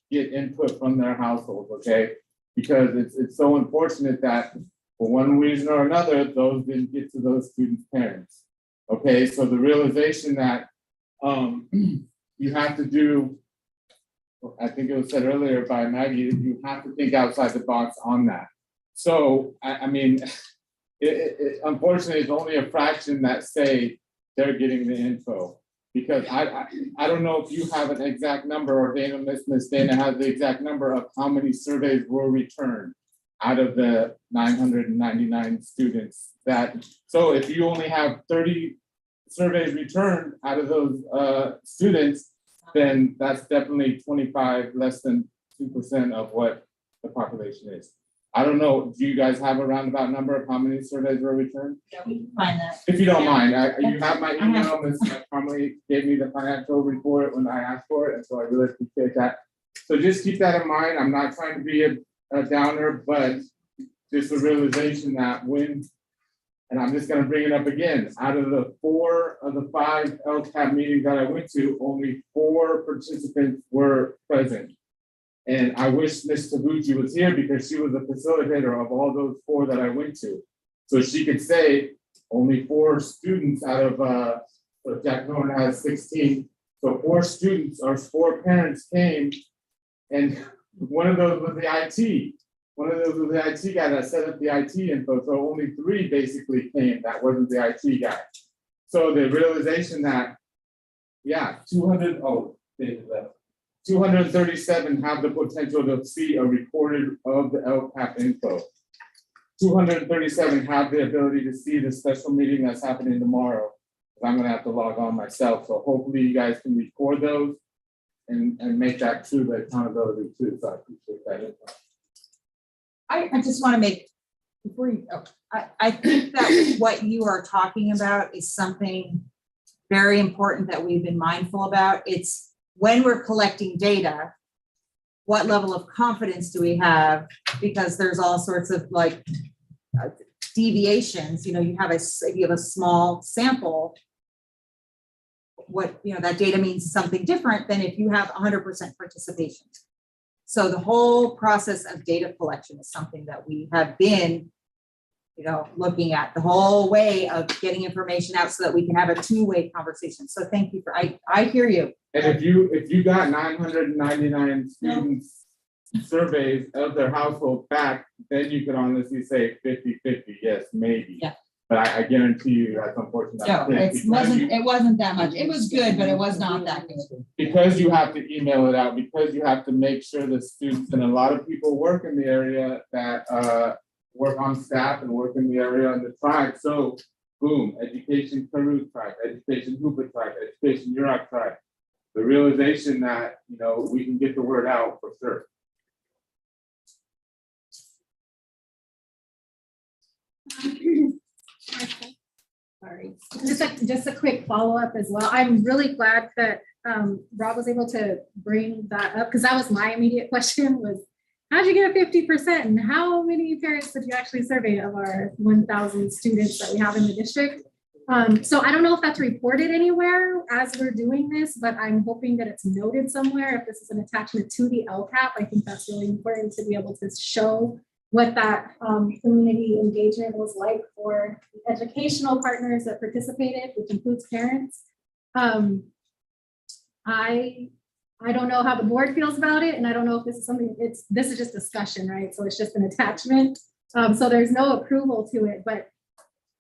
get input from their households, okay? Because it's so unfortunate that for one reason or another, those didn't get to those students' parents. Okay, so the realization that you have to do, I think it was said earlier by Maggie, you have to think outside the box on that. So, I mean, unfortunately, it's only a fraction that say they're getting the info. Because I don't know if you have an exact number, or Miss Dana has the exact number of how many surveys were returned out of the 999 students so if you only have 30 surveys returned out of those students, then that's definitely 25, less than 2% of what the population is. I don't know, do you guys have a roundabout number of how many surveys were returned? Yeah, we can find that. If you don't mind, you have my email, Ms. Cromley gave me the financial report when I asked for it, and so I really appreciate that. So just keep that in mind. I'm not trying to be a downer, but just a realization that and I'm just gonna bring it up again, out of the 4 of the 5 LCAP meetings that I went to, only 4 participants were present. And I wish Ms. Tabucci was here because she was the facilitator of all those 4 that I went to. So she could say only 4 students out of, so Jack Norton has 16. So 4 students or 4 parents came, and one of those was the IT. One of those was the IT guy that set up the IT info. So only 3 basically came that wasn't the IT guy. So the realization that, yeah, 237 have the potential to see a recorded of the LCAP info. 237 have the ability to see the special meeting that's happening tomorrow. I'm gonna have to log on myself. So hopefully you guys can record those and make that true, the accountability too. So I appreciate that info. I just want to make, before you go, I think that what you are talking about is something very important that we've been mindful about. It's when we're collecting data, what level of confidence do we have? Because there's all sorts of deviations. You have a small sample. what, that data means something different than if you have 100% participation. So the whole process of data collection is something that we have been, looking at the whole way of getting information out so that we can have a two-way conversation. So thank you I hear you. And if you got 999 students surveys of their household back, then you could honestly say 50-50, yes, maybe. Yeah. But I guarantee you that's unfortunate. No, it wasn't that much. It was good, but it was not that good. Because you have to email it out, because you have to make sure the students, and a lot of people work in the area that work on staff and work in the area on the tribe. So boom, education Peru tribe, education Hoopa tribe, education Yurok tribe. The realization that, we can get the word out for sure. Sorry, just a quick follow-up as well. I'm really glad that Rob was able to bring that up, because that was my immediate question was, how'd you get 50%? And how many parents did you actually survey of our 1,000 students that we have in the district? So I don't know if that's reported anywhere as we're doing this, but I'm hoping that it's noted somewhere. If this is an attachment to the LCAP, I think that's really important to be able to show what that community engagement was like for the educational partners that participated, which includes parents. I don't know how the board feels about it, and I don't know if this is something, this is just discussion, right? So it's just an attachment. So there's no approval to it, but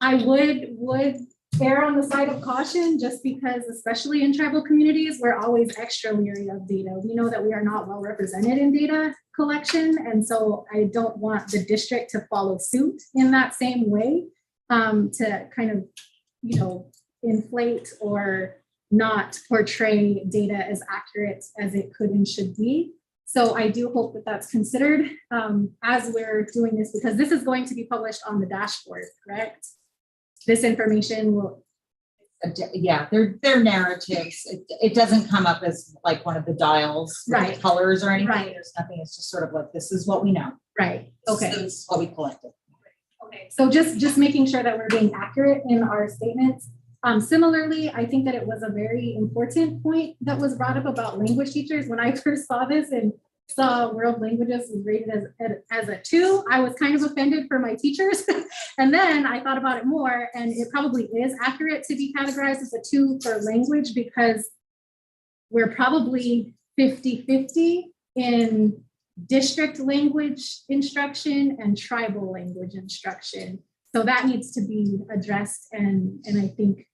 I would err on the side of caution, just because, especially in tribal communities, we're always extra leery of data. We know that we are not well represented in data collection, and so I don't want the district to follow suit in that same way, to kind of, inflate or not portray data as accurate as it could and should be. So I do hope that that's considered as we're doing this, because this is going to be published on the dashboard, correct? This information will. Yeah, they're narratives. It doesn't come up as like one of the dials, with Right. the colors or anything. Right. There's nothing. It's just sort of like, this is what we know. Right. Okay. This is what we collected. Okay. So just making sure that we're being accurate in our statements. Similarly, I think that it was a very important point that was brought up about language teachers. When I first saw this and saw world languages was rated as a 2, I was kind of offended for my teachers. And then I thought about it more, and it probably is accurate to be categorized as a 2 for language, because we're probably 50-50 in district language instruction and tribal language instruction. So that needs to be addressed and I think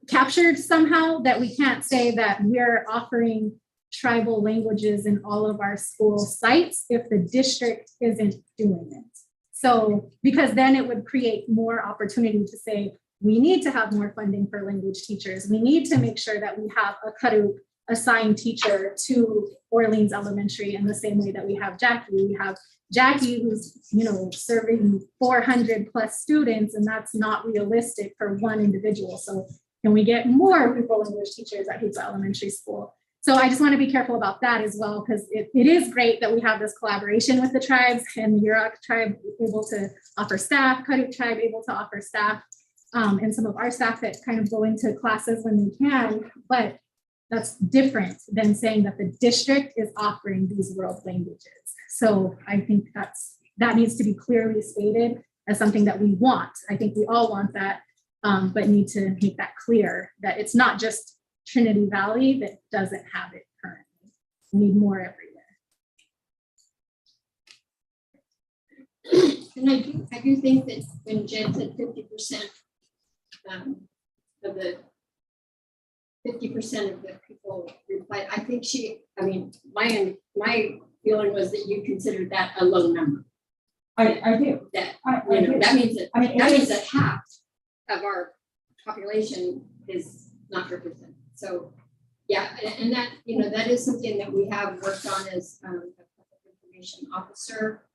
captured somehow, that we can't say that we're offering tribal languages in all of our school sites if the district isn't doing it. So, because then it would create more opportunity to say, we need to have more funding for language teachers. We need to make sure that we have a Karuk assigned teacher to Orleans Elementary in the same way that we have Jackie. We have Jackie who's, serving 400 plus students, and that's not realistic for one individual. So can we get more people language teachers at Hoopa Elementary School? So I just want to be careful about that as well, because it is great that we have this collaboration with the tribes, and the Yurok tribe able to offer staff, Karuk tribe able to offer staff, and some of our staff that kind of go into classes when they can, but that's different than saying that the district is offering these world languages. So I think that needs to be clearly stated as something that we want. I think we all want that, but need to make that clear that it's not just Trinity Valley that doesn't have it currently. We need more everywhere. And I do think that when Jen said 50% of the 50% of the people replied, I think my feeling was that you considered that a low number. I do. That I do. that means that that means that half of our population is not represented. So yeah, and that that is something that we have worked on as a public information officer.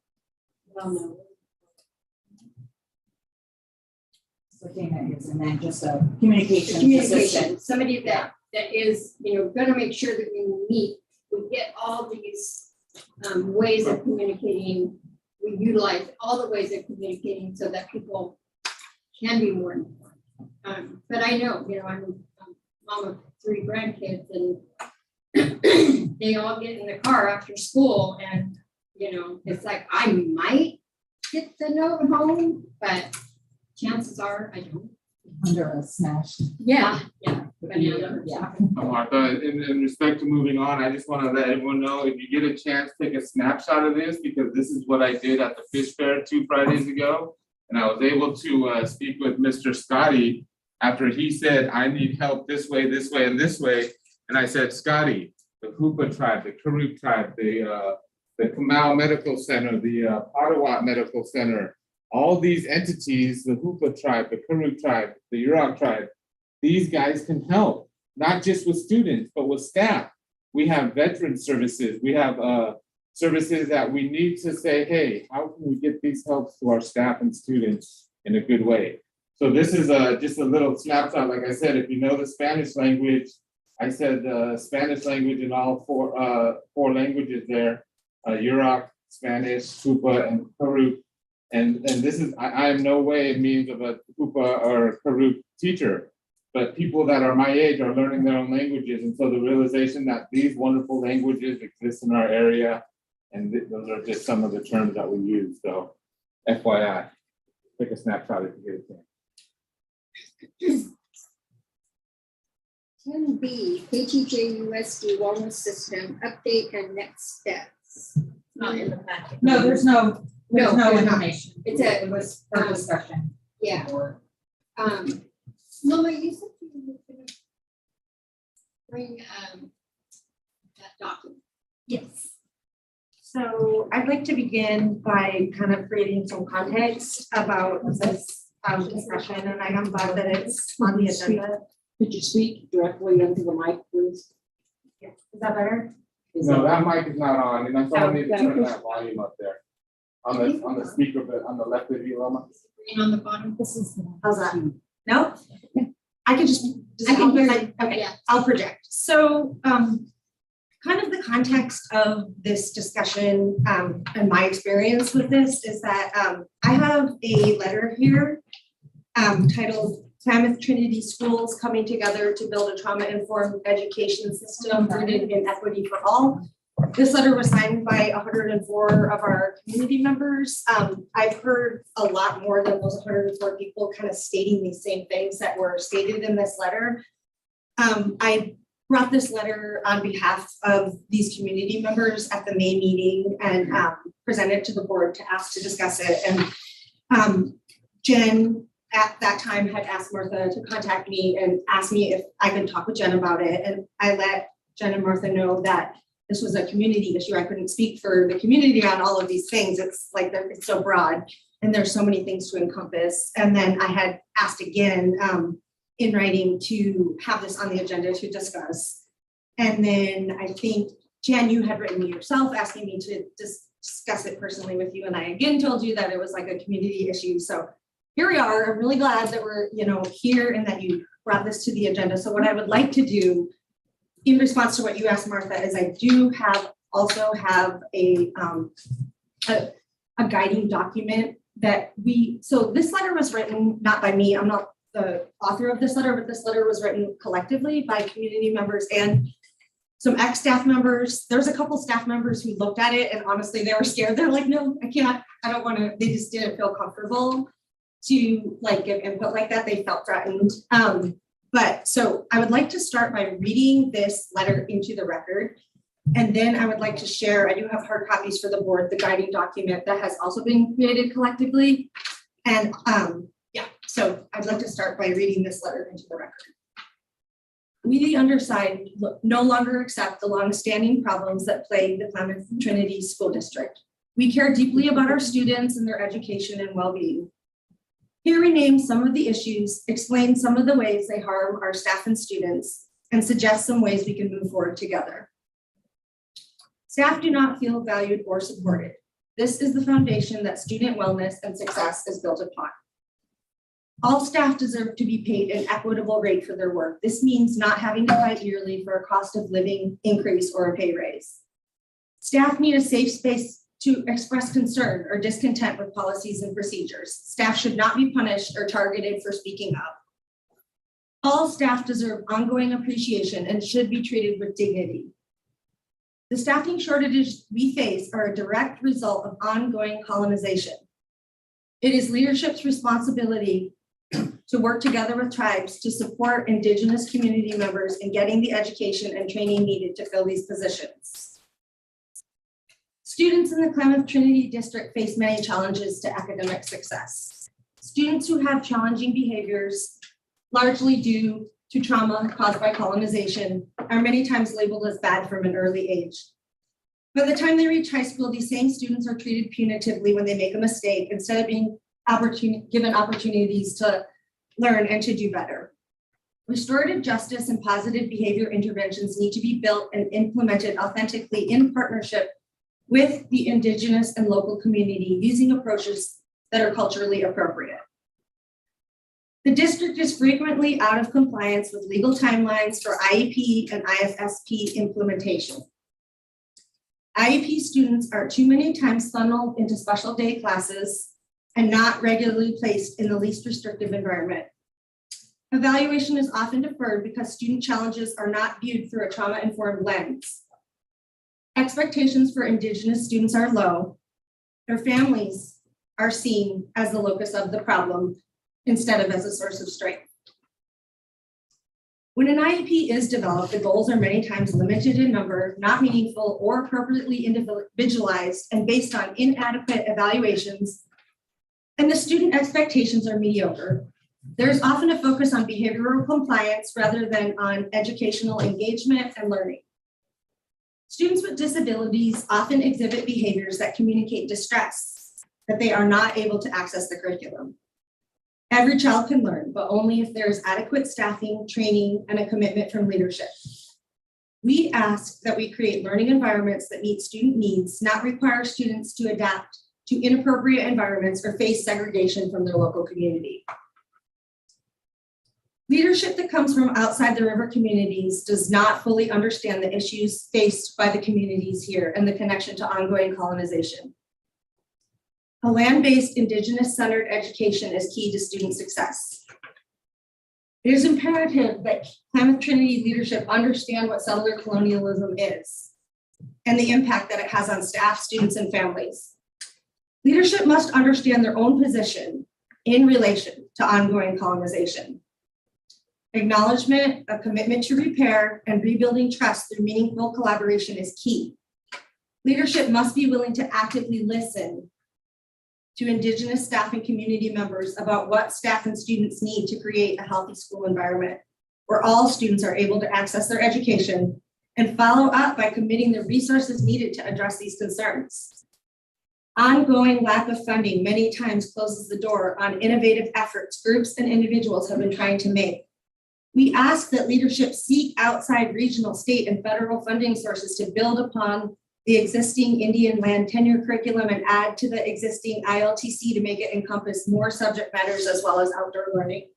Well, no. And then just a communication Communication, assistant. somebody that is, going to make sure that we get all these ways of communicating, we utilize all the ways of communicating so that people can be more informed. But I know, mom of 3 grandkids and they all get in the car after school and, you know, it's like, I might get the note home, but chances are I don't. Under a smash. Yeah. Yeah. Yeah. Martha, in respect to moving on, I just want to let everyone know, if you get a chance, take a snapshot of this, because this is what I did at the fish fair 2 Fridays ago. And I was able to speak with Mr. Scotty after he said, I need help this way, and this way. And I said, Scotty, the Hoopa tribe, the Karuk tribe, the Kamau Medical Center, the Ottawa Medical Center, all these entities, the Hoopa tribe, the Karuk tribe, the Yurok tribe, these guys can help, not just with students, but with staff. We have veteran services. We have services that we need to say, hey, how can we get these helps to our staff and students in a good way? So this is just a little snapshot. Like I said, if you know the Spanish language, I said Spanish language in all 4 languages there, Yurok, Spanish, Hoopa, and Karuk. And this is, I am no way means of a Hoopa or Karuk teacher, but people that are my age are learning their own languages. And so the realization that these wonderful languages exist in our area, and those are just some of the terms that we use. So FYI, take a snapshot if you get a chance. 10B, KTJUSD Wellness System Update and Next Steps. Not in the packet. No, there's no No, there's not. information. It's a- It was for discussion. Yeah. Mama, you said you were gonna bring that document. Yes. So I'd like to begin by kind of creating some context about this discussion, and I'm glad that it's on the agenda. Could you speak directly into the mic, please? Yes. Is that better? No, that mic is not on, and that's all I need to turn that volume up there. On the speaker, but on the left of you, Loma. Green on the bottom. This is, how's that? No? I can just. I can hear you. Okay, Yeah. I'll project. So, kind of the context of this discussion, and my experience with this is that, I have a letter here, titled Klamath Trinity Schools Coming Together to Build a Trauma-Informed Education System Rooted in Equity for All. This letter was signed by 104 of our community members. I've heard a lot more than those 104 people kind of stating these same things that were stated in this letter. I brought this letter on behalf of these community members at the May meeting and presented to the board to ask to discuss it. And Jen at that time had asked Martha to contact me and ask me if I could talk with Jen about it. And I let Jen and Martha know that this was a community issue. I couldn't speak for the community on all of these things. It's like it's so broad and there's so many things to encompass. And then I had asked again in writing to have this on the agenda to discuss. And then I think, Jen, you had written me yourself asking me to discuss it personally with you. And I again told you that it was like a community issue. So here we are. I'm really glad that we're, here and that you brought this to the agenda. So what I would like to do in response to what you asked, Martha, is I do also have a guiding document that so this letter was written not by me. I'm not the author of this letter, but this letter was written collectively by community members and some ex-staff members. There's a couple staff members who looked at it and honestly, they were scared. They're like, no, I can't, I don't want to, they just didn't feel comfortable to give input like that. They felt threatened. But so I would like to start by reading this letter into the record. And then I would like to share, I do have hard copies for the board, the guiding document that has also been created collectively. And so I'd like to start by reading this letter into the record. We, the undersigned, no longer accept the longstanding problems that plague the Klamath Trinity School District. We care deeply about our students and their education and well-being. Here we name some of the issues, explain some of the ways they harm our staff and students, and suggest some ways we can move forward together. Staff do not feel valued or supported. This is the foundation that student wellness and success is built upon. All staff deserve to be paid an equitable rate for their work. This means not having to fight yearly for a cost of living increase or a pay raise. Staff need a safe space to express concern or discontent with policies and procedures. Staff should not be punished or targeted for speaking up. All staff deserve ongoing appreciation and should be treated with dignity. The staffing shortages we face are a direct result of ongoing colonization. It is leadership's responsibility to work together with tribes to support Indigenous community members in getting the education and training needed to fill these positions. Students in the Klamath Trinity District face many challenges to academic success. Students who have challenging behaviors, largely due to trauma caused by colonization, are many times labeled as bad from an early age. By the time they reach high school, these same students are treated punitively when they make a mistake instead of being given opportunities to learn and to do better. Restorative justice and positive behavior interventions need to be built and implemented authentically in partnership with the Indigenous and local community using approaches that are culturally appropriate. The district is frequently out of compliance with legal timelines for IEP and IFSP implementation. IEP students are too many times funneled into special day classes and not regularly placed in the least restrictive environment. Evaluation is often deferred because student challenges are not viewed through a trauma-informed lens. Expectations for Indigenous students are low. Their families are seen as the locus of the problem instead of as a source of strength. When an IEP is developed, the goals are many times limited in number, not meaningful or appropriately individualized, and based on inadequate evaluations, and the student expectations are mediocre. There's often a focus on behavioral compliance rather than on educational engagement and learning. Students with disabilities often exhibit behaviors that communicate distress, that they are not able to access the curriculum. Every child can learn, but only if there is adequate staffing, training, and a commitment from leadership. We ask that we create learning environments that meet student needs, not require students to adapt to inappropriate environments or face segregation from their local community. Leadership that comes from outside the river communities does not fully understand the issues faced by the communities here and the connection to ongoing colonization. A land-based Indigenous-centered education is key to student success. It is imperative that Klamath Trinity leadership understand what settler colonialism is and the impact that it has on staff, students, and families. Leadership must understand their own position in relation to ongoing colonization. Acknowledgement, a commitment to repair, and rebuilding trust through meaningful collaboration is key. Leadership must be willing to actively listen to Indigenous staff and community members about what staff and students need to create a healthy school environment where all students are able to access their education, and follow up by committing the resources needed to address these concerns. Ongoing lack of funding many times closes the door on innovative efforts groups and individuals have been trying to make. We ask that leadership seek outside regional, state, and federal funding sources to build upon the existing Indian land tenure curriculum and add to the existing ILTC to make it encompass more subject matters as well as outdoor learning.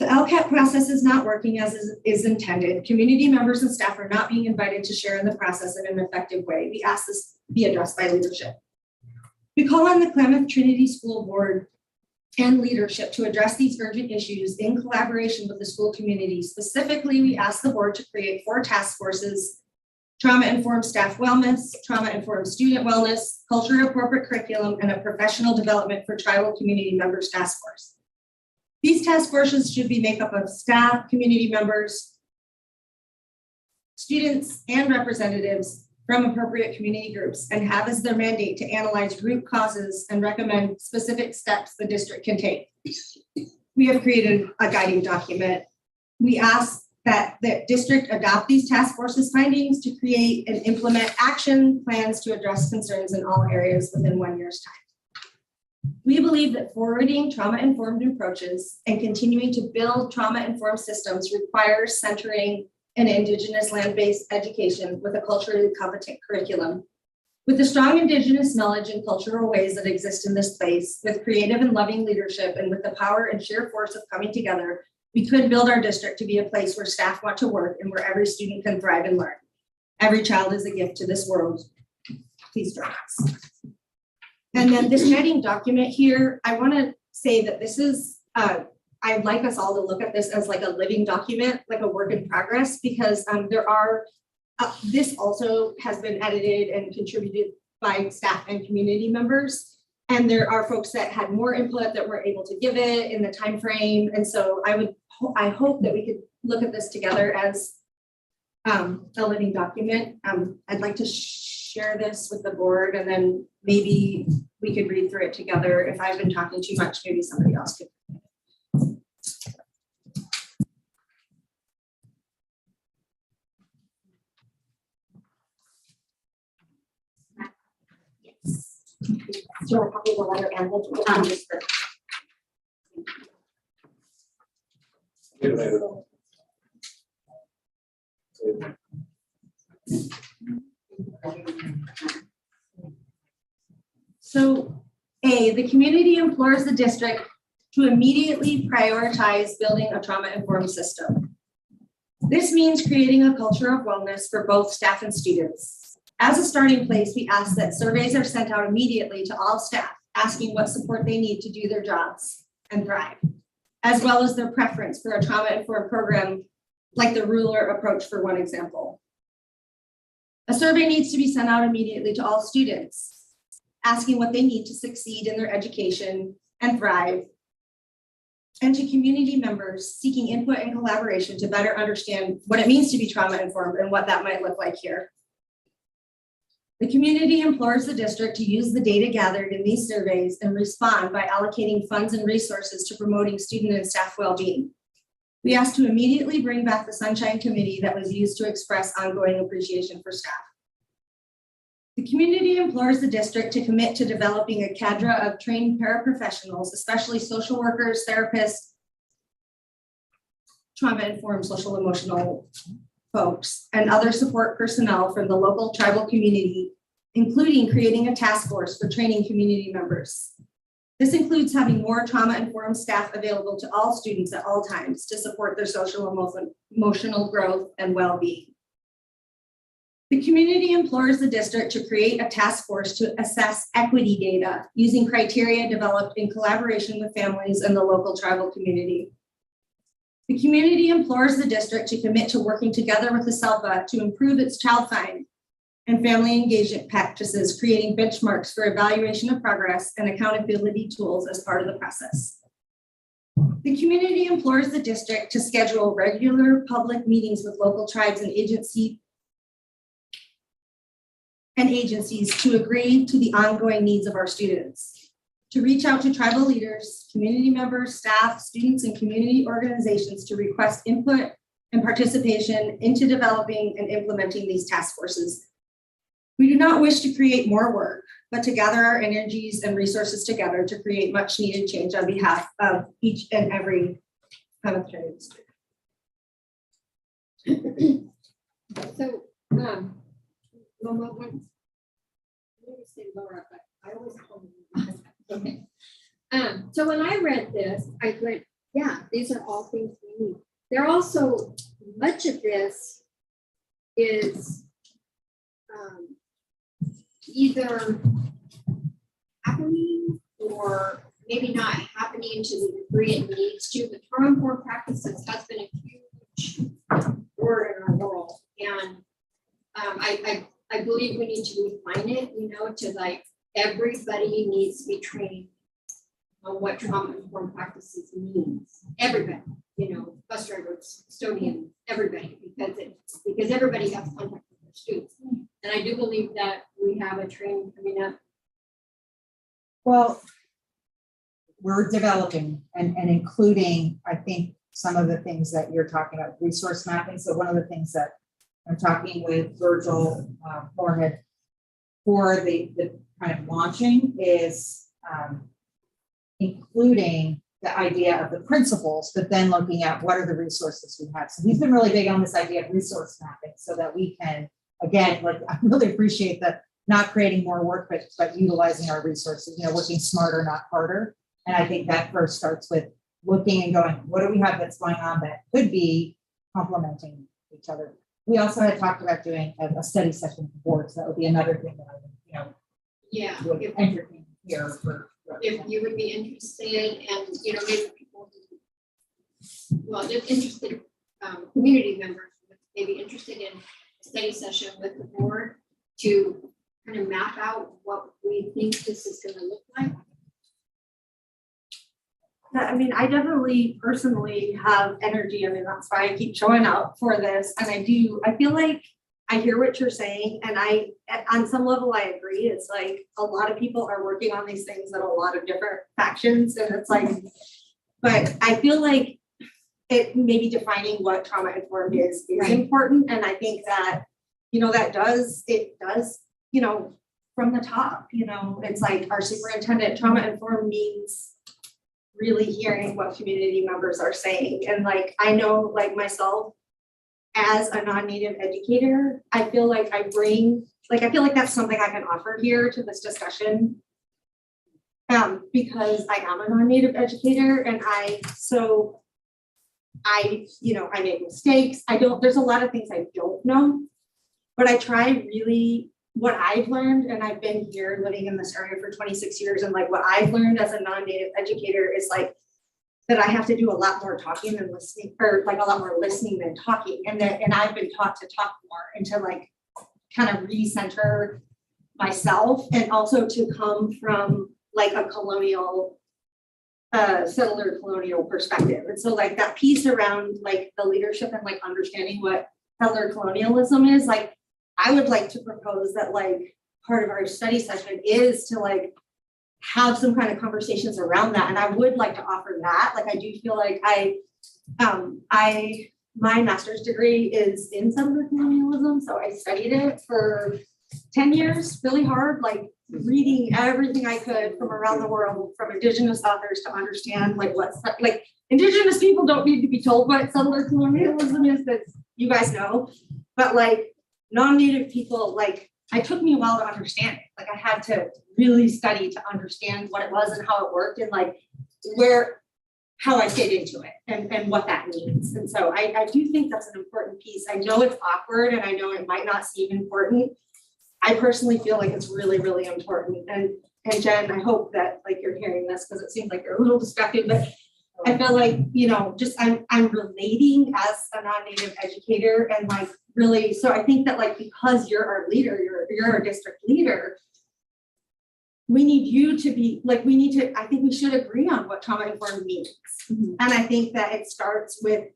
The LCAP process is not working as is intended. Community members and staff are not being invited to share in the process in an effective way. We ask this be addressed by leadership. We call on the Klamath Trinity School Board and leadership to address these urgent issues in collaboration with the school community. Specifically, we ask the board to create 4 task forces: trauma-informed staff wellness, trauma-informed student wellness, culture-appropriate curriculum, and a professional development for tribal community members task force. These task forces should be made up of staff, community members, students, and representatives from appropriate community groups, and have as their mandate to analyze root causes and recommend specific steps the district can take. We have created a guiding document. We ask that the district adopt these task forces findings to create and implement action plans to address concerns in all areas within 1 year's time. We believe that forwarding trauma-informed approaches and continuing to build trauma-informed systems requires centering an Indigenous land-based education with a culturally competent curriculum. With the strong Indigenous knowledge and cultural ways that exist in this place, with creative and loving leadership, and with the power and sheer force of coming together, we could build our district to be a place where staff want to work and where every student can thrive and learn. Every child is a gift to this world. Please join us. And then this guiding document here, I want to say that this is I'd like us all to look at this as like a living document, like a work in progress, because there are, this also has been edited and contributed by staff and community members. And there are folks that had more input that were able to give it in the time frame. And so I hope that we could look at this together as a living document. I'd like to share this with the board, and then maybe we could read through it together. If I've been talking too much, maybe somebody else could. So a copy of the letter and the So A, the community implores the district to immediately prioritize building a trauma-informed system. This means creating a culture of wellness for both staff and students. As a starting place, we ask that surveys are sent out immediately to all staff, asking what support they need to do their jobs and thrive, as well as their preference for a trauma-informed program like the ruler approach, for one example. A survey needs to be sent out immediately to all students, asking what they need to succeed in their education and thrive, and to community members seeking input and collaboration to better understand what it means to be trauma-informed and what that might look like here. The community implores the district to use the data gathered in these surveys and respond by allocating funds and resources to promoting student and staff well-being. We ask to immediately bring back the Sunshine Committee that was used to express ongoing appreciation for staff. The community implores the district to commit to developing a cadre of trained paraprofessionals, especially social workers, therapists, trauma-informed social emotional folks, and other support personnel from the local tribal community, including creating a task force for training community members. This includes having more trauma-informed staff available to all students at all times to support their social emotional growth and well-being. The community implores the district to create a task force to assess equity data using criteria developed in collaboration with families and the local tribal community. The community implores the district to commit to working together with the SELPA to improve its child find and family engagement practices, creating benchmarks for evaluation of progress and accountability tools as part of the process. The community implores the district to schedule regular public meetings with local tribes and agencies to agree to the ongoing needs of our students, to reach out to tribal leaders, community members, staff, students, and community organizations to request input and participation into developing and implementing these task forces. We do not wish to create more work, but to gather our energies and resources together to create much needed change on behalf of each and every Klamath County district. So, Mama, when, let me say Laura, but I always call you. Okay. So when I read this, I went, yeah, these are all things we need. There also, much of this is either happening or maybe not happening to the degree it needs to. The trauma-informed practices has been a huge word in our world. And I believe we need to refine it, you know, to like everybody needs to be trained on what trauma-informed practices means. Everybody, you know, bus drivers, custodians, everybody, because everybody has contact with their students. And I do believe that we have a training coming up. Well, we're developing and including, I think, some of the things that you're talking about, resource mapping. So one of the things that I'm talking with Virgil Moorhead for the kind of launching is including the idea of the principles, but then looking at what are the resources we have. So he's been really big on this idea of resource mapping so that we can, again, like I really appreciate that not creating more work, but utilizing our resources, you know, working smarter, not harder. And I think that first starts with looking and going, what do we have that's going on that could be complementing each other? We also had talked about doing a study session with the board, so that would be another thing that I would, you know, Yeah. would entertain here for. If you would be interested, and you know, maybe people who well, just interested, community members may be interested in a study session with the board to kind of map out what we think this is gonna look like. Yeah, I mean, I definitely personally have energy. I mean, that's why I keep showing up for this. And I feel like I hear what you're saying, and on some level, I agree. It's like a lot of people are working on these things in a lot of different factions, and it's like, but I feel like it maybe defining what trauma informed is Right. important. And I think that, it does, from the top, it's like our superintendent, trauma informed means really hearing what community members are saying. And like, I know like myself, as a non-native educator, I feel like I feel like that's something I can offer here to this discussion. Because I am a non-native educator and I make mistakes. There's a lot of things I don't know, but I try really what I've learned, and I've been here living in this area for 26 years. And like what I've learned as a non-native educator is like, that I have to do a lot more talking than listening, or like a lot more listening than talking. And I've been taught to talk more and to like kind of recenter myself, and also to come from like a colonial, settler colonial perspective. And so like that piece around like the leadership and like understanding what settler colonialism is, like I would like to propose that like part of our study session is to like have some kind of conversations around that. And I would like to offer that. Like I do feel like my master's degree is in settler colonialism. So I studied it for 10 years, really hard, like reading everything I could from around the world, from Indigenous authors, to understand like what's like Indigenous people don't need to be told what settler colonialism is, that you guys know, but like non-native people, like it took me a while to understand it. Like I had to really study to understand what it was and how it worked, and like how I fit into it and what that means. And so I do think that's an important piece. I know it's awkward and I know it might not seem important. I personally feel like it's really, really important. And Jen, I hope that like you're hearing this, because it seems like you're a little distracted, but I feel like, just I'm relating as a non-native educator, and like really, so I think that like, because you're our leader, you're our district leader, we need you to be like, I think we should agree on what trauma informed means. Mm-hmm. And I think that it starts with,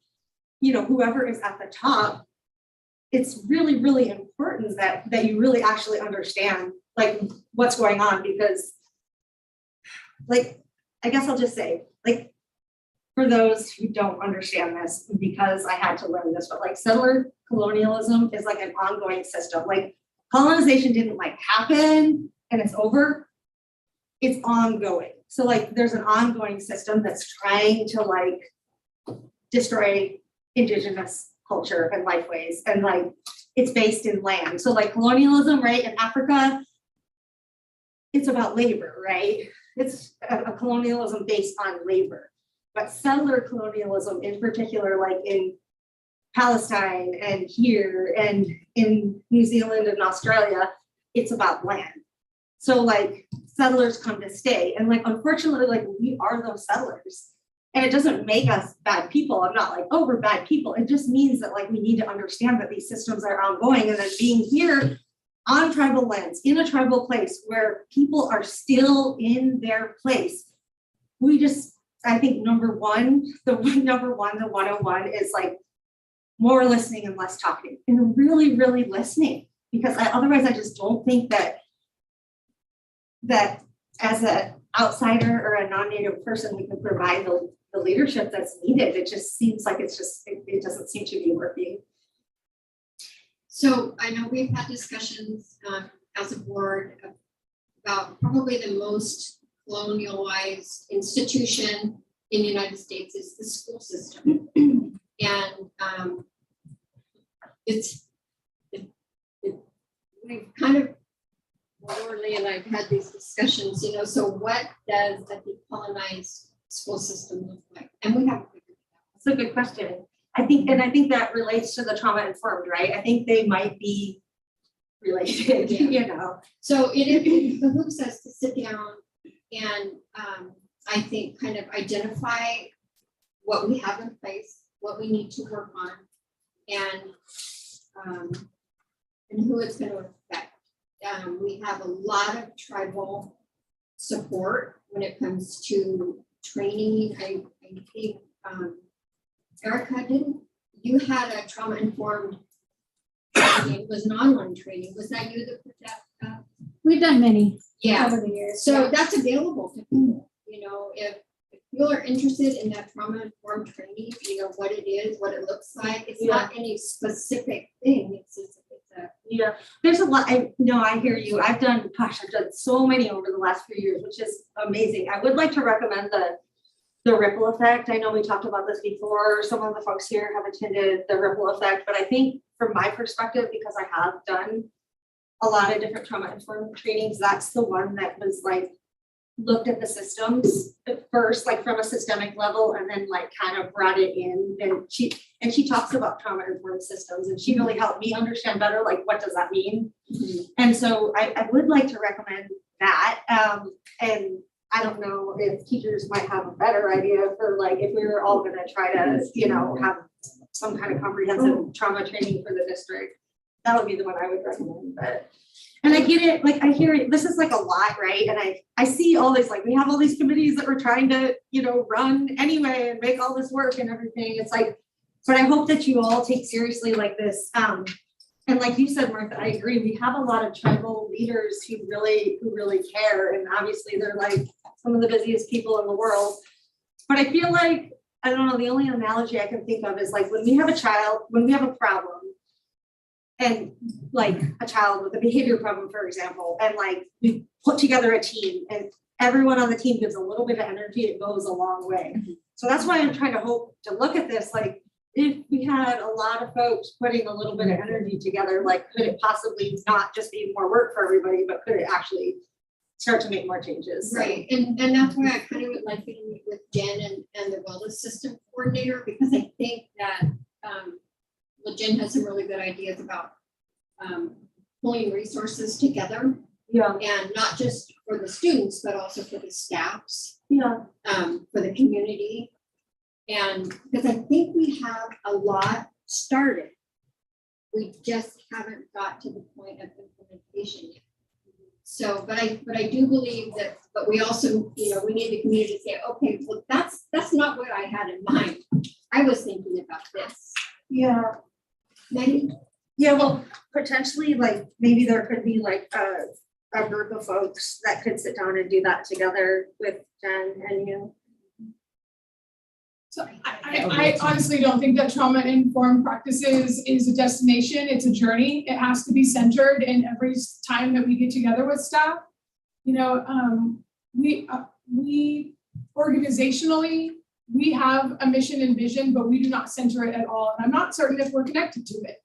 whoever is at the top. It's really, really important that you really actually understand like what's going on, because like, I guess I'll just say, like, for those who don't understand this, because I had to learn this, but like settler colonialism is like an ongoing system. Like colonization didn't like happen and it's over. It's ongoing. So like there's an ongoing system that's trying to like destroy Indigenous culture and lifeways, and like it's based in land. So like colonialism, right, in Africa, it's about labor, right? It's a colonialism based on labor. But settler colonialism in particular, like in Palestine and here and in New Zealand and Australia, it's about land. So like settlers come to stay, and like unfortunately, like we are those settlers. And it doesn't make us bad people. I'm not like, oh, we're bad people. It just means that like we need to understand that these systems are ongoing, and that being here on tribal lands, in a tribal place where people are still in their place, I think the 101 is like more listening and less talking, and really, really listening, because otherwise I just don't think that as an outsider or a non-native person, we can provide the leadership that's needed. It just seems like it doesn't seem to be working. So I know we've had discussions as a board about probably the most colonialized institution in the United States is the school system. And we've kind of, Elie and I've had these discussions, so what does a decolonized school system look like? And we haven't figured it out. That's a good question. I think that relates to the trauma informed, right? I think they might be related, So it behooves us to sit down and I think kind of identify what we have in place, what we need to work on, and who it's going to affect. We have a lot of tribal support when it comes to training. I think Erica, you had a trauma-informed training, it was an online training. Was that you that put that? We've done many Yeah. over the years. So that's available to people, you know, if people are interested in that trauma-informed training, you know, what it is, what it looks like. It's not any specific thing. It's a. Yeah, there's a lot, I hear you. I've done so many over the last few years, which is amazing. I would like to recommend the ripple effect. I know we talked about this before. Some of the folks here have attended the ripple effect, but I think from my perspective, because I have done a lot of different trauma-informed trainings, that's the one that was like, looked at the systems at first, like from a systemic level, and then like kind of brought it in. And she talks about trauma-informed systems, and she really helped me understand better, like, what does that mean? And so I would like to recommend that. And I don't know if teachers might have a better idea for like, if we were all gonna try to, you know, have some kind of comprehensive trauma training for the district, that would be the one I would recommend. But and I get it, like I hear it, this is like a lot, right? And I see all this, like we have all these committees that we're trying to, you know, run anyway and make all this work and everything. It's like, but I hope that you all take seriously like this. And like you said, Martha, I agree. We have a lot of tribal leaders who really care. And obviously they're like some of the busiest people in the world. But I feel like, I don't know, the only analogy I can think of is like when we have a problem, and like a child with a behavior problem, for example, and like we put together a team and everyone on the team gives a little bit of energy, it goes a long way. So that's why I'm trying to look at this, like if we had a lot of folks putting a little bit of energy together, like could it possibly not just be more work for everybody, but could it actually start to make more changes? Right, and that's why I kind of would like to meet with Jen and the wellness system coordinator, because I think that Jen has some really good ideas about pulling resources together. Yeah. And not just for the students, but also for the staffs. Yeah. For the community. And because I think we have a lot started. We just haven't got to the point of implementation yet. So, but I do believe that, but we also, you know, we need the community to say, okay, well, that's not what I had in mind. I was thinking about this. Yeah. Maybe. Yeah, well, potentially, like, maybe there could be like a group of folks that could sit down and do that together with Jen and you. So I honestly don't think that trauma-informed practices is a destination, it's a journey. It has to be centered in every time that we get together with staff. You know, we organizationally, we have a mission and vision, but we do not center it at all. And I'm not certain if we're connected to it.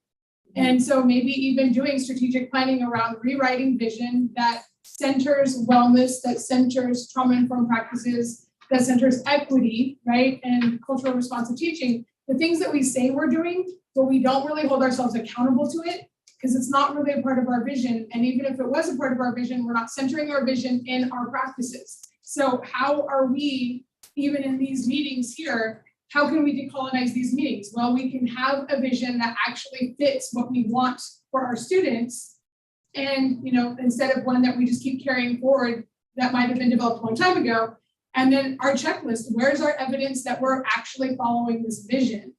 And so maybe even doing strategic planning around rewriting vision that centers wellness, that centers trauma-informed practices, that centers equity, right? And cultural responsive teaching, the things that we say we're doing, but we don't really hold ourselves accountable to it because it's not really a part of our vision. And even if it was a part of our vision, we're not centering our vision in our practices. So how are we, even in these meetings here, how can we decolonize these meetings? Well, we can have a vision that actually fits what we want for our students. And, you know, instead of one that we just keep carrying forward that might have been developed a long time ago. And then our checklist, where's our evidence that we're actually following this vision?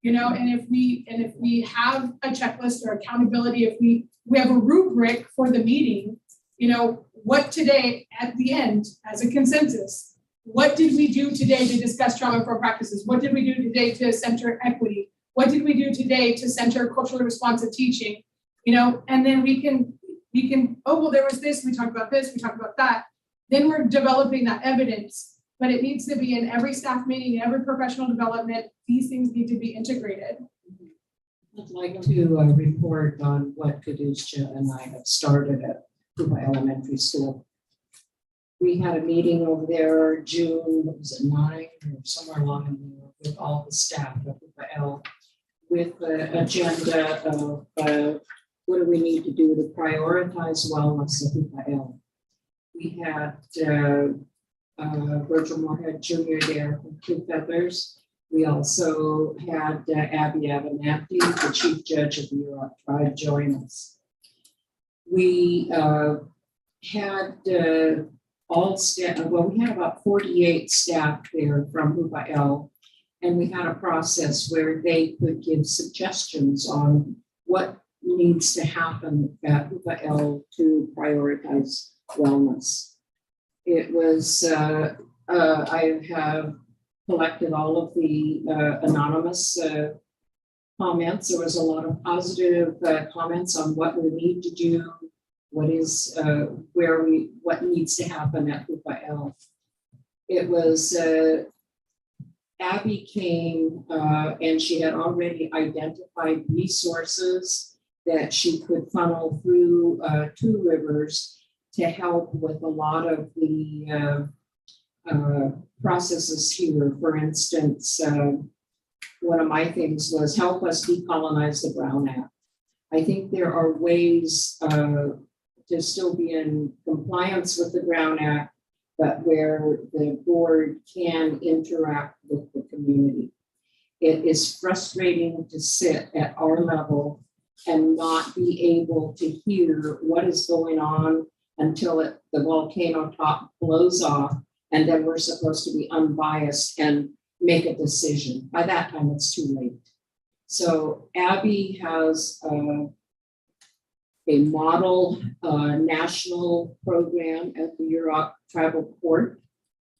You know, and if we have a checklist or accountability, if we have a rubric for the meeting, you know, what today at the end as a consensus, what did we do today to discuss trauma-informed practices? What did we do today to center equity? What did we do today to center culturally responsive teaching? You know, and then we can, oh, well, there was this, we talked about this, we talked about that. Then we're developing that evidence, but it needs to be in every staff meeting, in every professional development. These things need to be integrated. I'd like to report on what Kadusha and I have started at Kuba Elementary School. We had a meeting over there June, what was it, 9 or somewhere along in there with all the staff of Kuba L with the agenda of what do we need to do to prioritize wellness at Kuba L. We had Virgil Moorhead Jr. there from Two Feathers, We also had Abby Avenatti, the chief judge of the Yurok tribe, join us. We had all staff, well, we had about 48 staff there from Hupa and we had a process where they could give suggestions on what needs to happen at Hupa to prioritize wellness. It was, I have collected all of the anonymous comments. There was a lot of positive comments on what we need to do, what is what needs to happen at Hupa. It was Abby came and she had already identified resources that she could funnel through Two Rivers to help with a lot of the processes here. For instance, one of my things was help us decolonize the Brown Act. I think there are ways to still be in compliance with the Brown Act, but where the board can interact with the community. It is frustrating to sit at our level and not be able to hear what is going on until the volcano top blows off, and then we're supposed to be unbiased and make a decision. By that time, it's too late. So Abby has a model national program at the Yurok Tribal Court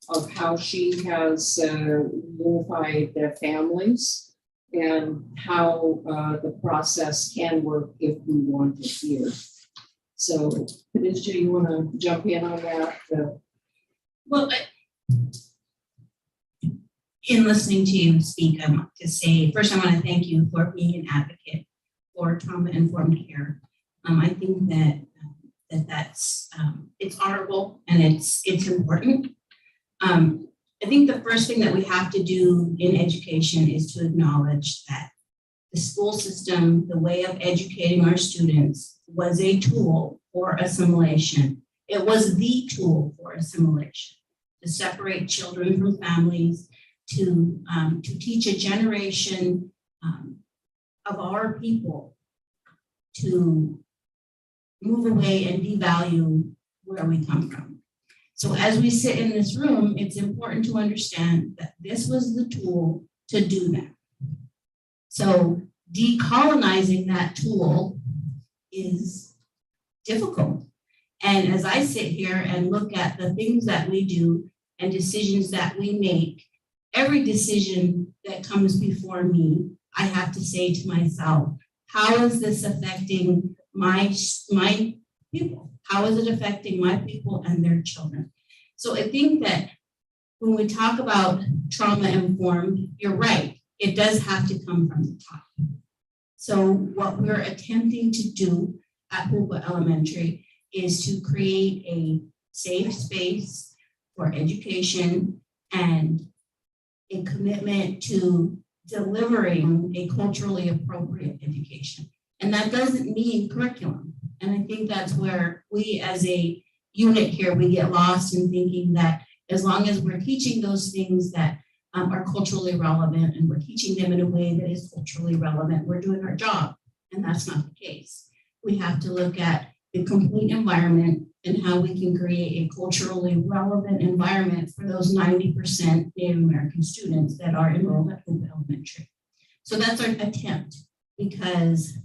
of how she has unified their families and how the process can work if we want it here. So, Khadija, you want to jump in on that? Well, in listening to you speak, I want to say, first I want to thank you for being an advocate for trauma-informed care. I think that that's it's honorable and it's important. I think the first thing that we have to do in education is to acknowledge that the school system, the way of educating our students, was a tool for assimilation. It was the tool for assimilation, to separate children from families, to teach a generation of our people to move away and devalue where we come from. So as we sit in this room, it's important to understand that this was the tool to do that. So decolonizing that tool is difficult. And as I sit here and look at the things that we do and decisions that we make, every decision that comes before me, I have to say to myself, how is this affecting my people? How is it affecting my people and their children? So I think that when we talk about trauma-informed, you're right, it does have to come from the top. So what we're attempting to do at Hupa Elementary is to create a safe space for education and a commitment to delivering a culturally appropriate education. And that doesn't mean curriculum. And I think that's where we as a unit here, we get lost in thinking that as long as we're teaching those things that are culturally relevant and we're teaching them in a way that is culturally relevant, we're doing our job. And that's not the case. We have to look at the complete environment and how we can create a culturally relevant environment for those 90% Native American students that are enrolled at Hupa Elementary. So that's our attempt, because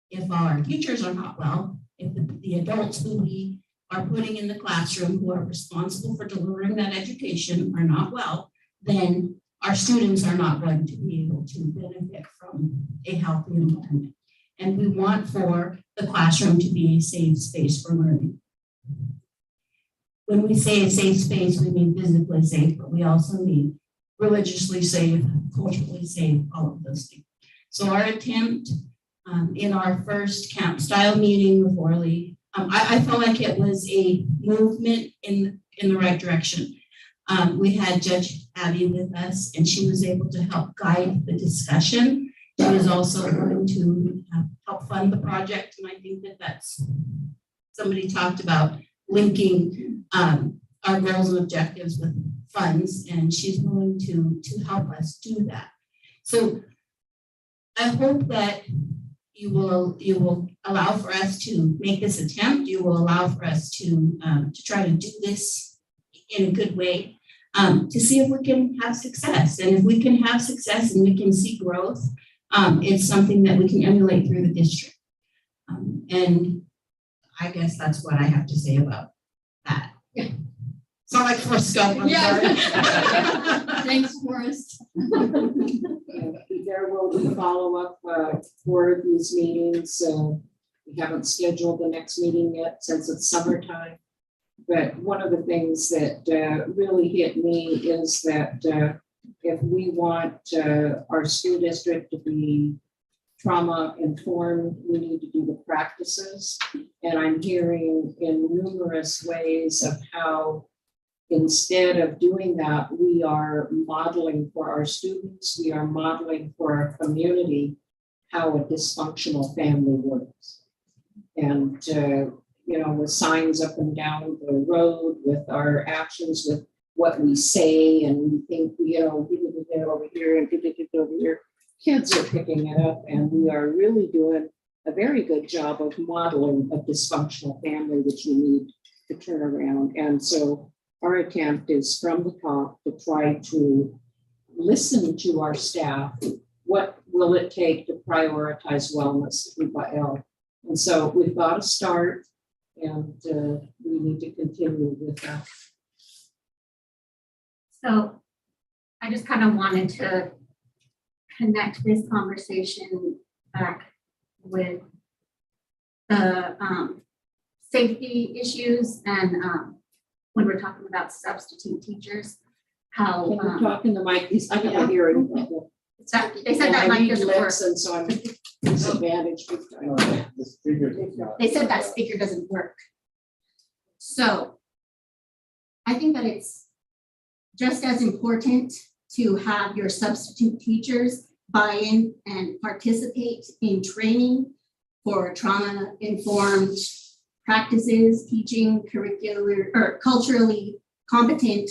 if our teachers are not well, if the adults who we are putting in the classroom who are responsible for delivering that education are not well, then our students are not going to be able to benefit from a healthy environment. And we want for the classroom to be a safe space for learning. When we say a safe space, we mean physically safe, but we also mean religiously safe, culturally safe, all of those things. So our attempt in our first camp style meeting with Elie, I felt like it was a movement in the right direction. We had Judge Abby with us, and she was able to help guide the discussion. She was also going to help fund the project, and I think that that's, somebody talked about linking our goals and objectives with funds, and she's willing to help us do that. So I hope that you will allow for us to make this attempt. You will allow for us to try to do this in a good way, to see if we can have success. And if we can have success and we can see growth, it's something that we can emulate through the district. And I guess that's what I have to say about that. It's not like Forrest Gump, I'm sorry. Thanks, Forrest. There will be follow-up for these meetings. We haven't scheduled the next meeting yet since it's summertime. But one of the things that really hit me is that if we want our school district to be trauma informed, we need to do the practices. And I'm hearing in numerous ways of how instead of doing that, we are modeling for our students, we are modeling for our community how a dysfunctional family works. And, with signs up and down the road, with our actions, with what we say, and we think, we did it over here and did it over here. Kids are picking it up, and we are really doing a very good job of modeling a dysfunctional family, which we need to turn around. And so our attempt is from the top to try to listen to our staff. What will it take to prioritize wellness through Elie? And so we've got to start, and we need to continue with that. So I just kind of wanted to connect this conversation back with the safety issues and when we're talking about substitute teachers, how Can you talk in the mic? I can't hear it. they said that mic doesn't work. And so I'm disadvantaged. They said that speaker doesn't work. So I think that it's just as important to have your substitute teachers buy in and participate in training for trauma-informed practices, teaching curricular or culturally competent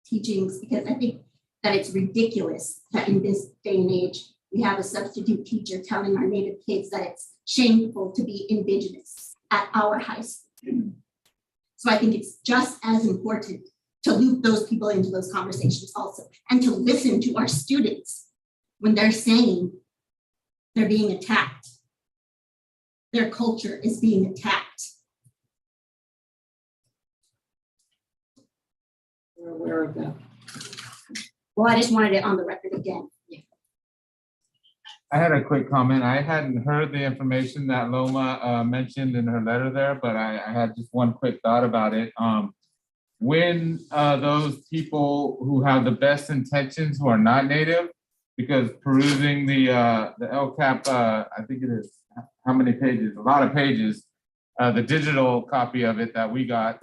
teachings, because I think that it's ridiculous that in this day and age, we have a substitute teacher telling our Native kids that it's shameful to be Indigenous at our high school. So I think it's just as important to loop those people into those conversations also, and to listen to our students when they're saying they're being attacked. Their culture is being attacked. We're aware of that. Well, I just wanted it on the record again. I had a quick comment. I hadn't heard the information that Loma mentioned in her letter there, but I had just one quick thought about it. When those people who have the best intentions who are not Native, because perusing the LCAP, I think it is, how many pages? A lot of pages. The digital copy of it that we got,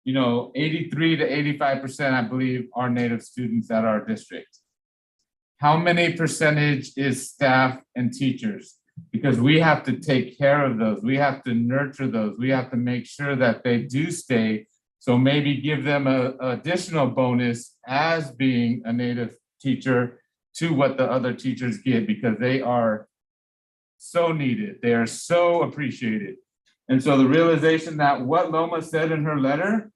83 to 85%, I believe, are Native students at our district. How many percentage is staff and teachers? Because we have to take care of those. We have to nurture those. We have to make sure that they do stay. So maybe give them an additional bonus as being a Native teacher to what the other teachers get, because they are so needed. They are so appreciated. And so the realization that what Loma said in her letter,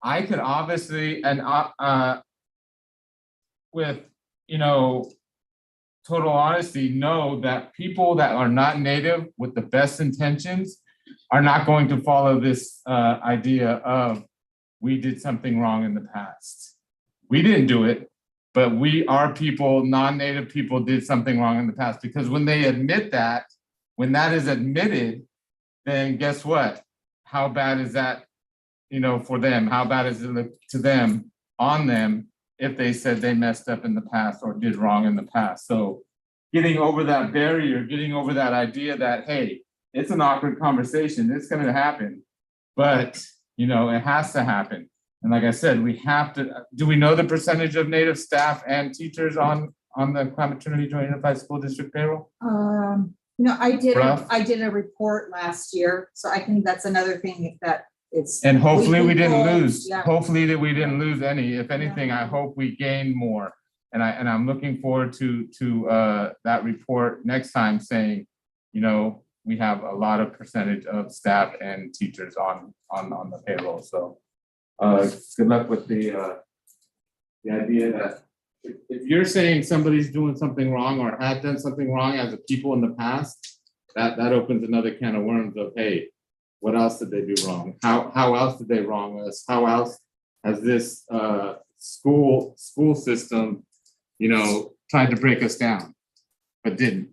I could obviously, and with, total honesty, know that people that are not Native with the best intentions are not going to follow this idea of we did something wrong in the past. We didn't do it, but our people, non-Native people, did something wrong in the past, because when they admit that, when that is admitted, then guess what? How bad is that, for them? How bad is it to them, on them, if they said they messed up in the past or did wrong in the past? So getting over that barrier, getting over that idea that, hey, it's an awkward conversation, it's gonna happen, but it has to happen. And like I said, we have to, do we know the percentage of Native staff and teachers on the Climate Trinity Joint Unified School District payroll? I did Rough? a report last year, so I think that's another thing that it's. And hopefully we didn't pulled, lose, yeah. hopefully that we didn't lose any. If anything, I hope we gained more. And I'm looking forward to that report next time saying, you know, we have a lot of percentage of staff and teachers on the payroll. So good luck with the idea that if you're saying somebody's doing something wrong or had done something wrong as a people in the past, that opens another can of worms of, hey, what else did they do wrong? How else did they wrong us? How else has this school system, you know, tried to break us down, but didn't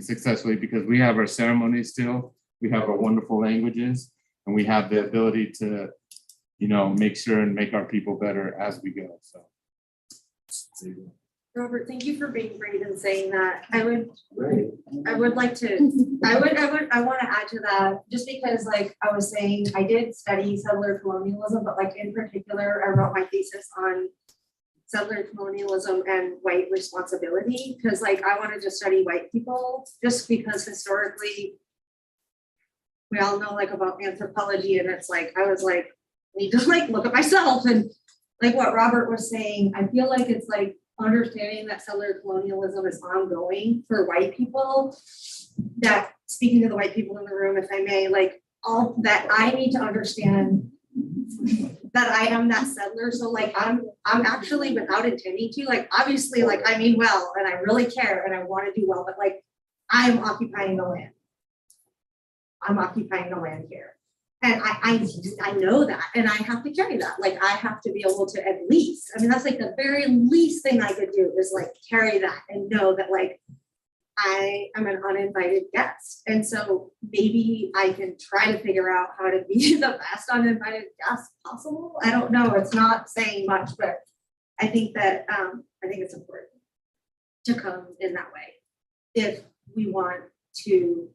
successfully, because we have our ceremonies still, we have our wonderful languages, and we have the ability to, you know, make sure and make our people better as we go. So. There you go. Robert, thank you for being brave and saying that. I would like to, I want to add to that, just because like I was saying, I did study settler colonialism, but like in particular, I wrote my thesis on settler colonialism and white responsibility, because like I wanted to study white people, just because historically, we all know like about anthropology, and it's like, I was like, I need to like look at myself, and like what Robert was saying, I feel like it's like understanding that settler colonialism is ongoing for white people, that speaking to the white people in the room, if I may, like all that I need to understand that I am that settler. So like I'm actually, without intending to, like obviously like I mean well, and I really care and I want to do well, but like I'm occupying the land. I'm occupying the land here. And I know that, and I have to carry that. Like I have to be able to at least, I mean, that's like the very least thing I could do is like carry that and know that like I am an uninvited guest. And so maybe I can try to figure out how to be the best uninvited guest possible. I don't know, it's not saying much, but I think that, I think it's important to come in that way if we want to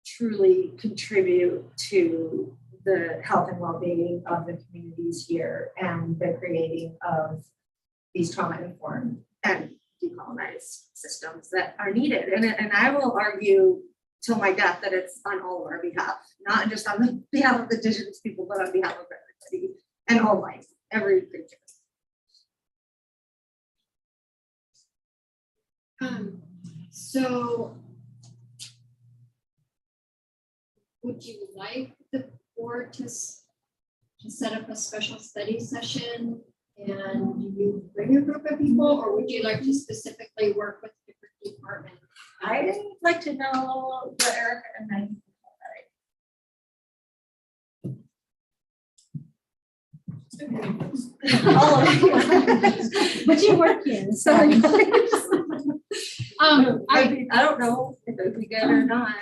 truly contribute to the health and well-being of the communities here and the creating of these trauma-informed and decolonized systems that are needed. And I will argue till my death that it's on all of our behalf, not just on the behalf of the indigenous people, but on behalf of everybody and all life, every creature. So would you like the board to set up a special study session and you bring a group of people, or would you like to specifically work with different departments? I'd like to know what Erica and Maggie. But you work here, so. I don't know if it would be good or not.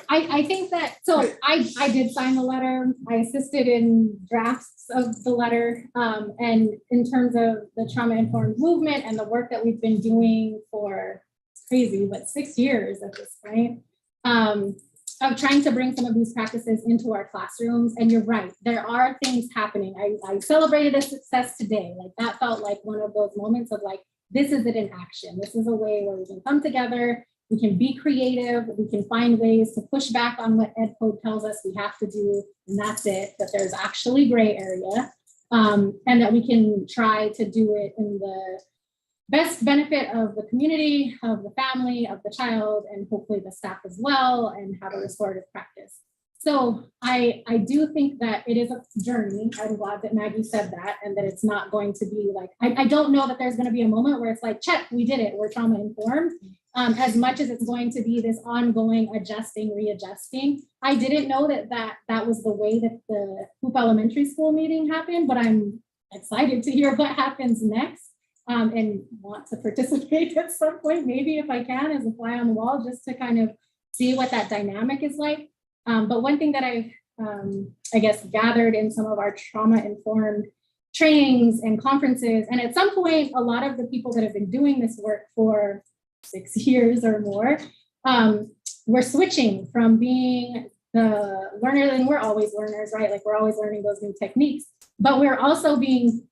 I think that, so I did sign the letter. I assisted in drafts of the letter. And in terms of the trauma-informed movement and the work that we've been doing for, it's crazy, but 6 years at this point, of trying to bring some of these practices into our classrooms. And you're right, there are things happening. I celebrated a success today. Like that felt like one of those moments of like, this is it in action. This is a way where we can come together. We can be creative, we can find ways to push back on what Ed Code tells us we have to do, and that's it, that there's actually gray area, and that we can try to do it in the best benefit of the community, of the family, of the child, and hopefully the staff as well, and have a restorative practice. So I do think that it is a journey. I'm glad that Maggie said that, and that it's not going to be like, I don't know that there's going to be a moment where it's like, check, we did it, we're trauma informed. As much as it's going to be this ongoing adjusting, readjusting. I didn't know that was the way that the Hoop Elementary School meeting happened, but I'm excited to hear what happens next, and want to participate at some point, maybe if I can, as a fly on the wall, just to kind of see what that dynamic is like. But one thing that I've, I guess, gathered in some of our trauma-informed trainings and conferences, and at some point, a lot of the people that have been doing this work for 6 years or more, we're switching from being the learner, and we're always learners, right? Like we're always learning those new techniques, but we're also being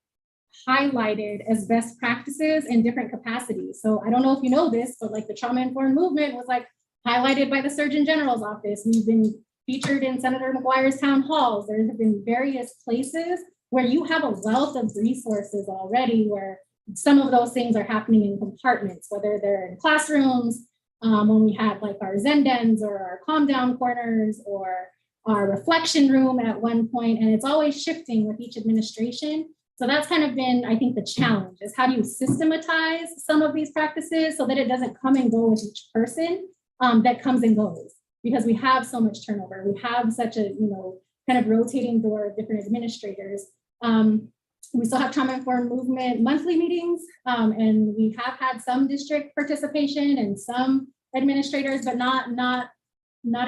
highlighted as best practices in different capacities. So I don't know if you know this, but like the trauma-informed movement was like highlighted by the Surgeon General's office. We've been featured in Senator McGuire's town halls. There have been various places where you have a wealth of resources already where some of those things are happening in compartments, whether they're in classrooms, when we have like our Zen dens or our calm down corners or our reflection room at one point, and it's always shifting with each administration. So that's kind of been, I think, the challenge is how do you systematize some of these practices so that it doesn't come and go with each person that comes and goes, because we have so much turnover. We have such a, kind of rotating door of different administrators. We still have trauma-informed movement monthly meetings, and we have had some district participation and some administrators, but not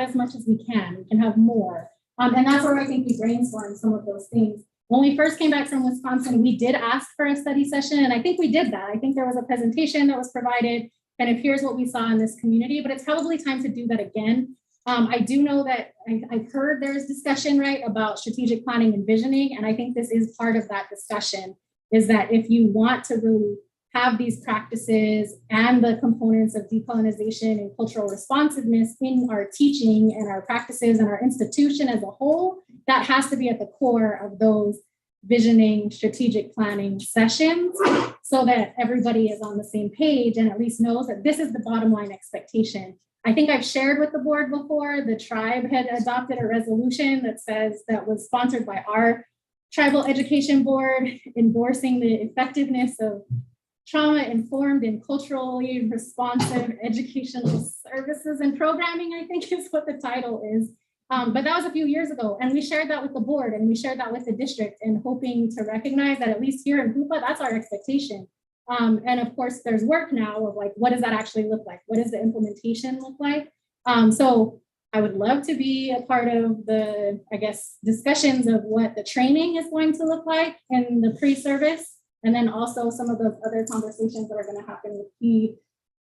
as much as we can. We can have more. And that's where I think we brainstorm some of those things. When we first came back from Wisconsin, we did ask for a study session, and I think we did that. I think there was a presentation that was provided, kind of here's what we saw in this community, but it's probably time to do that again. I do know that I've heard there's discussion, right, about strategic planning and visioning, and I think this is part of that discussion, is that if you want to really have these practices and the components of decolonization and cultural responsiveness in our teaching and our practices and our institution as a whole, that has to be at the core of those visioning, strategic planning sessions so that everybody is on the same page and at least knows that this is the bottom line expectation. I think I've shared with the board before, the tribe had adopted a resolution that was sponsored by our tribal education board, endorsing the effectiveness of trauma-informed and culturally responsive educational services and programming, I think is what the title is. But that was a few years ago, and we shared that with the board and we shared that with the district, and hoping to recognize that at least here in Hoopa, that's our expectation. And of course, there's work now of like, what does that actually look like? What does the implementation look like? So I would love to be a part of the, I guess, discussions of what the training is going to look like in the pre-service, and then also some of those other conversations that are going to happen with key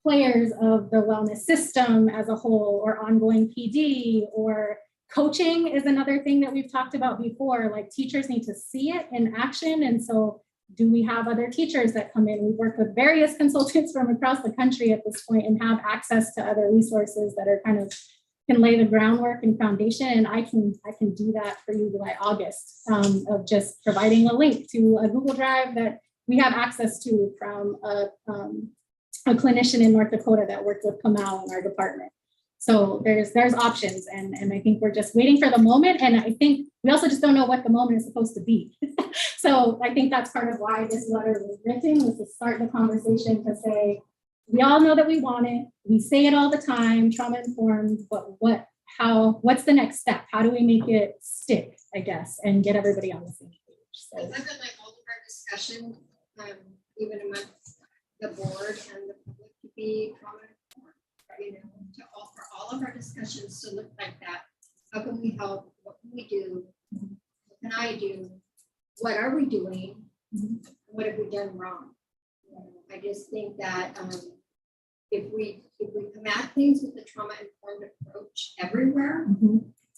players of the wellness system as a whole, or ongoing PD, or coaching is another thing that we've talked about before. Like, teachers need to see it in action. And so do we have other teachers that come in? We've worked with various consultants from across the country at this point and have access to other resources that are kind of can lay the groundwork and foundation. And I can do that for you by August, of just providing a link to a Google Drive that we have access to from a clinician in North Dakota that worked with Kamau in our department. So there's options, and I think we're just waiting for the moment. And I think we also just don't know what the moment is supposed to be. So I think that's part of why this letter was written, was to start the conversation to say, we all know that we want it. We say it all the time, trauma informed, but what's the next step? How do we make it stick, I guess, and get everybody on the same page? So I've been like all of our discussion, even amongst the board and the public, to be trauma informed, for all of our discussions to look like that. How can we help? What can we do? What can I do? What are we doing? What have we done wrong? I just think that if we come at things with the trauma-informed approach everywhere,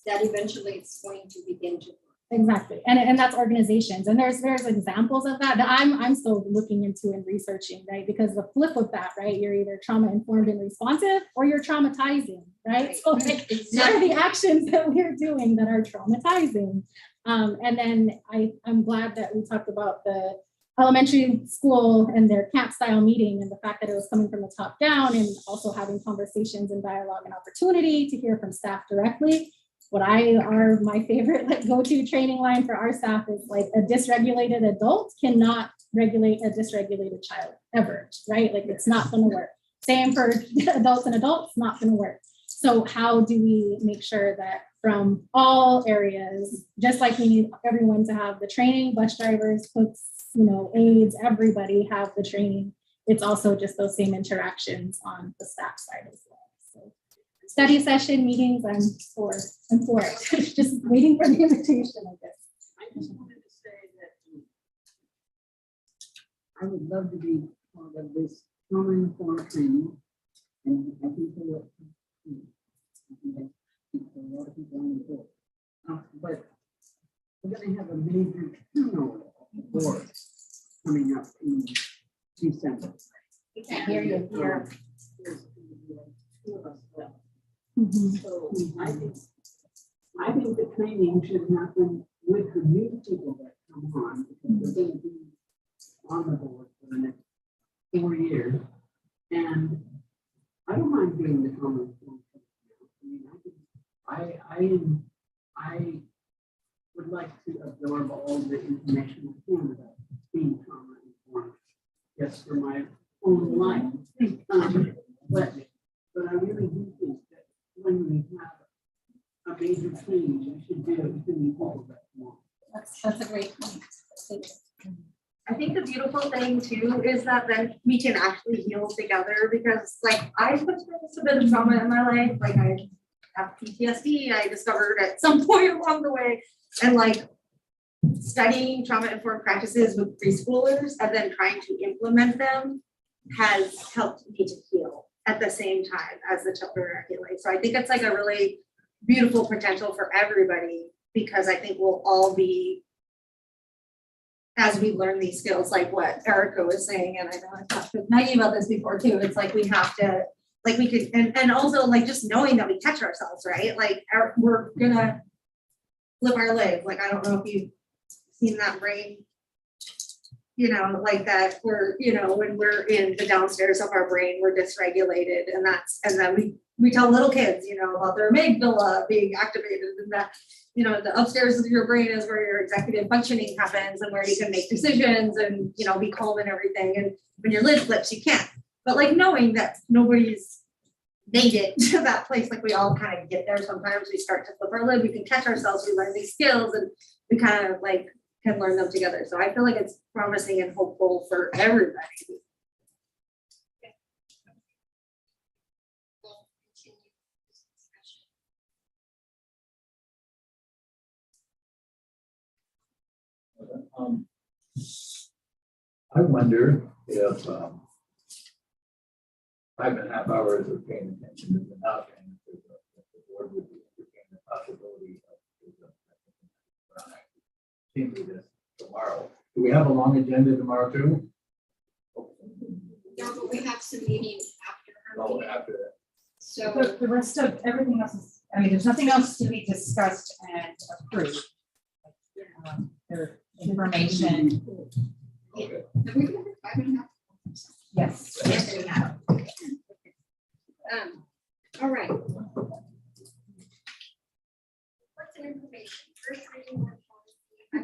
that eventually it's going to begin to work. Exactly, and that's organizations, and there's examples of that I'm still looking into and researching, right? Because the flip of that, right? You're either trauma-informed and responsive, or you're traumatizing, right? So like, what are the actions that we're doing that are traumatizing? And then I'm glad that we talked about the elementary school and their camp style meeting, and the fact that it was coming from the top down, and also having conversations and dialogue and opportunity to hear from staff directly. My favorite go-to training line for our staff is like, a dysregulated adult cannot regulate a dysregulated child ever, right? Like, it's not going to work. Same for adults and adults, not going to work. So how do we make sure that from all areas, just like we need everyone to have the training, bus drivers, cooks, aides, everybody have the training. It's also just those same interactions on the staff side as well. So study session meetings, I'm for it. Just waiting for the invitation, I guess. I just wanted to say that I would love to be part of this trauma-informed training, and I think for what a lot of people on the board. But we're going to have a major turnover of boards coming up in December. We can't hear you here. There's going to be like 2 of us left. Mhm. So I think I think the training should happen with the new people that come on, because they're gonna be on the board for the next 4 years. And I don't mind being the common. I would like to absorb all the information I can about being trauma informed, just for my own life. But I really do think that when we have a major change, we should do it within the whole that one. That's a great point. I think the beautiful thing too is that then we can actually heal together, because like I've experienced a bit of trauma in my life, like I have PTSD, I discovered at some point along the way, and like studying trauma-informed practices with preschoolers and then trying to implement them has helped me to heal at the same time as the children are healing. So I think it's like a really beautiful potential for everybody, because I think we'll all be, as we learn these skills, like what Erica was saying, and I know I've talked with Maggie about this before too, it's like we have to, like we could, and also like just knowing that we catch ourselves, right? Like we're gonna flip our lives. Like, I don't know if you've seen that brain, you know, like that we're, you know, when we're in the downstairs of our brain, we're dysregulated, and then we tell little kids, you know, about their amygdala being activated, and that, you know, the upstairs of your brain is where your executive functioning happens and where you can make decisions and, you know, be calm and everything. And when your lid flips, you can't. But like knowing that nobody's made it to that place, like we all kind of get there. Sometimes we start to flip our lid, we can catch ourselves, we learn these skills, and we kind of like can learn them together. So I feel like it's promising and hopeful for everybody. I wonder if 5.5 hours of paying attention is enough, and if the board would be entertaining the possibility of continue this tomorrow. Do we have a long agenda tomorrow too? No, but we have some meetings after our No, meeting. after that. So The rest of, everything else is, I mean, there's nothing else to be discussed and approved. Their information, Okay. have we done 5.5? yes. Yes, we have. All right. What's an information? First reading board policy 5.2,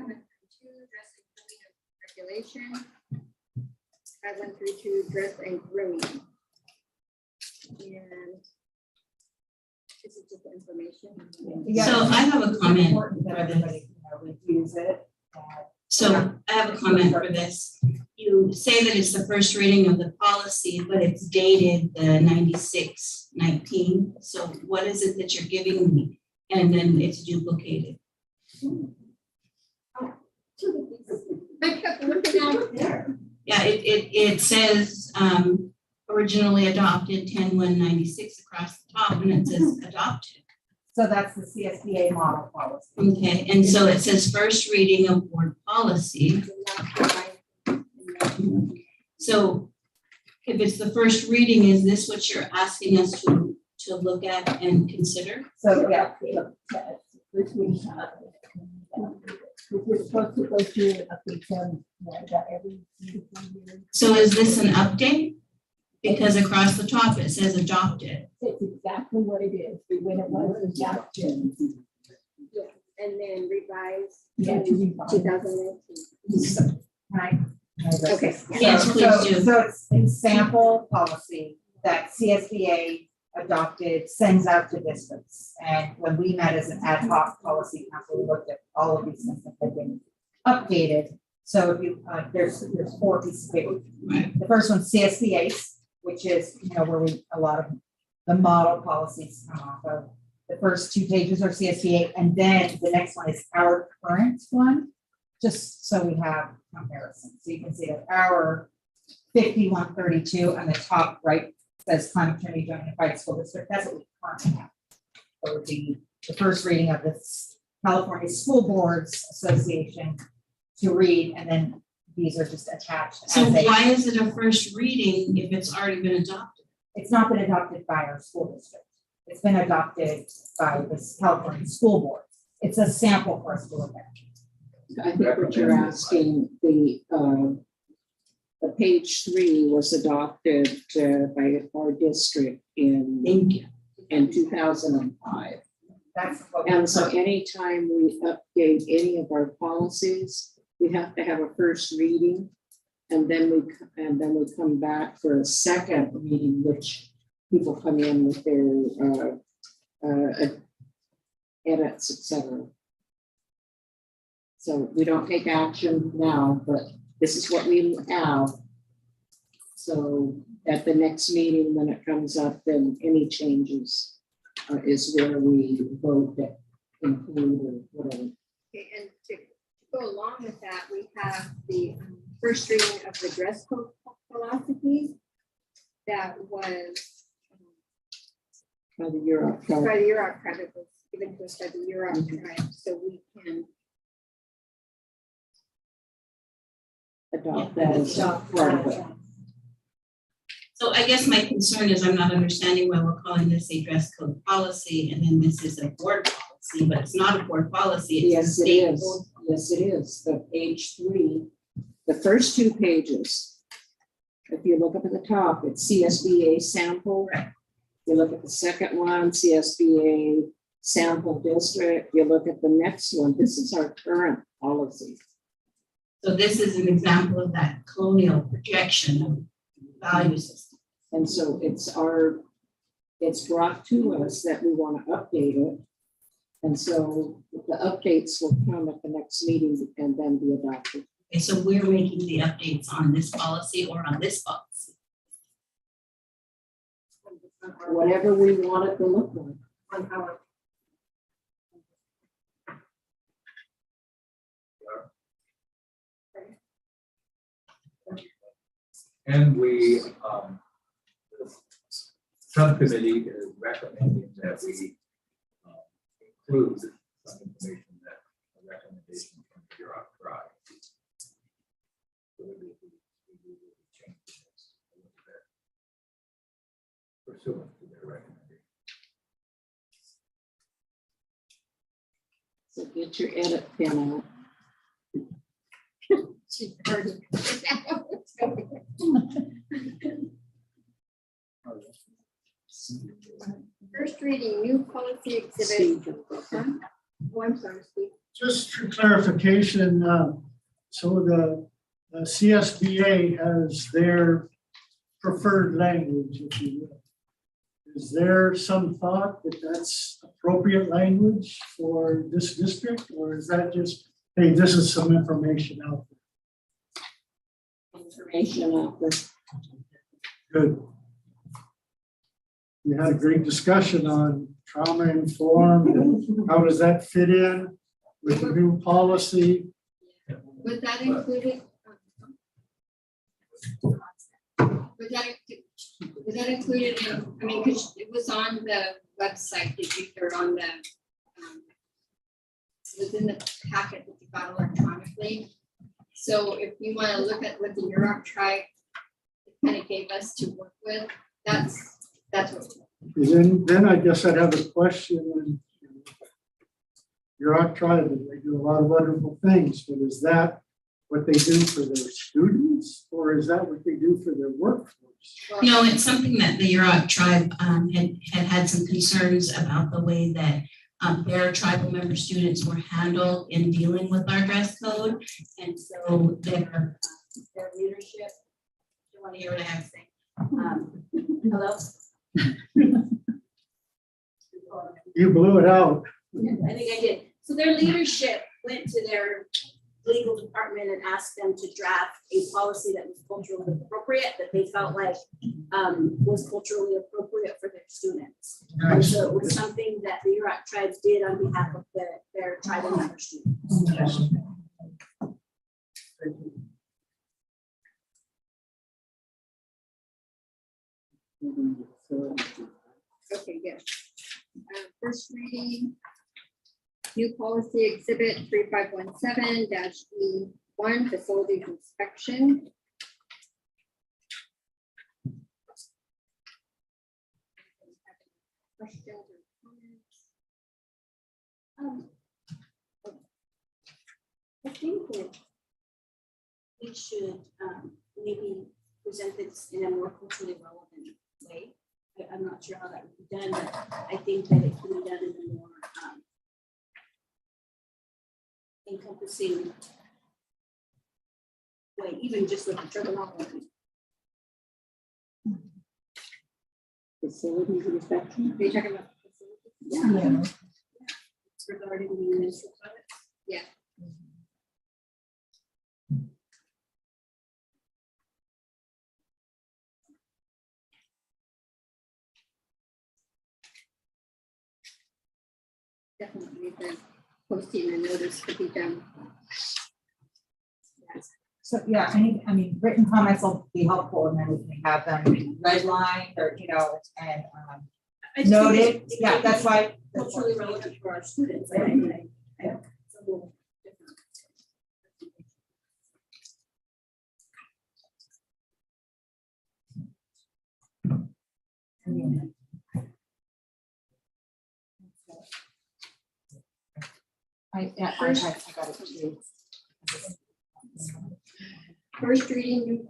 dress and grooming of regulation. 5.32, dress and grooming. And this is just information. Yeah. So I have a comment Important that for this. everybody, reviews it. So I have a comment for this. You say that it's the first reading of the policy, but it's dated the 96-19. So what is it that you're giving me? And then it's duplicated. I kept looking out there. Yeah, it says originally adopted 10/1/96 across the top, and it says adopted. So that's the CSBA model policy. Okay, and so it says first reading of board policy. So if it's the first reading, is this what you're asking us to look at and consider? So, yeah, Which we, we're supposed to go through and update them every year. So is this an update? Because across the top it says adopted. It's exactly what it is, when it was adopted. Yeah, and then revise. Yeah, to revise. 2019. right? Okay. Yes, please do. So it's a sample policy that CSBA adopted, sends out to districts. And when we met as an ad hoc policy council, we looked at all of these things that have been updated. So if you, there's 4 pieces of paper. The first one's CSBA's, which is, you know, where a lot of the model policies come off of. The first 2 pages are CSBA, and then the next one is our current one, just so we have comparison. So you can see that our 5132 on the top right says Climate Change Unified School District. That's what we currently have. So it would be the first reading of this California School Boards Association to read, and then these are just attached. So as a- why is it a first reading if it's already been adopted? It's not been adopted by our school district. It's been adopted by the California School Board. It's a sample for us to look at. I think what you're asking, the page 3 was adopted by our district in 2005. That's what. And so anytime we update any of our policies, we have to have a first reading. And then we come back for a second reading, which people come in with their edits, etc. So we don't take action now, but this is what we have. So at the next meeting, when it comes up, then any changes is where we vote that include or whatever. Okay, and to go along with that, we have the first reading of the dress code philosophies that was By the Europe tribe. by the Europe tribe. It was given to us by the Europe tribe, so we can Adopt that as adopt part of it. that. So I guess my concern is I'm not understanding why we're calling this a dress code policy and then this is a board policy, but it's not a board policy. It's a Yes, it state is. board. Yes, it is. The page 3, the first 2 pages. If you look up at the top, it's CSBA sample. You look at the second one, CSBA sample district. You look at the next one. This is our current policy. So this is an example of that colonial projection of value system. And so it's brought to us that we want to update it. And so the updates will come at the next meeting and then be adopted. Okay, so we're making the updates on this policy or on this policy? Whatever we want it to look like. On our And we, the subcommittee is recommending that we include some information that a recommendation from the Europe tribe. So we will change this a little bit pursuant to their recommendation. So get your edit pen out. She's already- First reading, new policy exhibit. Steve. Oh, I'm sorry, Steve. Just for clarification, so the CSBA has their preferred language, if you will. Is there some thought that that's appropriate language for this district, or is that just, hey, this is some information out Information out there. there? Good. We had a great discussion on trauma informed and how does that fit in with the new policy? Was that included? Was that included in, I mean, because it was on the website, did you hear it on the, it was in the packet that you got electronically. So if you want to look at what the Europe tribe kind of gave us to work with, that's what. Then I guess I'd have a question. You're out tribe, they do a lot of wonderful things, but is that what they do for their students, or is that what they do for their workforce? No, it's something that the Yurok tribe had some concerns about the way that their tribal member students were handled in dealing with our dress code. And so their leadership, you want to hear what I have to say? Hello? You blew it out. I think I did. So their leadership went to their legal department and asked them to draft a policy that was culturally appropriate, that they felt like was culturally appropriate for their students. And so it was something that the Yurok tribes did on behalf of their tribal member students. Okay, good. First reading, new policy exhibit 3517-E1, facilities inspection. questions or comments? I think that we should maybe present this in a more culturally relevant way. I'm not sure how that would be done, but I think that it can be done in a more encompassing way, even just with the terminology. Facilities inspection. Are you talking about facilities? Yeah. Regarding the menstrual toilets. Yeah. Definitely the posting and notice could be done. So, yeah, I mean, written comments will be helpful, and then we can have them redlined or, and I just think noted. it's Yeah, that's why. culturally relevant for our students. It's a little different. Yeah, I got it too. First reading,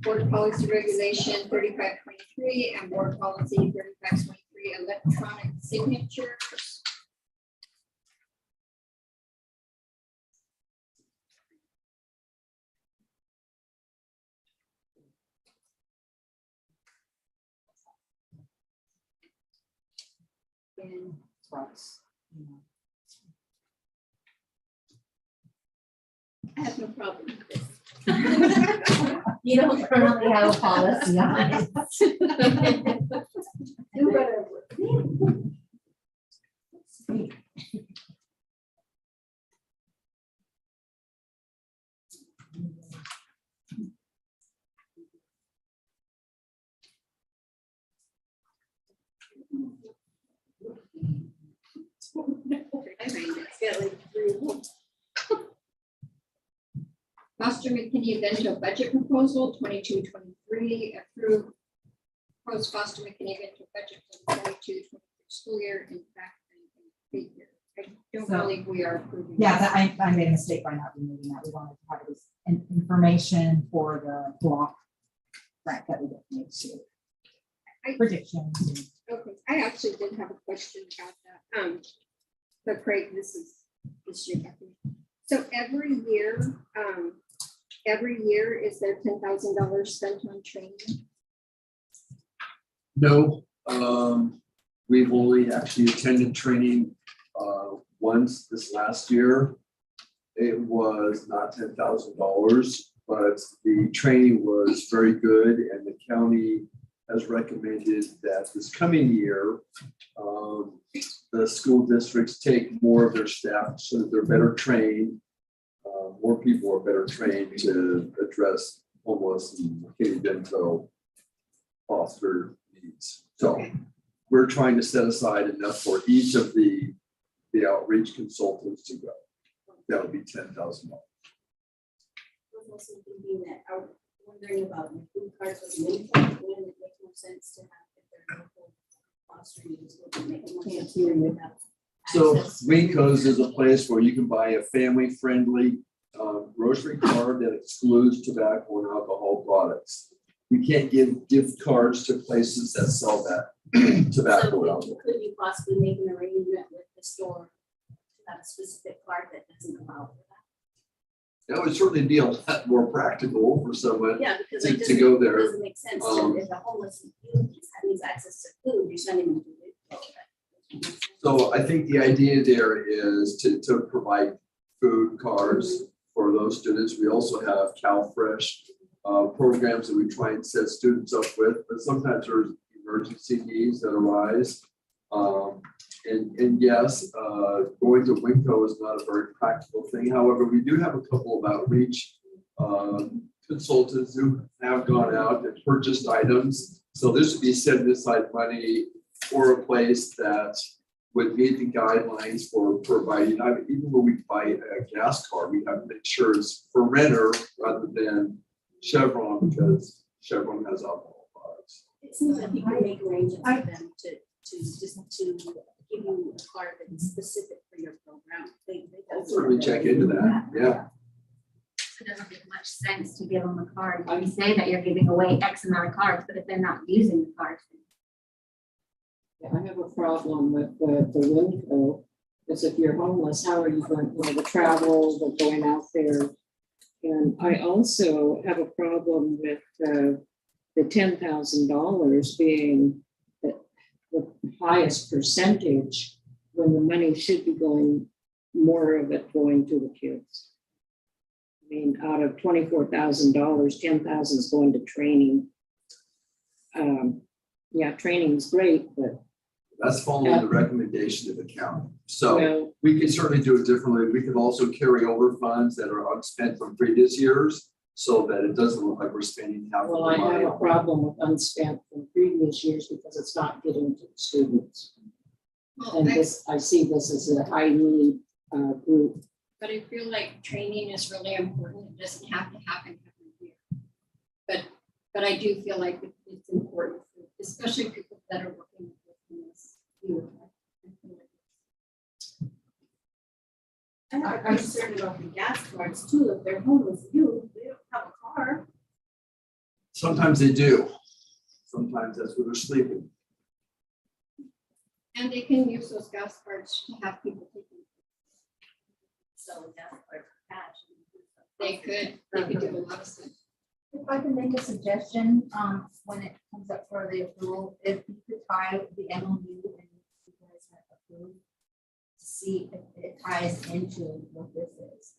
board policy regulation 3523 and board policy 3523 electronic signatures. And I have no problem with this. You don't currently have a policy on it. Do better. Foster McKinney Eventual Budget Proposal 22-23 approved proposed Foster McKinney Eventual Budget for the 22-23 school year. In fact, I don't So- believe we are approving. Yeah, I made a mistake by not removing that. We wanted to have this information for the block grant that we get to make too. Predictions. Okay, I actually did have a question about that. But Craig, this is your document. So every year, is there $10,000 spent on training? No, we've only actually attended training once this last year. It was not $10,000, but the training was very good, and the county has recommended that this coming year, the school districts take more of their staff so that they're better trained. More people are better trained to address homeless and kitty bento foster needs. So we're trying to set aside enough for each of the outreach consultants to go. That would be $10,000. I was also thinking that, I was wondering about the food cards with Winco, wouldn't it make more sense to have if they're local fostering needs, would it make more sense to have So access? Winco's is a place where you can buy a family-friendly grocery card that excludes tobacco and alcohol products. We can't give gift cards to places that sell that tobacco and alcohol. So could you possibly make an arrangement with the store to have a specific card that doesn't allow for that? That would certainly be a lot more practical for someone Yeah, because to it doesn't, go it there. doesn't make sense to, if a homeless needs access to food, you're sending them to food. So I think the idea there is to provide food cards for those students. We also have CalFresh programs that we try and set students up with, but sometimes there's emergency needs that arise. And yes, going to Winco is not a very practical thing. However, we do have a couple of outreach consultants who have gone out and purchased items. So this would be setting aside money for a place that would meet the guidelines for providing, even when we buy a gas card, we have to make sure it's for renter rather than Chevron, because Chevron has alcohol products. It seems like you can make arrangements for them to to give you a card that is specific for your program. I'll certainly check into that, yeah. It doesn't make much sense to give them a card. You say that you're giving away X amount of cards, but if they're not using the cards. I have a problem with the window, because if you're homeless, how are you going, the travel, the going out there? And I also have a problem with the $10,000 being the highest percentage when the money should be going, more of it going to the kids. I mean, out of $24,000, $10,000 is going to training. Yeah, training's great, but That's following the recommendation of the county. So well, we can certainly do it differently. We can also carry over funds that are unspent from previous years so that it doesn't look like we're spending half of well, the I money. have a problem with unspent from previous years because it's not getting to the students. And this, I see this as a high need group. But I feel like training is really important. It doesn't have to happen every year. But I do feel like it's important, especially people that are working with this youth. And I'm concerned about the gas cards too. If they're homeless youth, they don't have a car. Sometimes they do. Sometimes that's where they're sleeping. And they can use those gas cards to have people taking. So gas card cash. They could do a lot of stuff. If I can make a suggestion, when it comes up for the approval, if you could tie the MOU and you guys have approved, to see if it ties into what this is,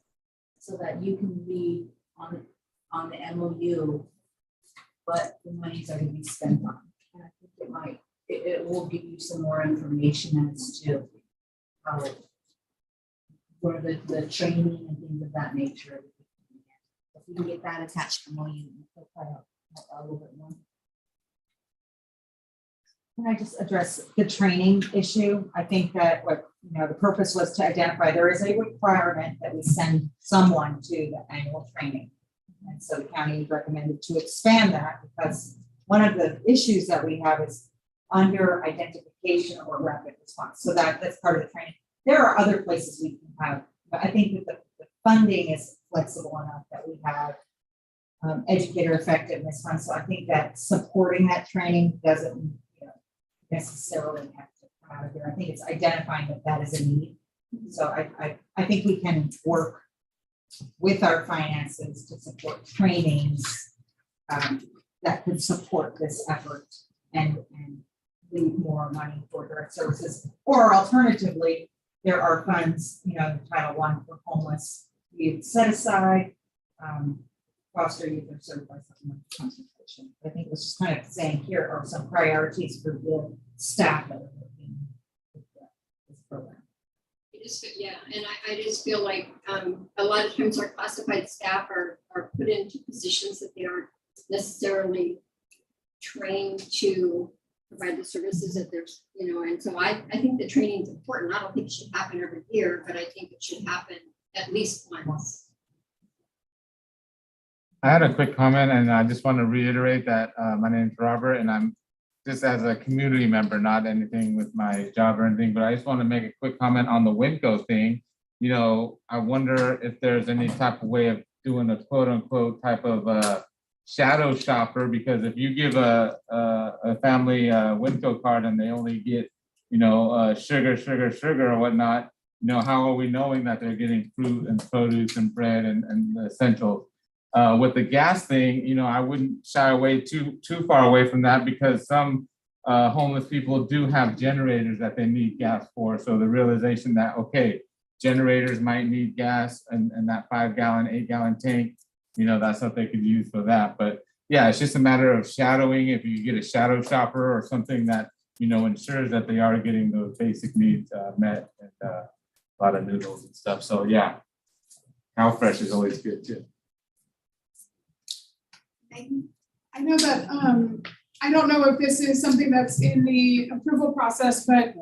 so that you can read on the MOU what the monies are to be spent on. And I think it will give you some more information as to how, where the training and things of that nature. If you can get that attached to MOU, it'll play out a little bit more. Can I just address the training issue? I think that the purpose was to identify there is a requirement that we send someone to the annual training. And so the county recommended to expand that because one of the issues that we have is under identification or rapid response. So that's part of the training. There are other places we can have, but I think that the funding is flexible enough that we have educator effectiveness fund. So I think that supporting that training doesn't necessarily have to come out of there. I think it's identifying that is a need. So I think we can work with our finances to support trainings that could support this effort and leave more money for direct services. Or alternatively, there are funds, Title I for homeless youth set aside, foster youth are served by supplemental concentration. I think it was just kind of saying here are some priorities for the staff that are working with this program. Yeah, and I just feel like a lot of times our classified staff are put into positions that they aren't necessarily trained to provide the services that there's, and so I think the training is important. I don't think it should happen every year, but I think it should happen at least once. I had a quick comment and I just want to reiterate that my name is Robert and I'm just as a community member, not anything with my job or anything, but I just want to make a quick comment on the Winco thing. I wonder if there's any type of way of doing a quote unquote type of shadow shopper, because if you give a family a Winco card and they only get, sugar or whatnot, how are we knowing that they're getting fruit and produce and bread and the essentials? With the gas thing, I wouldn't shy away too far away from that because some homeless people do have generators that they need gas for. So the realization that, okay, generators might need gas and that 5-gallon, 8-gallon tank, that's what they could use for that. But yeah, it's just a matter of shadowing. If you get a shadow shopper or something that, ensures that they are getting those basic needs met and a lot of noodles and stuff. So yeah, Cow Fresh is always good too. I know that, I don't know if this is something that's in the approval process, but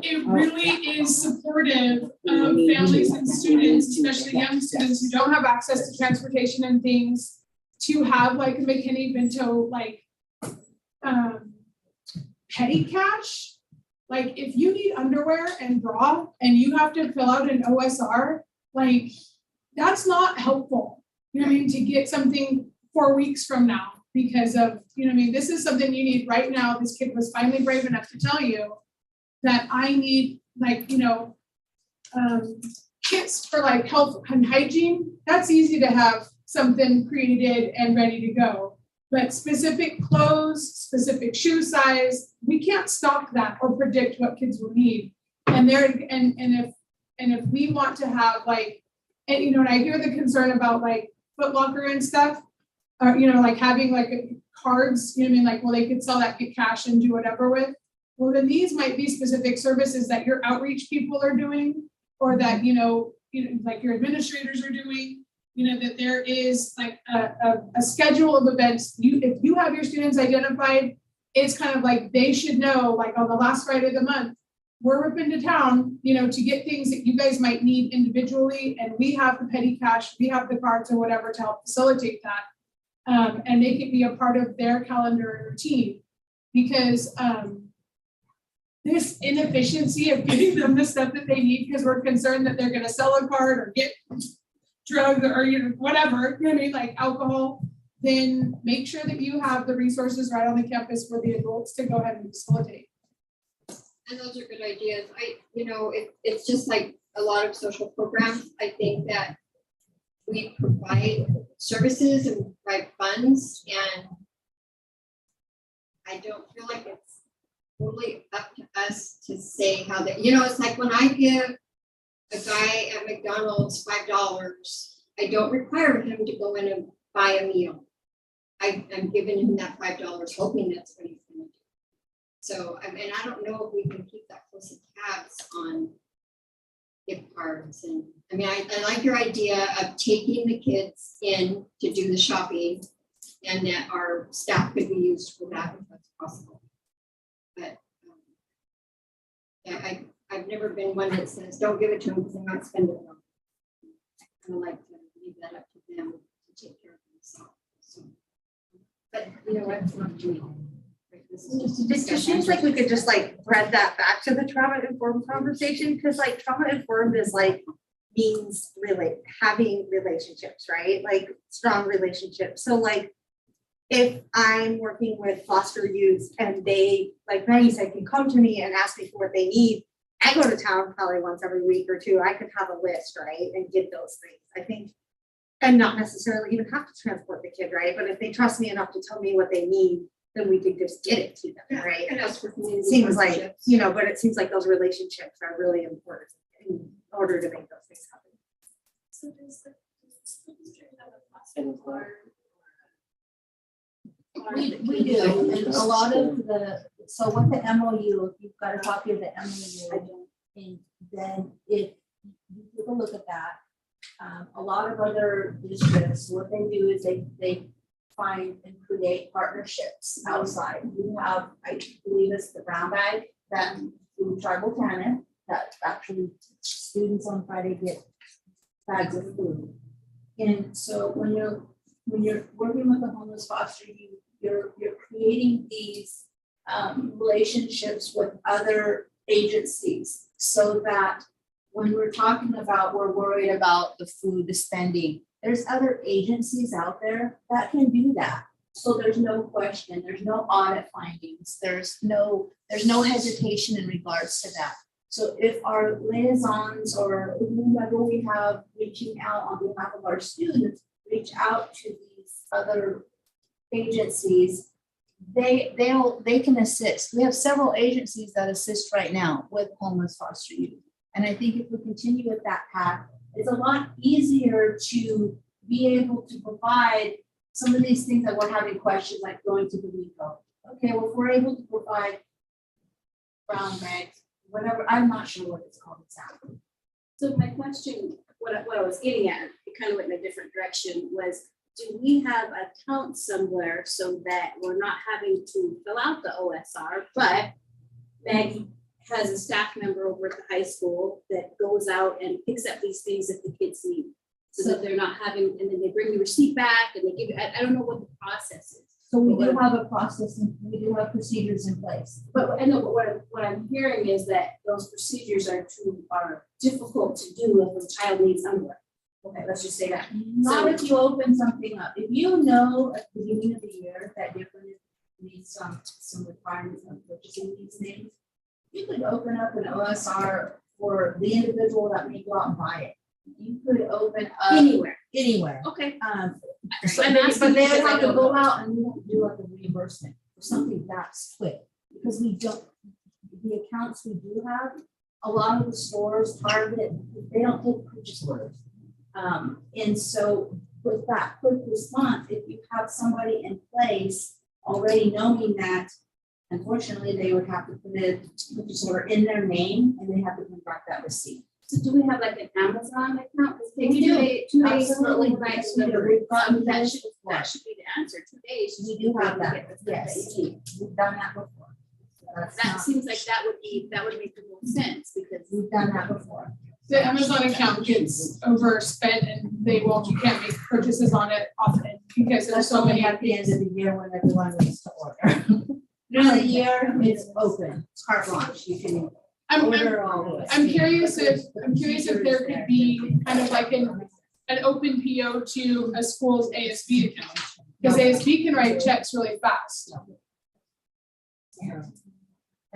it really is supportive of families and students, especially young students who don't have access to transportation and things, to have like a McKinney Vento, petty cash, like if you need underwear and bra and you have to fill out an OSR, like that's not helpful. You know what I mean? To get something 4 weeks from now because of, you know what I mean? This is something you need right now. This kid was finally brave enough to tell you that I need like, you know, kits for like health and hygiene. That's easy to have something created and ready to go. But specific clothes, specific shoe size, we can't stock that or predict what kids will need. And if we want to have like, and you know, and I hear the concern about like Foot Locker and stuff, or you know, like having like cards, you know what I mean? Like, well, they could sell that, get cash and do whatever with. Well, then these might be specific services that your outreach people are doing, or that, you know, like your administrators are doing. You know, that there is like a schedule of events. If you have your students identified, it's kind of like they should know, like on the last Friday of the month, we're ripping to town, you know, to get things that you guys might need individually. And we have the petty cash, we have the cards or whatever to help facilitate that and make it be a part of their calendar and routine. Because this inefficiency of getting them the stuff that they need because we're concerned that they're going to sell a card or get drugs or you know whatever, you know what I mean, like alcohol, then make sure that you have the resources right on the campus for the adults to go ahead and facilitate. And those are good ideas. It's just like a lot of social programs. I think that we provide services and provide funds, and I don't feel like it's totally up to us to say how that, you know, it's like when I give a guy at McDonald's $5, I don't require him to go in and buy a meal. I'm giving him that $5, hoping that's what he's going to do. So, I mean, I don't know if we can keep that close tabs on gift cards. And I mean, I like your idea of taking the kids in to do the shopping, and that our staff could be used for that if that's possible. But yeah, I've never been one that says, don't give it to them because they're not spending it. I like to leave that up to them to take care of themselves. So, but you know what, it's not me. This is just a It just discussion. seems like we could just like thread that back to the trauma-informed conversation, because like trauma-informed is like means really having relationships, right? Like strong relationships. So like if I'm working with foster youth and they, like Maggie said, can come to me and ask me for what they need, I go to town probably once every week or two. I could have a list, right? And get those things, I think, and not necessarily even have to transport the kid, right? But if they trust me enough to tell me what they need, then we could just get it to them, right? And that's for community Seems like, partnerships. you know, but it seems like those relationships are really important in order to make those things happen. So does the school district have a process for? We do, and a lot of so with the MOU, if you've got a copy of the MOU, and then if you take a look at that, a lot of other districts, what they do is they find and create partnerships outside. We have, I believe it's the Brown Bag that through Tribal Canada, that actually students on Friday get bags of food. And so when you're working with the homeless foster youth, you're creating these relationships with other agencies, so that when we're talking about, we're worried about the food, the spending, there's other agencies out there that can do that. So there's no question, there's no audit findings, there's no hesitation in regards to that. So if our liaisons or whomever we have reaching out on behalf of our students, reach out to these other agencies, they can assist. We have several agencies that assist right now with homeless foster youth. And I think if we continue with that path, it's a lot easier to be able to provide some of these things that we're having questions, like going to the RICO. Okay, well, if we're able to provide brown bags, whatever, I'm not sure what it's called exactly. So my question, what I was getting at, it kind of went in a different direction, was do we have a account somewhere so that we're not having to fill out the OSR, but Maggie has a staff member over at the high school that goes out and picks up these things that the kids need, so that they're not having, and then they bring the receipt back and they give you, I don't know what the process is. So we do have a process and we do have procedures in place. But I know, but what I'm hearing is that those procedures are difficult to do if a child needs underwear. Okay, let's just say that. Not if you open something up. If you know at the beginning of the year that you're going to need some requirements on purchasing these things, you could open up an OSR for the individual that may go out and buy it. You could open up anywhere. Okay. But I'm asking but they because I have to don't go know. out and we have to do like a reimbursement for something that's quick. Because we don't, the accounts we do have, a lot of the stores, Target, they don't take purchase orders. And so with that quick response, if you have somebody in place already knowing that, unfortunately, they would have to put a purchase order in their name and they have to bring back that receipt. So do we have like an Amazon account? Because We do. 2 days Absolutely. really nice We do. delivery. We've gotten That those should before. be the answer. 2 days. We you do should be have able to that. get the stuff that Yes, you need. we've done that before. So that's That not- seems like that would make the most sense because We've done that before. The Amazon account gets overspent and you can't make purchases on it often because there's That's so only many. at the end of the year when everyone needs to order. During the year, it's open, it's carte blanche, you can order all this. I'm curious if there could be kind of like an open PO to a school's ASB account. Because ASB can write checks really fast.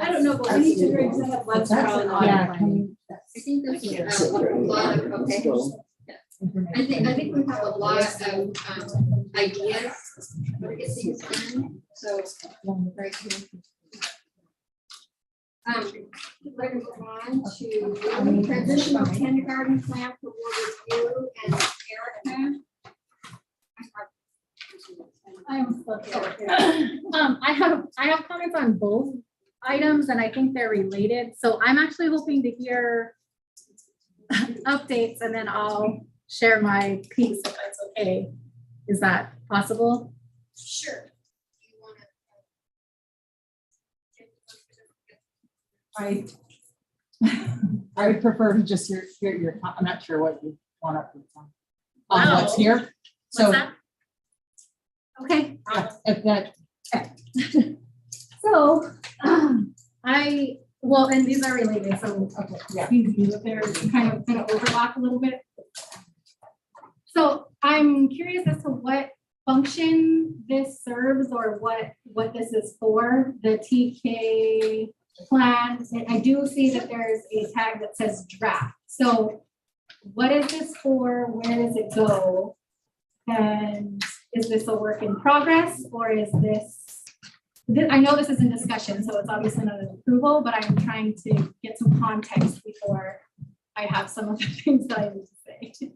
I don't know, but we need to hear because I have lots of That's an problems. audit. I think there's a lot of, okay. I think we have a lot of ideas to get things done, so. Right here. We're gonna go on to transitional kindergarten plan for board review and Erica. I'm so sorry. I have comments on both items and I think they're related. So I'm actually hoping to hear updates and then I'll share my piece if that's okay. Is that possible? Sure. I would prefer to just hear your, I'm not sure what you want up with on what's Wow. here. What's So, that? Okay. yeah, if that, So, well, and these are related, so, okay, Yeah. these they're kind of overlap a little bit. So I'm curious as to what function this serves or what this is for, the TK plan. And I do see that there's a tag that says draft. So what is this for? Where does it go? And is this a work in progress or is this, I know this is in discussion, so it's obviously not an approval, but I'm trying to get some context before I have some of the things that I need to say.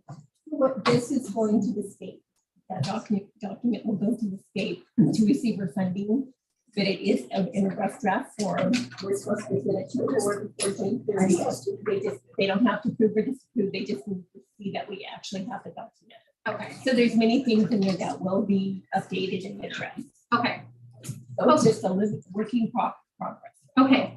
What this is going to the state. That document will go to the state to receive their funding. But it is in a rough draft form. We're supposed to present it to the board before June 30th. They don't have to prove or disapprove. They just need to see that we actually have the document. Okay, So there's many things in there that will be updated and addressed. okay, So it's just a working progress. okay.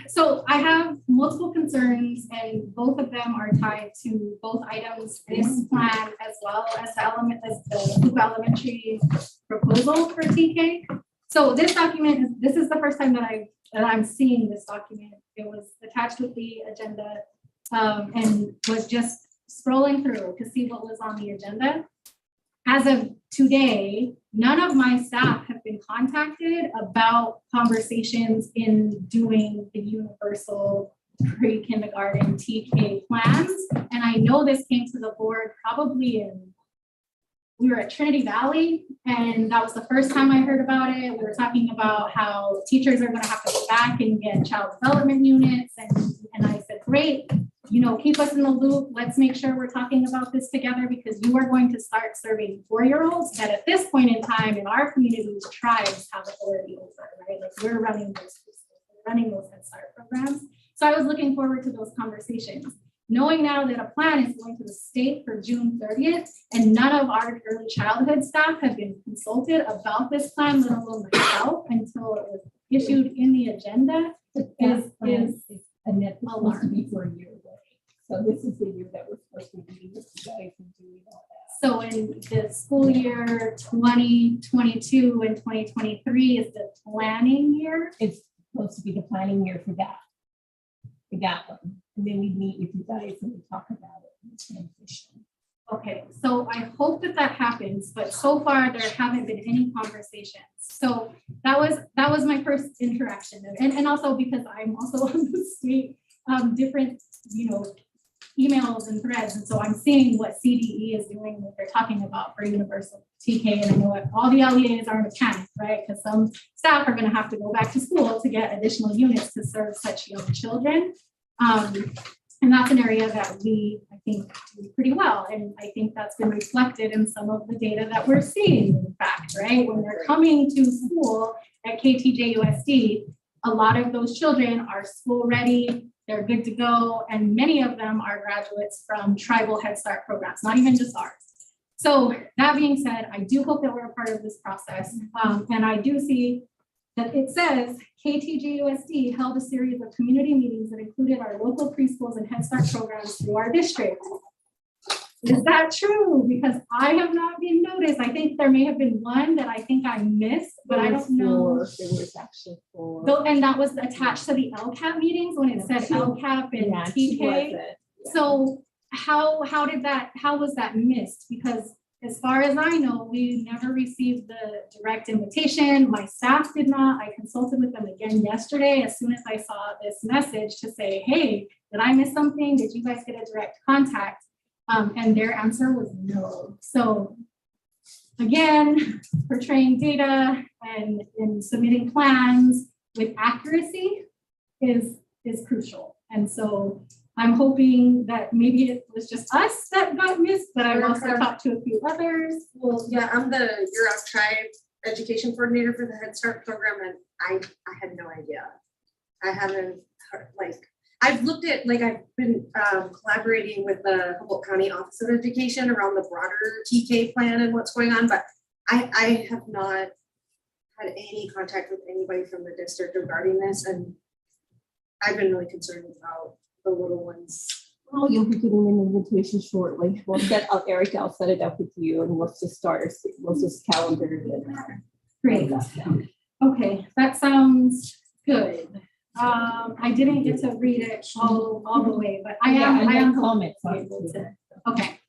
So I have multiple concerns and both of them are tied to both items, this plan as well as the Hoop Elementary proposal for TK. So this document, this is the first time that I'm seeing this document. It was attached with the agenda and was just scrolling through to see what was on the agenda. As of today, none of my staff have been contacted about conversations in doing the universal pre-kindergarten TK plans. And I know this came to the board probably we were at Trinity Valley, and that was the first time I heard about it. We were talking about how teachers are gonna have to go back and get child development units. And I said, great, keep us in the loop. Let's make sure we're talking about this together because you are going to start serving 4-year-olds that at this point in time in our communities, tribes have authority over, right? Like we're running those Head Start programs. So I was looking forward to those conversations. Knowing now that a plan is going to the state for June 30th and none of our early childhood staff have been consulted about this plan, let alone myself, until it was issued in the agenda is And that's supposed to be for a year away. So this is the year that we're supposed to be meeting with you guys and doing all that. So in the school year 2022 and 2023 is the planning year. It's supposed to be the planning year for that. For that one. And then we meet with you guys and we talk about it. in transition. Okay, so I hope that that happens, but so far there haven't been any conversations. So that was my first interaction, and also because I'm also on the state, different, emails and threads, and so I'm seeing what CDE is doing, what they're talking about for universal TK, and I know what all the LEAs are in a panic, right? Because some staff are going to have to go back to school to get additional units to serve such young children. And that's an area that we, I think, do pretty well. And I think that's been reflected in some of the data that we're seeing, in fact, right? When they're coming to school at KTJUSD, a lot of those children are school ready, they're good to go, and many of them are graduates from tribal Head Start programs, not even just ours. So that being said, I do hope that we're a part of this process. And I do see that it says KTJUSD held a series of community meetings that included our local preschools and Head Start programs through our district. Is that true? Because I have not been noticed. I think there may have been one that I think I missed, but I don't know. There was actually 4. Though, and that was attached to the LCAP meetings when it said LCAP and Yeah, she TK. wasn't. So how was that missed? Because as far as I know, we never received the direct invitation. My staff did not. I consulted with them again yesterday as soon as I saw this message to say, hey, did I miss something? Did you guys get a direct contact? And their answer was no. So again, portraying data and submitting plans with accuracy is crucial. And so I'm hoping that maybe it was just us that got missed, but I've also talked to a few others. Well, yeah, I'm the Yurok Tribe Education Coordinator for the Head Start program, and I had no idea. I haven't heard, I've looked at, I've been collaborating with the Humboldt County Office of Education around the broader TK plan and what's going on, but I have not had any contact with anybody from the district regarding this, and I've been really concerned about the little ones. Well, you'll be getting an invitation shortly. We'll set up, Eric, I'll set it up with you and let's just calendar it in. Great. Okay, that sounds good. I didn't get to read it all the way, but I am comments. able to. Okay.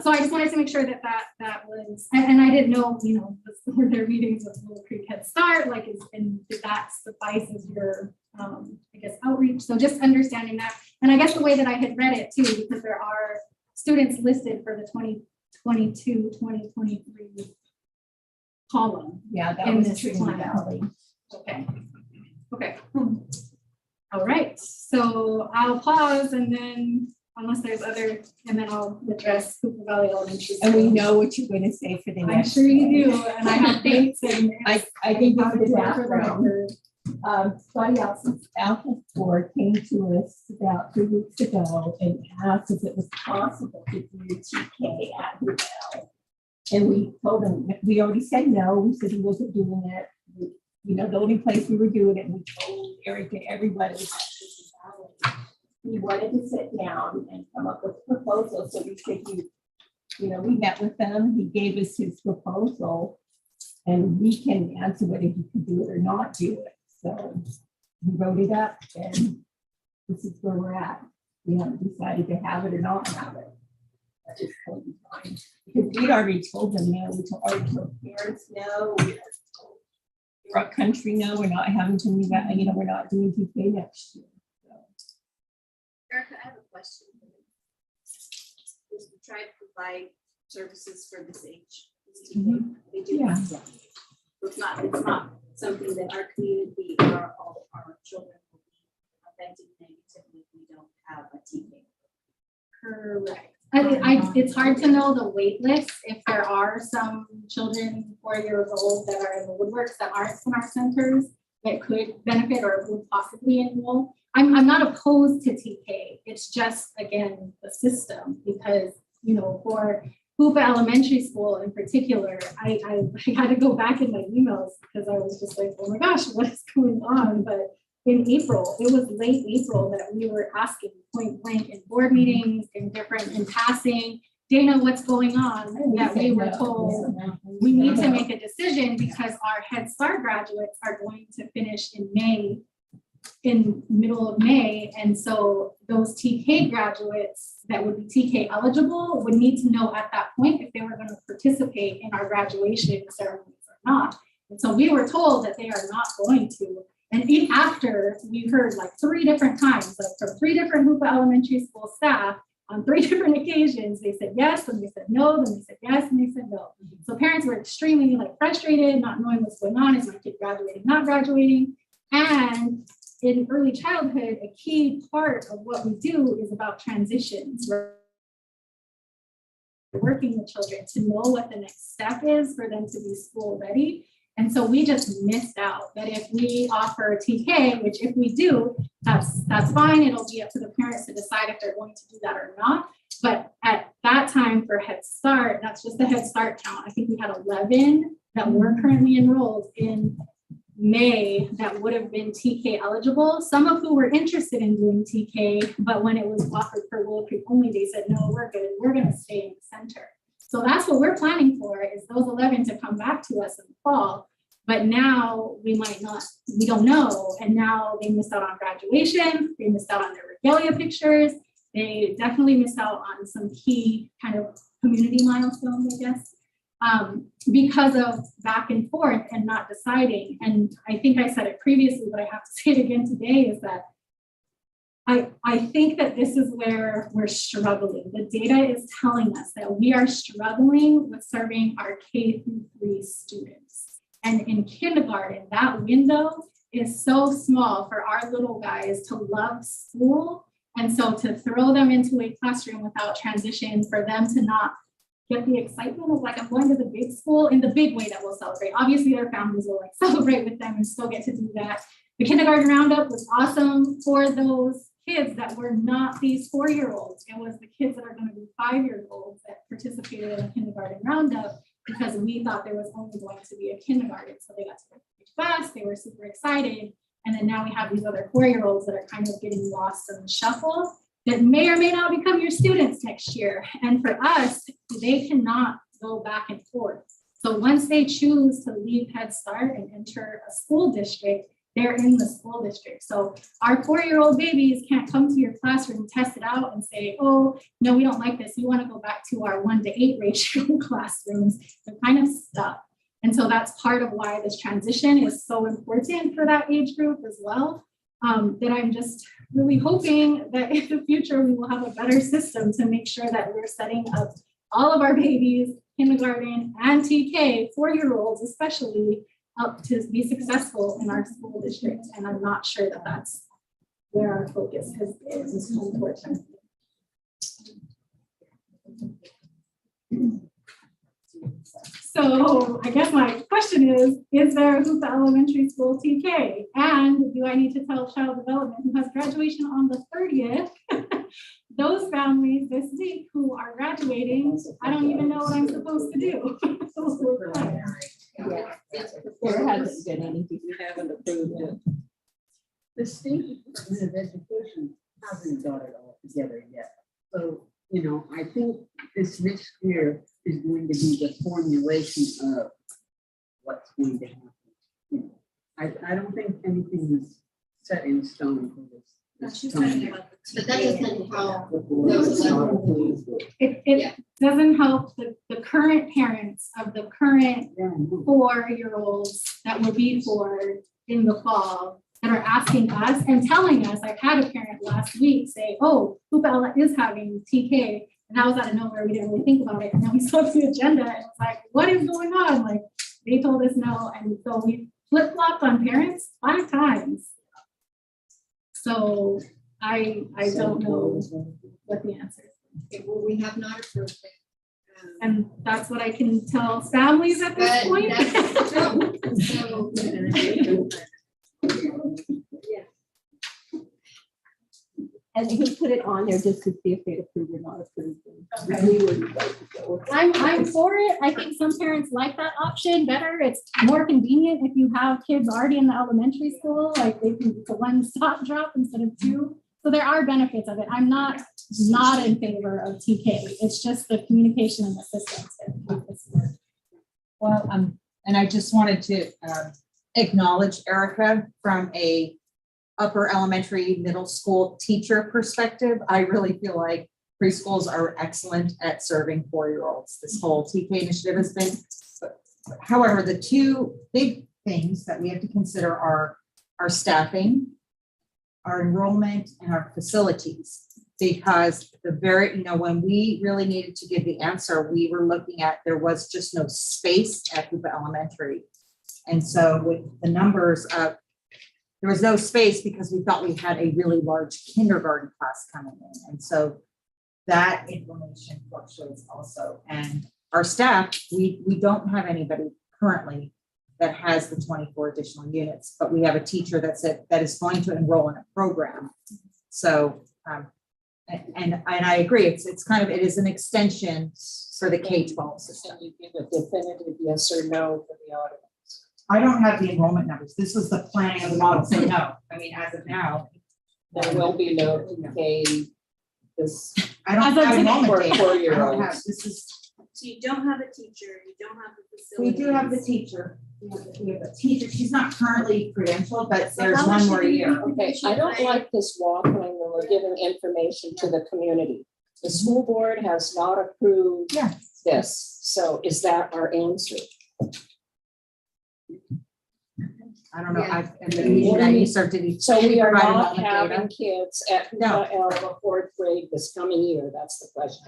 So I just wanted to make sure that was, and I didn't know, were there meetings with Little Creek Head Start, and did that suffice as your, I guess, outreach? So just understanding that. And I guess the way that I had read it too, because there are students listed for the 2022, 2023 column. Yeah, that in was this Trinity plan. Valley. Okay. All right, so I'll pause and then, unless there's other, and then I'll address Cooper Valley Elementary. And we School. know what you're going to say for the I'm next. sure you do, and I have dates and. I think this is For the background. Scotty Alpha 4 came to us about 3 weeks ago and asked if it was possible to do TK at Bell. And we told him, we already said no, we said he wasn't doing it. The only place we were doing it, we told Eric and everybody that this is valid. He wanted to sit down and come up with a proposal, so we said, we met with them, he gave us his proposal, and we can answer whether he could do it or not do it. So we wrote it up, and this is where we're at. We haven't decided to have it or not have it at this point in time. Because we'd already told them no, we already told parents no, we told Rock Country no, we're not having to move out, we're not doing TK next year. So. Erica, I have a question. Does the tribe provide services for this age? They do. Yeah. It's not something that our community or all our children will be affected negatively if we don't have a TK. Correct. It's hard to know the wait list if there are some children 4 years old that are in the woodworks that aren't in our centers that could benefit or would possibly enroll. I'm not opposed to TK. It's just, again, the system, because, for Hoopa Elementary School in particular, I had to go back in my emails because I was just like, oh my gosh, what is going on? But in April, it was late April that we were asking point blank in board meetings, in passing, Dana, what's going on, that we were told we need to make a decision because our Head Start graduates are going to finish in May, in middle of May. And so those TK graduates that would be TK eligible would need to know at that point if they were going to participate in our graduation ceremonies or not. And so we were told that they are not going to. And even after we heard like 3 different times, like from 3 different Hoopa Elementary School staff on 3 different occasions, they said yes, and they said no, then they said yes, and they said no. So parents were extremely like frustrated, not knowing what's going on. Is my kid graduating, not graduating? And in early childhood, a key part of what we do is about transitions. We're working with children to know what the next step is for them to be school ready. And so we just missed out that if we offer TK, which if we do, that's fine. It'll be up to the parents to decide if they're going to do that or not. But at that time for Head Start, that's just the Head Start count. I think we had 11 that were currently enrolled in May that would have been TK eligible, some of who were interested in doing TK, but when it was offered for Willow Creek only, they said, no, we're good, we're gonna stay in the center. So that's what we're planning for, is those 11 to come back to us in the fall. But now we might not, we don't know. And now they missed out on graduation, they missed out on their regalia pictures, they definitely missed out on some key kind of community milestones, I guess. Because of back and forth and not deciding. And I think I said it previously, but I have to say it again today, is that I think that this is where we're struggling. The data is telling us that we are struggling with serving our K-3 students. And in kindergarten, that window is so small for our little guys to love school. And so to throw them into a classroom without transition, for them to not get the excitement of like, I'm going to the big school in the big way that we'll celebrate. Obviously their families will like celebrate with them and still get to do that. The kindergarten roundup was awesome for those kids that were not these 4-year-olds. It was the kids that are going to be 5-year-olds that participated in the kindergarten roundup, because we thought there was only going to be a kindergarten. So they got to go to class, they were super excited. And then now we have these other 4-year-olds that are kind of getting lost in the shuffle that may or may not become your students next year. And for us, they cannot go back and forth. So once they choose to leave Head Start and enter a school district, they're in the school district. So our 4-year-old babies can't come to your classroom, test it out and say, oh, no, we don't like this. We want to go back to our 1-to-8 ratio classrooms. They're kind of stuck. And so that's part of why this transition is so important for that age group as well. That I'm just really hoping that in the future we will have a better system to make sure that we're setting up all of our babies, kindergarten and TK, 4-year-olds especially, up to be successful in our school district. And I'm not sure that that's where our focus is unfortunately. So I guess my question is there a Hoopa Elementary School TK? And do I need to tell Child Development, who has graduation on the 30th, those families this week who are graduating, I don't even know what I'm supposed to do. There hasn't been anything, we haven't approved it. The state Department of Education hasn't got it all together yet. So, you know, I think this next year is going to be the formulation of what's going to happen. You know, I don't think anything is set in stone for this. But that doesn't help. It doesn't help the current parents of the current 4-year-olds that will be 4 in the fall that are asking us and telling us. I've had a parent last week say, oh, Hoopa is having TK. And that was out of nowhere. We didn't really think about it. And then we saw the agenda and it's like, what is going on? Like, they told us no. And so we flip-flopped on parents 5 times. So I don't know what the answer is. Okay, well, we have not approved it. And that's what I can tell families at this point. That's so, And he put it on there just to see if they'd approve or not approve. I'm for it. I think some parents like that option better. It's more convenient if you have kids already in the elementary school, like they can, it's a 1-stop drop instead of 2. So there are benefits of it. I'm not in favor of TK. It's just the communication and the systems. Well, and I just wanted to acknowledge Erica from a upper elementary, middle school teacher perspective. I really feel like preschools are excellent at serving 4-year-olds. This whole TK initiative has been. However, the two big things that we have to consider are our staffing, our enrollment, and our facilities. Because when we really needed to give the answer, we were looking at, there was just no space at Hoopa Elementary. And so with the numbers of, there was no space because we thought we had a really large kindergarten class coming in. And so that information fluctuates also. And our staff, we don't have anybody currently that has the 24 additional units, but we have a teacher that is going to enroll in a program. So, and I agree, it is an extension for the K-12 system. Can you give a definitive yes or no for the audience? I don't have the enrollment numbers. This was the planning of the model, so no. I mean, as of now, There will be no TK this. I don't As of have today. enrollment For data. I don't 4-year-olds. have, this is, So you don't have a teacher, you don't have the we facility. do have the teacher. We have a teacher. She's not currently credentialed, but So there's how one is she more gonna be year. Okay, I don't like this waffling when we're giving information to the community. The school board has not approved Yeah. this, so is that our answer? I don't know. Yeah. So we are provide not enrollment data? having kids at No. Hoopa L of 4th grade this coming year, that's the question.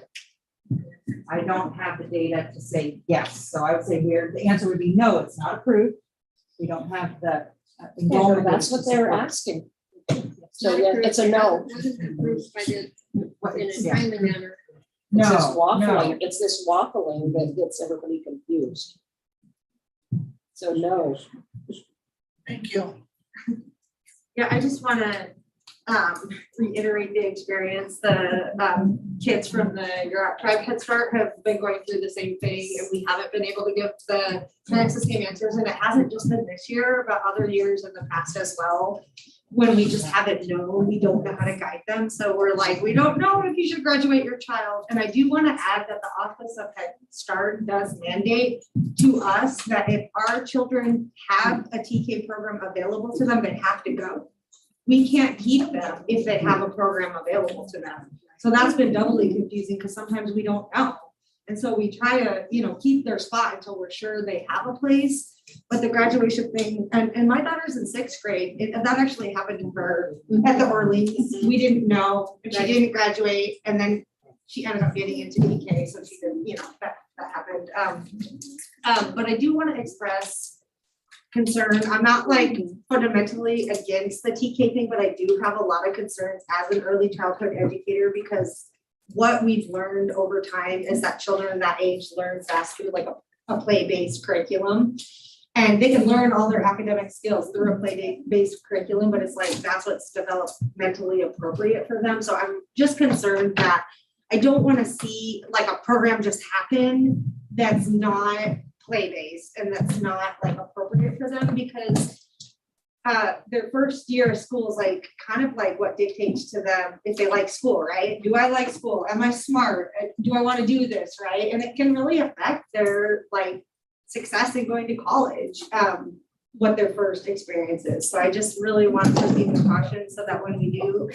I don't have the data to say yes. So I would say the answer would be no, it's not approved. We don't have the enrollment. That's what data to they're support. asking. So yeah, it's a no. Wasn't approved by the, What- in a yeah. timely manner. It's this No, waffling, no. it's this waffling that gets everybody confused. So no. Thank you. Yeah, I just want to reiterate the experience. The kids from the Europe Tribe Head Start have been going through the same thing, and we haven't been able to give the same answers. And it hasn't just been this year, but other years in the past as well. When we just haven't known, we don't know how to guide them. So we're like, we don't know if you should graduate your child. And I do want to add that the Office of Head Start does mandate to us that if our children have a TK program available to them, they have to go. We can't keep them if they have a program available to them. So that's been doubly confusing because sometimes we don't know. And so we try to, keep their spot until we're sure they have a place. But the graduation thing, and my daughter's in 6th grade, that actually happened to her at the Orleans. We didn't know, and she didn't graduate, and then she ended up getting into TK, so she didn't, that happened. But I do want to express concern. I'm not like fundamentally against the TK thing, but I do have a lot of concerns as an early childhood educator because what we've learned over time is that children that age learn fast through like a play-based curriculum. And they can learn all their academic skills through a play-based curriculum, but it's like, that's what's developmentally appropriate for them. So I'm just concerned that I don't want to see like a program just happen that's not play-based and that's not like appropriate for them because their first year of school is like kind of like what dictates to them if they like school, right? Do I like school? Am I smart? Do I want to do this, right? And it can really affect their like success in going to college, what their first experience is. So I just really want to be with caution so that when we do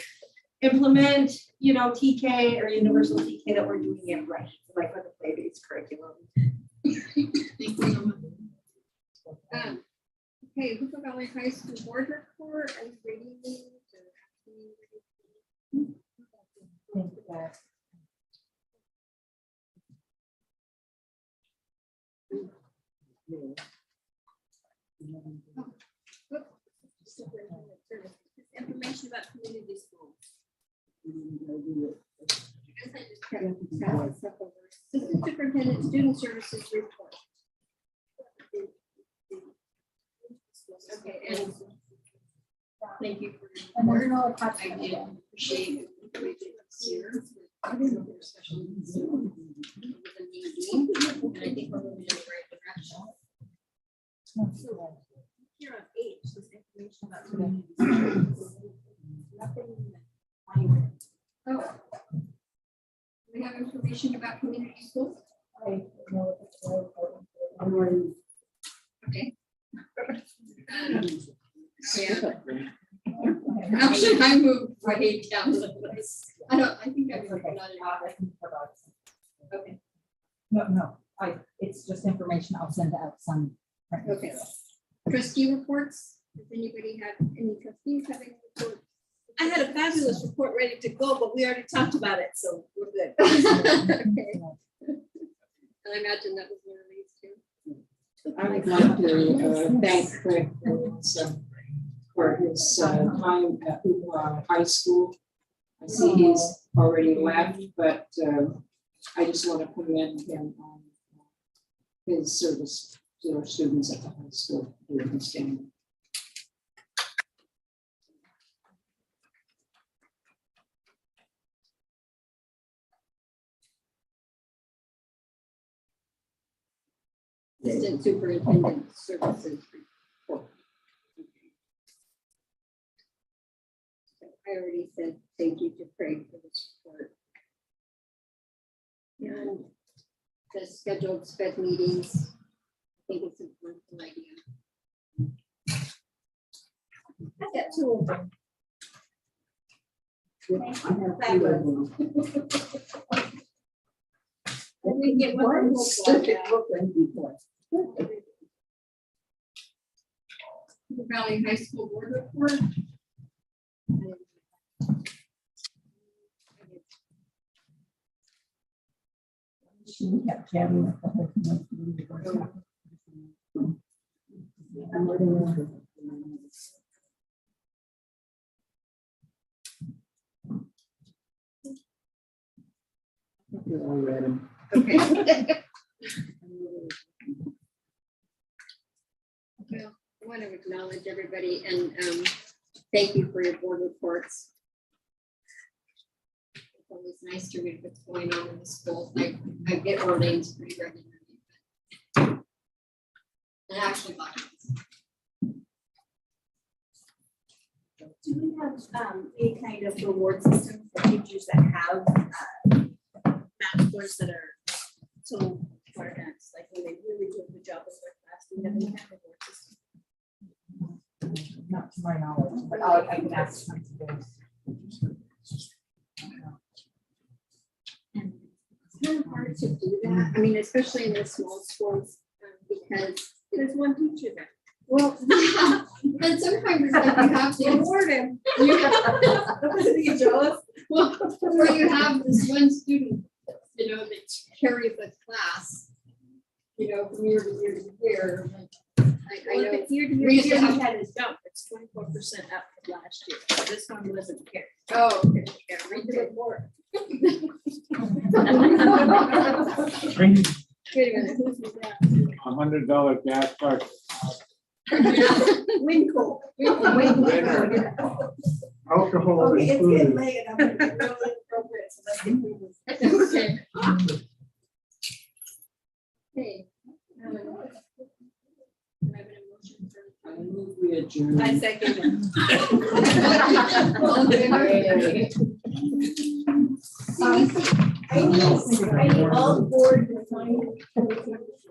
implement, TK or universal TK, that we're doing it right, like with a play-based curriculum. Okay, Hoopa Valley High School Board report, are you ready to? Information about community schools. Assistant Superintendent Student Services report. Okay, and thank you for your And there's report. no I attachment. did appreciate here. I didn't know there were special needs. And I think we're moving in the right direction. So, here on H, this information about community schools. Nothing Oh. We have information about community schools? Okay. Yeah. Actually, I moved way down the list. I think I moved another. Okay, No, it's just information. I'll send out some. okay. Trustee reports. Does anybody have any trustees having reports? I had a fabulous report ready to go, but we already talked about it, so we're good. Okay. And I imagine that was one of these too. I would like to thank Craig for his time at high school. I see he's already left, but I just want to commend him on his service to our students at the high school during his tenure. Assistant Superintendent Services report. So I already said thank you to Craig for this report. And the scheduled sped meetings, I think it's a wonderful idea. I got two of them. We get one from Valley High School Board report. Okay. Well, I want to acknowledge everybody and thank you for your board reports. It's always nice to read what's going on in the schools. I get Orleans pretty regularly. And actually, Do we have any kind of reward system for teachers that have math scores that are so far advanced, like when they really do a good job with their class? Do we have any kind of reward system? Not to my knowledge, but I can ask some today. it's kind of hard to do that. I mean, especially in the small schools, because There's one teacher there. well, and sometimes it's like you have to award him. You jealous? Well, where you have this one student, you know, that carries the class, you know, from year to year to year. I Well, if know. it's year to year, We used to he have- had his jump, it's 24% up from last year. So this one wasn't carried. Oh, okay. Yeah, read the report. Wait a minute, who's that? $100 gas card. Winkle. Winner. Alcohol Okay, it's getting included. late. I'm gonna get really appropriate, so let's get through this. Okay. Hey. Can I have an emotion for- I move we adjourn. I second All in favor? it. I need all board.